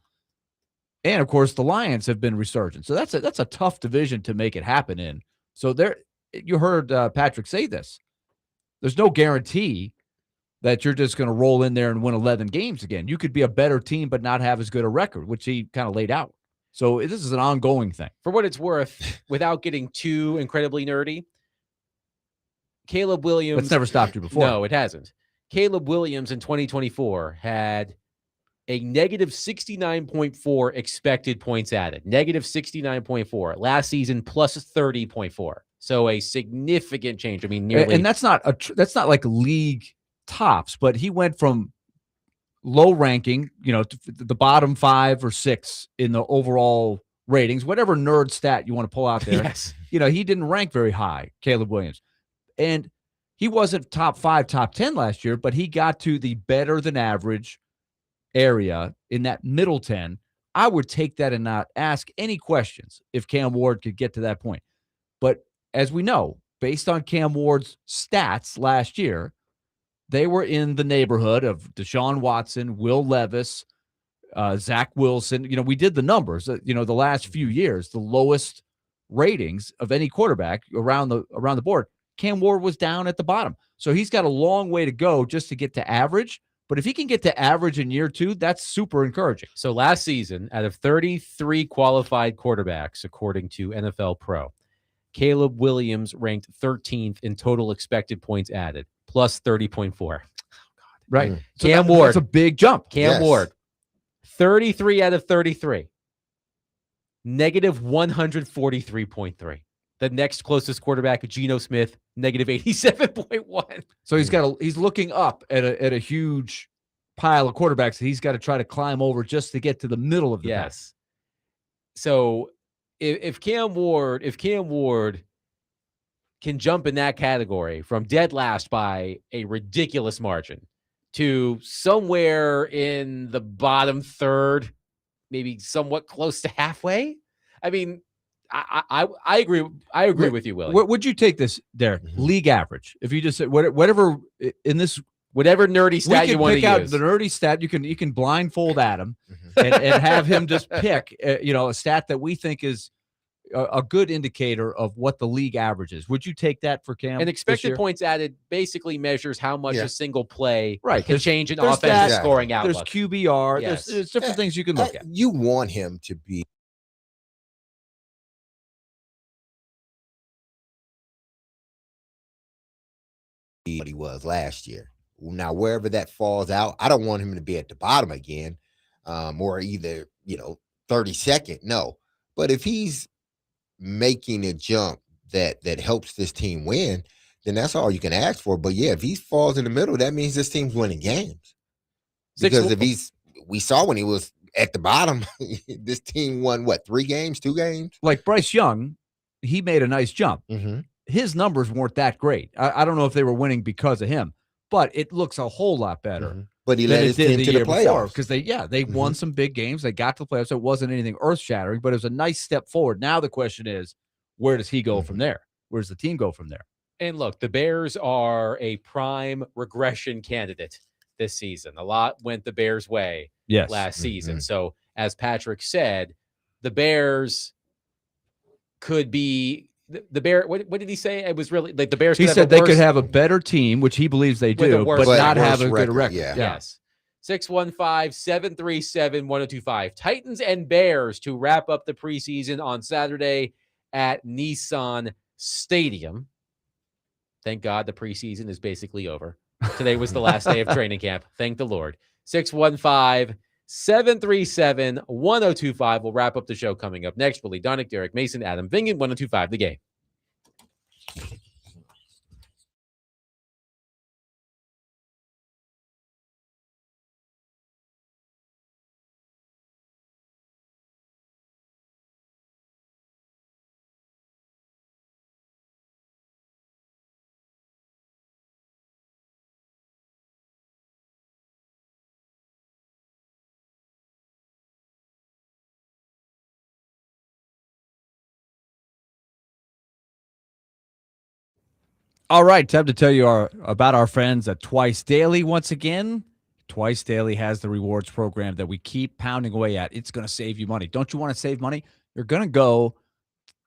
And of course, the Lions have been resurgent. So that's a tough division to make it happen in. So you heard Patrick say this. There's no guarantee that you're just going to roll in there and win 11 games again. You could be a better team but not have as good a record, which he kind of laid out. So this is an ongoing thing. For what it's worth, without getting too incredibly nerdy, Caleb Williams. That's never stopped you before. No, it hasn't. Caleb Williams in 2024 had a negative 69.4 expected points added. Negative 69.4. Last season, plus 30.4. So a significant change. I mean, nearly. And that's not like league tops, but he went from low ranking, to the bottom 5 or 6 in the overall ratings, whatever nerd stat you want to pull out there. Yes. He didn't rank very high, Caleb Williams. And he wasn't top 5, top 10 last year, but he got to the better than average area in that middle 10. I would take that and not ask any questions if Cam Ward could get to that point. But as we know, based on Cam Ward's stats last year, they were in the neighborhood of Deshaun Watson, Will Levis, Zach Wilson. We did the numbers. The last few years, the lowest ratings of any quarterback around the board. Cam Ward was down at the bottom. So he's got a long way to go just to get to average. But if he can get to average in year 2, that's super encouraging. So last season, out of 33 qualified quarterbacks, according to NFL Pro, Caleb Williams ranked 13th in total expected points added, plus 30.4. Right. So Cam Ward. That's a big jump. Cam Ward, 33 out of 33. Negative 143.3. The next closest quarterback, Geno Smith, negative 87.1. So he's looking up at a huge pile of quarterbacks that he's got to try to climb over just to get to the middle of the pack. So if Cam Ward can jump in that category from dead last by a ridiculous margin to somewhere in the bottom third, maybe somewhat close to halfway, I mean, I agree. I agree with you, Willie. Would you take this, Derek? League average. If you just said whatever in this, whatever nerdy stat you want to use, out the nerdy stat. You can blindfold Adam and have him just pick a stat that we think is a good indicator of what the league average is. Would you take that for Cam? And expected points added basically measures how much a single play can change an offensive offensive scoring outlook. There's QBR. Yes. There's different things you can look at. You want him to be what he was last year. Now, wherever that falls out, I don't want him to be at the bottom again, or either 32nd. No, but if he's making a jump that helps this team win, then that's all you can ask for. But yeah, if he falls in the middle, that means this team's winning games. Because we saw when he was at the bottom, this team won what, 3 games, 2 games? Like Bryce Young, he made a nice jump. Mm-hmm. His numbers weren't that great. I don't know if they were winning because of him, but it looks a whole lot better. Mm-hmm. But he led his team to the playoffs because they won some big games. They got to the playoffs. So it wasn't anything earth shattering, but it was a nice step forward. Now the question is, where does he go from there? Where does the team go from there? And look, the Bears are a prime regression candidate this season. A lot went the Bears' way last season. So as Patrick said, the Bears could be the Bear. What did he say? It was really like the Bears. He said they could have a better team, which he believes they do, but not have a good record. Yes. 615-737-1025. Titans and Bears to wrap up the preseason on Saturday at Nissan Stadium. Thank God the preseason is basically over. Today was the last day of training camp. Thank the Lord. 615-737-1025. We'll wrap up the show coming up next. Willy Donick, Derek Mason, Adam Vingan, 1025 The Game. All right, time to tell you about our friends at Twice Daily once again. Twice Daily has the rewards program that we keep pounding away at. It's going to save you money. Don't you want to save money? You're going to go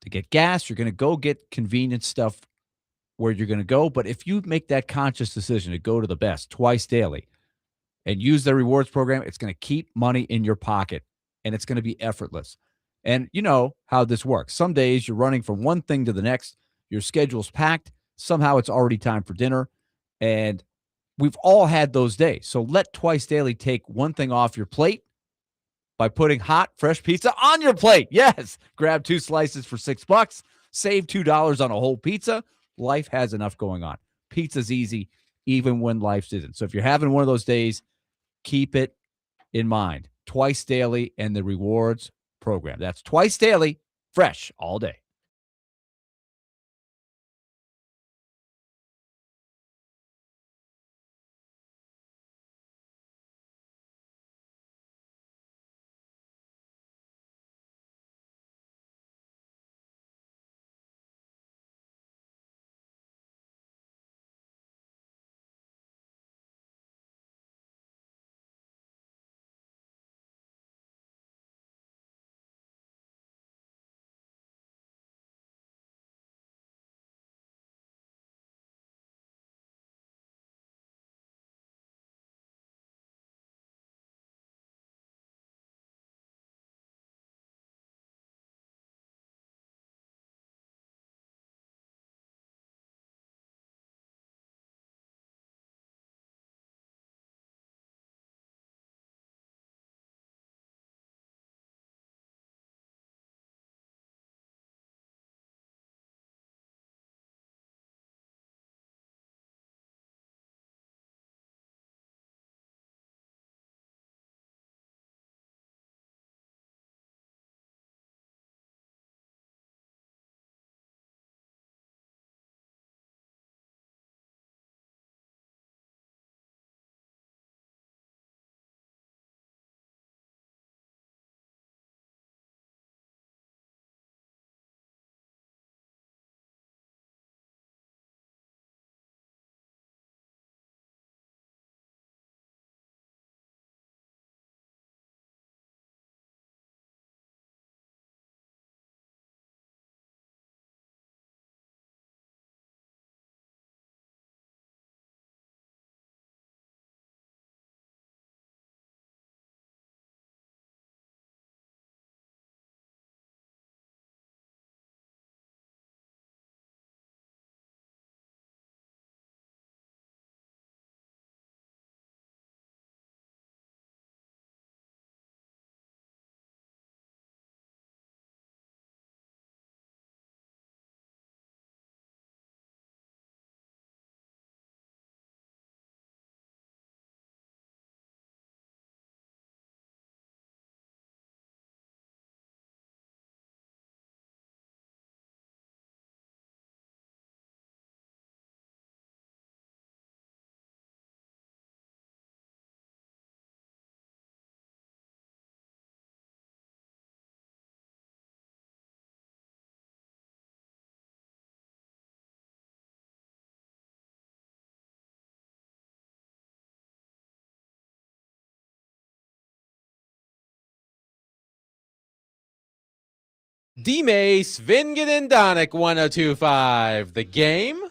to get gas. You're going to go get convenient stuff where you're going to go. But if you make that conscious decision to go to the best, Twice Daily, and use their rewards program, it's going to keep money in your pocket, and it's going to be effortless. And you know how this works. Some days you're running from one thing to the next. Your schedule's packed. Somehow it's already time for dinner, and we've all had those days. So let Twice Daily take one thing off your plate by putting hot, fresh pizza on your plate. Yes, grab 2 slices for $6. Save $2 on a whole pizza. Life has enough going on. Pizza's easy, even when life isn't. So if you're having one of those days, keep it in mind. Twice Daily and the rewards program. That's Twice Daily, fresh all day. DMase, Vingen, and Donick, 102.5. The Game.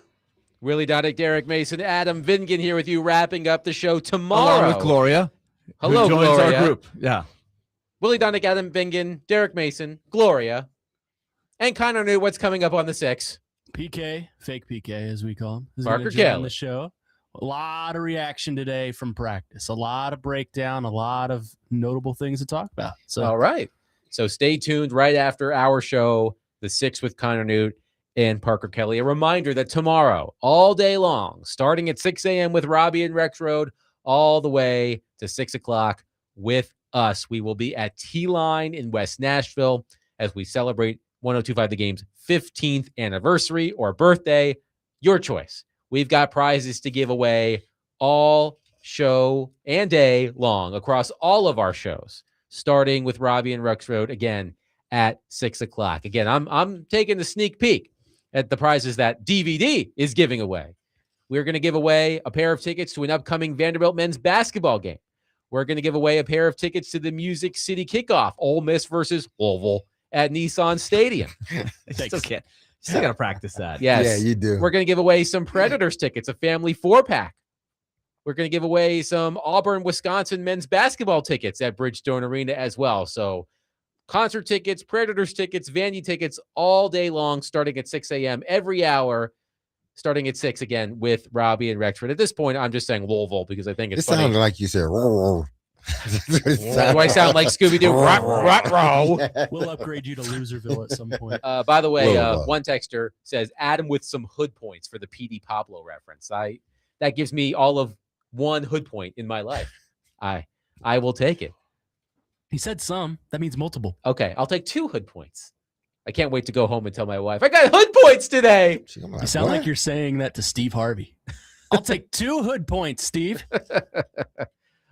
Willy Donick, Derek Mason, Adam Vingen here with you, wrapping up the show tomorrow. Along with Gloria. Hello, who joins Gloria. our group. Yeah. Willy Donick, Adam Vingen, Derek Mason, Gloria, and Connor knew what's coming up on the 6th. PK, fake PK as we call him, is Parker gonna join Kelly. the show. A lot of reaction today from practice, a lot of breakdown, a lot of notable things to talk about. So All right. So stay tuned right after our show, the 6th with Connor Newt and Parker Kelly. A reminder that tomorrow, all day long, starting at 6 a.m. with Robbie and Rex Road, all the way to 6 o'clock with us. We will be at T-Line in West Nashville as we celebrate 102.5 The Game's 15th anniversary or birthday. Your choice. We've got prizes to give away all show and day long across all of our shows, starting with Robbie and Rex Road again at 6 o'clock. Again, I'm taking the sneak peek at the prizes that DVD is giving away. We're going to give away a pair of tickets to an upcoming Vanderbilt men's basketball game. We're going to give away a pair of tickets to the Music City kickoff, Ole Miss versus Louisville at Nissan Stadium. Still got to practice that. Yes. Yeah, you do. We're going to give away some Predators tickets, a family 4-pack. We're going to give away some Auburn, Wisconsin men's basketball tickets at Bridgestone Arena as well. So concert tickets, Predators tickets, Vandy tickets all day long, starting at 6 a.m. every hour, starting at 6 again with Robbie and Rexford. At this point, I'm just saying Louisville because I think it's It funny. sounded like you said, "Roar." Do I sound like Scooby-Doo? Ruh-roh. we'll upgrade you to Loserville at some point. By the way, Whoa. one texter says, Adam with some hood points for the PD Pablo reference. That gives me all of one hood point in my life. I will take it. He said some. That means multiple. Okay, I'll take 2 hood points. I can't wait to go home and tell my wife, I got hood points today. You sound like you're saying that to Steve Harvey. I'll take 2 hood points, Steve.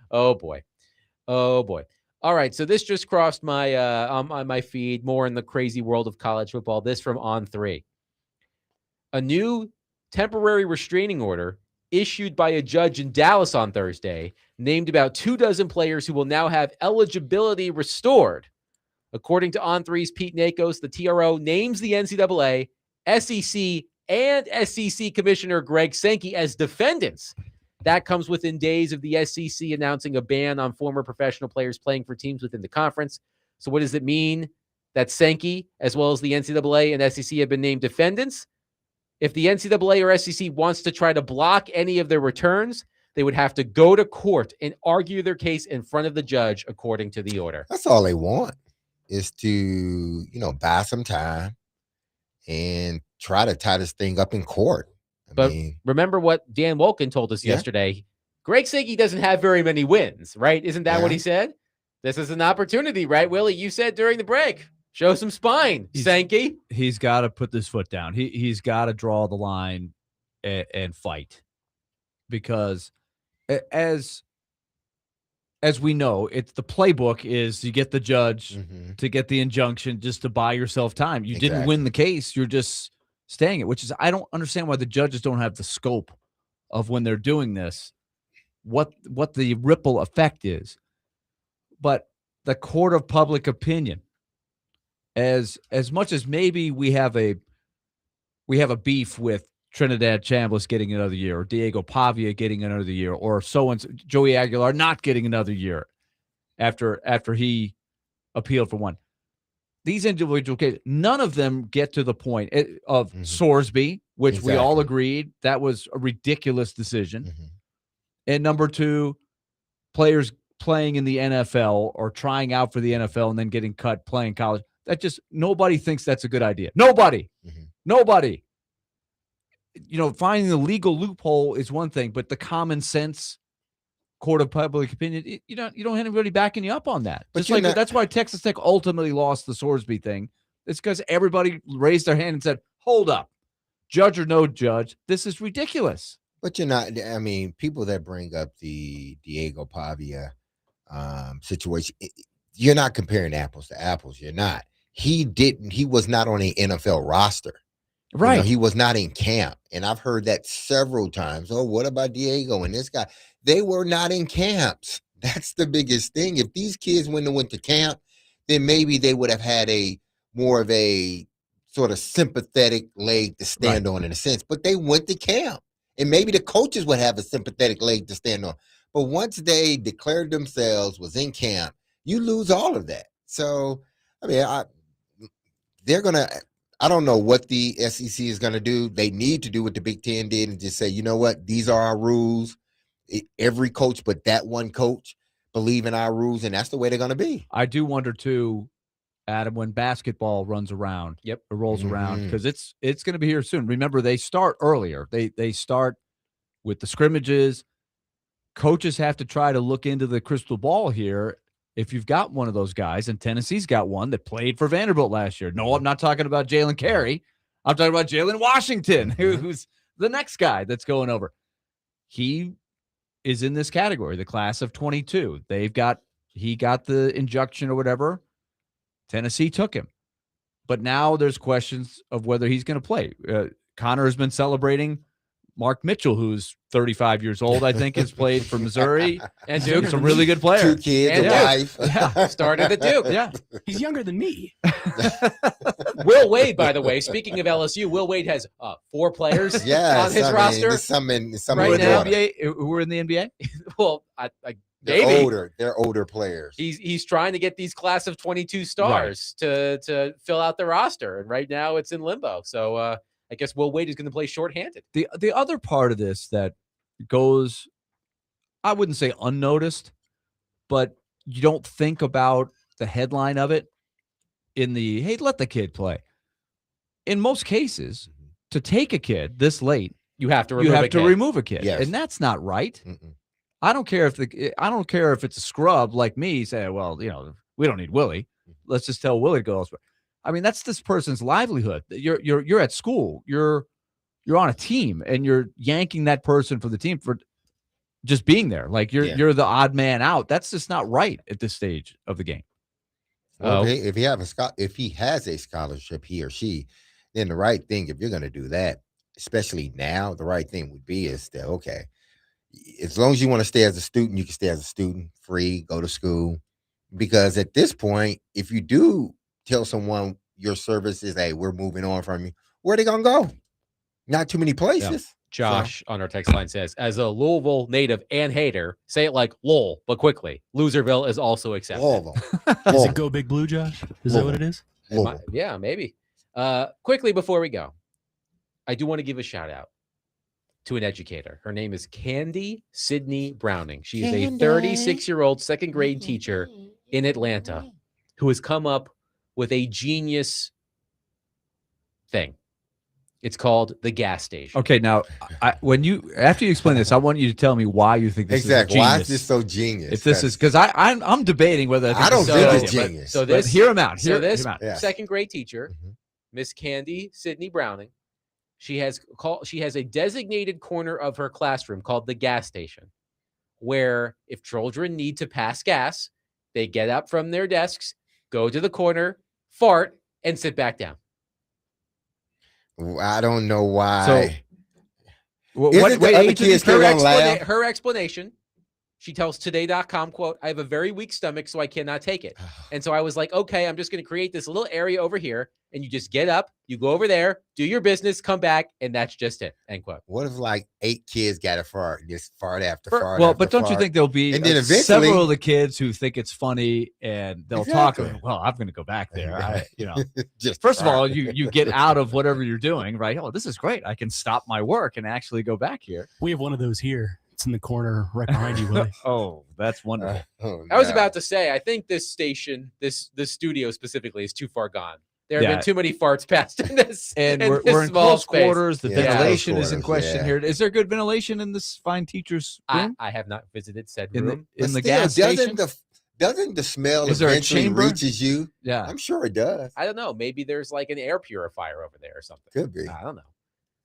Oh, boy. Oh, boy. All right, so this just crossed my on my feed, more in the crazy world of college football. This from On3. A new temporary restraining order issued by a judge in Dallas on Thursday named about 24 players who will now have eligibility restored. According to On3's Pete Nakos, the TRO names the NCAA, SEC, and SEC Commissioner Greg Sankey as defendants. That comes within days of the SEC announcing a ban on former professional players playing for teams within the conference. So what does it mean that Sankey, as well as the NCAA and SEC, have been named defendants? If the NCAA or SEC wants to try to block any of their returns, they would have to go to court and argue their case in front of the judge, according to the order. That's all they want, is to, buy some time and try to tie this thing up in court. But remember what Dan Wolken told us yesterday. Greg Sankey doesn't have very many wins, right? Isn't that what he said? This is an opportunity, right, Willie? You said during the break, show some spine, Sankey. He's got to put this foot down. He's got to draw the line and fight, because as we know, it's the playbook is you get the judge to get the injunction just to buy yourself time. You didn't win the case. You're just staying it, which is, I don't understand why the judges don't have the scope of when they're doing this, what the ripple effect is. But the court of public opinion, as much as maybe we have a beef with Trinidad Chambliss getting another year, or Diego Pavia getting another year, or Joey Aguilar not getting another year after he appealed for one. These individual cases, none of them get to the point of Sorsby, which we all agreed that was a ridiculous decision. And number 2, players playing in the NFL or trying out for the NFL and then getting cut playing college. That just, nobody thinks that's a good idea. Nobody. Finding the legal loophole is one thing, but the common sense court of public opinion, you don't have anybody backing you up on that. But that's why Texas Tech ultimately lost the Sorsby thing. It's because everybody raised their hand and said, hold up, judge or no judge, this is ridiculous. But people that bring up the Diego Pavia situation, you're not comparing apples to apples. You're not. He was not on the NFL roster. Right. He was not in camp. And I've heard that several times. Oh, what about Diego and this guy? They were not in camps. That's the biggest thing. If these kids went to camp, then maybe they would have had a more of a sort of sympathetic leg to stand on in a sense. But they went to camp, and maybe the coaches would have a sympathetic leg to stand on. But once they declared themselves was in camp, you lose all of that. So, I mean, they're going to, I don't know what the SEC is going to do. They need to do what the Big Ten did and just say, you know what, these are our rules. Every coach but that one coach believe in our rules, and that's the way they're going to be. I do wonder, too, Adam, when basketball runs around, or rolls around, because it's going to be here soon. Remember, they start earlier. They start with the scrimmages. Coaches have to try to look into the crystal ball here. If you've got one of those guys, and Tennessee's got one that played for Vanderbilt last year. No, I'm not talking about Jalen Carey. I'm talking about Jalen Washington, who's the next guy that's going over. He is in this category, the class of 22. He got the injunction or whatever. Tennessee took him. But now there's questions of whether he's going to play. Connor has been celebrating Mark Mitchell, who's 35 years old, I think, has played for Missouri and Duke, some really good players. 2 kids, And a wife. Yeah, started at Duke. Yeah. He's younger than me. Will Wade, by the way, speaking of LSU, Will Wade has 4 players on his roster. There's some in Right now. NBA, who are in the NBA? Well, they're maybe. older. They're older players. He's trying to get these class of 22 stars to fill out the roster, and right now it's in limbo. So I guess Will Wade is going to play shorthanded. The other part of this that goes, I wouldn't say unnoticed, but you don't think about the headline of it in the, hey, let the kid play. In most cases, to take a kid this late, You have to remove a kid. Yes. And that's not right. Mm-mm. I don't care if it's a scrub like me say, well, we don't need Willy. Let's just tell Willy to go elsewhere. I mean, that's this person's livelihood. You're at school. You're on a team, and you're yanking that person from the team for just being there. Like you're the odd man out. That's just not right at this stage of the game. Well, if he has a scholarship, he or she, then the right thing, if you're going to do that, especially now, the right thing would be is that, okay, as long as you want to stay as a student, you can stay as a student, free, go to school. Because at this point, if you do tell someone your service is, hey, we're moving on from you, where are they going to go? Not too many places. Josh on our text line says, as a Louisville native and hater, say it like lol, but quickly. Loserville is also accepted. Louisville. Does it go Big Blue, Josh? Is that what it is? Yeah, maybe. Quickly before we go, I do want to give a shout out to an educator. Her name is Candy Sydney Browning. She is a 36-year-old second grade teacher in Atlanta who has come up with a genius thing. It's called the gas station. Okay, now after you explain this, I want you to tell me why you think this is genius. Why is this so genius? If this is because I'm debating whether I don't think it's genius. So but this hear him out. This him out. Yes. second grade teacher, Miss Candy Sydney Browning, she has a designated corner of her classroom called the gas station, where if children need to pass gas, they get up from their desks, go to the corner, fart, and sit back down. I don't know why. So, Isn't the other kids still gonna laugh? Her explanation, she tells today.com, quote, I have a very weak stomach, so I cannot take it. And so I was like, okay, I'm just going to create this little area over here, and you just get up, you go over there, do your business, come back, and that's just it, end quote. What if like 8 kids got a fart, just fart after fart? Well, after but don't you fart? think there'll be And then eventually- several of the kids who think it's funny and they'll talk Exactly. well, I'm going to go back there. Just First of fart. all, you get out of whatever you're doing, right? Oh, this is great. I can stop my work and actually go back here. We have one of those here. It's in the corner right behind you, Willy. Oh, that's wonderful. I was no. about to say, I think this station, this studio specifically, is too far gone. There have Yeah. been too many farts passed in this. And in we're this in small close space. quarters. The Yeah, ventilation close is in quarters, question yeah. here. Is there good ventilation in this fine teacher's room? I have not visited said in room. the But gas still, station? doesn't the smell Is there a eventually chamber? reaches you? Yeah. I'm sure it does. I don't know. Maybe there's like an air purifier over there or something. Could be. I don't know.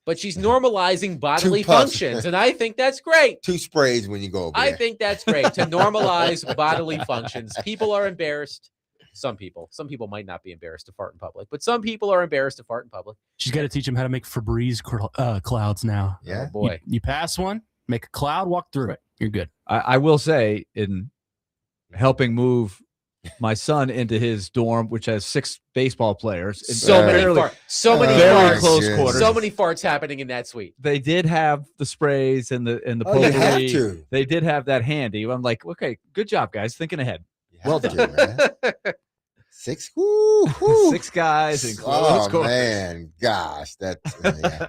But she's normalizing bodily puffs. functions, and I think that's great. 2 sprays when you go over I there. think that's great to normalize bodily functions. People are embarrassed. Some people might not be embarrassed to fart in public, but some people are embarrassed to fart in public. She's got to teach him how to make Febreze clouds now. Yeah. Oh boy. You pass one, make a cloud, walk through it. You're good. I will say, in helping move my son into his dorm, which has 6 baseball players. And So many barely- farts. So many very farts. close quarters. So many farts happening in that suite. They did have the sprays and the Oh, you have potpourri. to. They did have that handy. I'm like, okay, good job, guys. Thinking ahead. You have to, man. 6. Woo, 6 guys in close Oh quarters. man, gosh, that's yeah.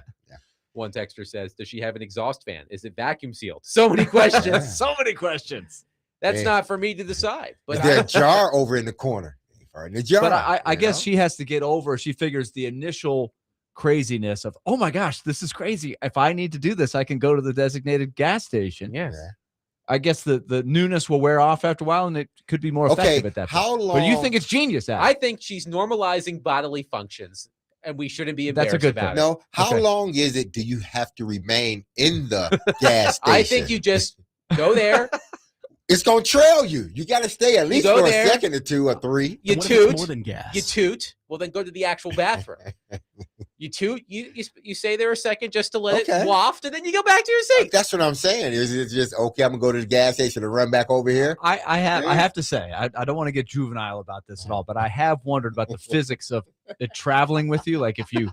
One texter says, "Does she have an exhaust fan? Is it vacuum sealed?" So many questions. Yeah. So many questions. That's Yeah. not for me to decide. But Is there a jar over in the corner? Or in the jar. But I you guess know? she has to get over. She figures the initial craziness of, oh my gosh, this is crazy. If I need to do this, I can go to the designated gas station. yes. Yeah. I guess the newness will wear off after a while, and it could be more effective Okay, at that point. how long? But you think it's genius, Adam? I think she's normalizing bodily functions, and we shouldn't be That's embarrassed a good about thing. it. No, how Okay. long is it? Do you have to remain in the gas station? I think you just go there, It's gonna trail you. You got to stay at least go for there. a second or 2 or 3. you And what if it's toot, more than gas? you toot. Well, then go to the actual bathroom. You toot. You stay there a second just to let Okay. it waft, and then you go back to your seat. That's what I'm saying. Is it just okay? I'm gonna go to the gas station and run back over here. I have to say, I don't want to get juvenile about this at all, but I have wondered about the physics of it traveling with you. Like if you,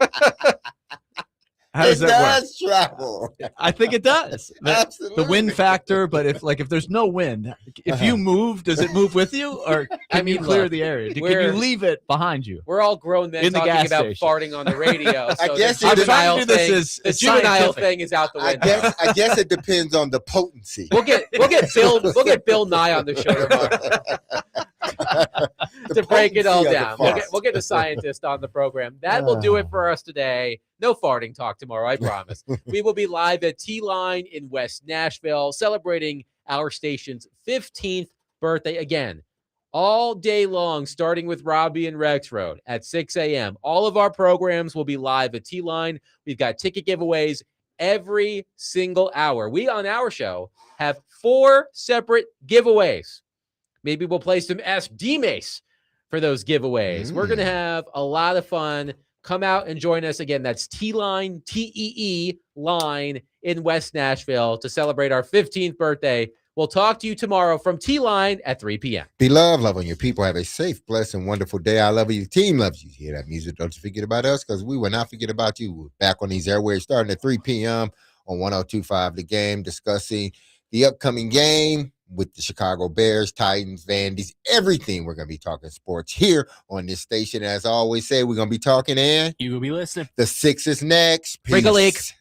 how does it that does travel. work? I think it does. Absolutely. The wind factor, but if there's no wind, if you move, does it move with you, or can you mean, clear look, the area? Can we're- you leave it behind you? We're all grown men In the talking gas about station. farting on the radio. I So guess the it- juvenile I'm trying to do this thing, as- the as juvenile scientific. thing is out the I window. guess it depends on the potency. We'll get Bill Nye on the show tomorrow The to break it all potency of the down. fart. We'll get a scientist on the program. That will do it for us today. No farting talk tomorrow, I promise. We will be live at T-Line in West Nashville, celebrating our station's 15th birthday again. All day long, starting with Robbie and Rex Road at 6 a.m. All of our programs will be live at T-Line. We've got ticket giveaways every single hour. We, on our show, have 4 separate giveaways. Maybe we'll play some Ask DMase for those giveaways. We're going to have a lot of fun. Come out and join us again. That's T-Line, T-E-E line in West Nashville to celebrate our 15th birthday. We'll talk to you tomorrow from T-Line at 3 p.m. Be loved, love on your people. Have a safe, blessed, and wonderful day. I love you. Your team loves you. Hear that music? Don't you forget about us, because we will not forget about you. We're back on these airwaves starting at 3 p.m. on 102.5 The Game, discussing the upcoming game with the Chicago Bears, Titans, Vandy's, everything. We're going to be talking sports here on this station. As I always say, we're going to be talking, and You will be listening. the 6 is next. Break a leak. Peace.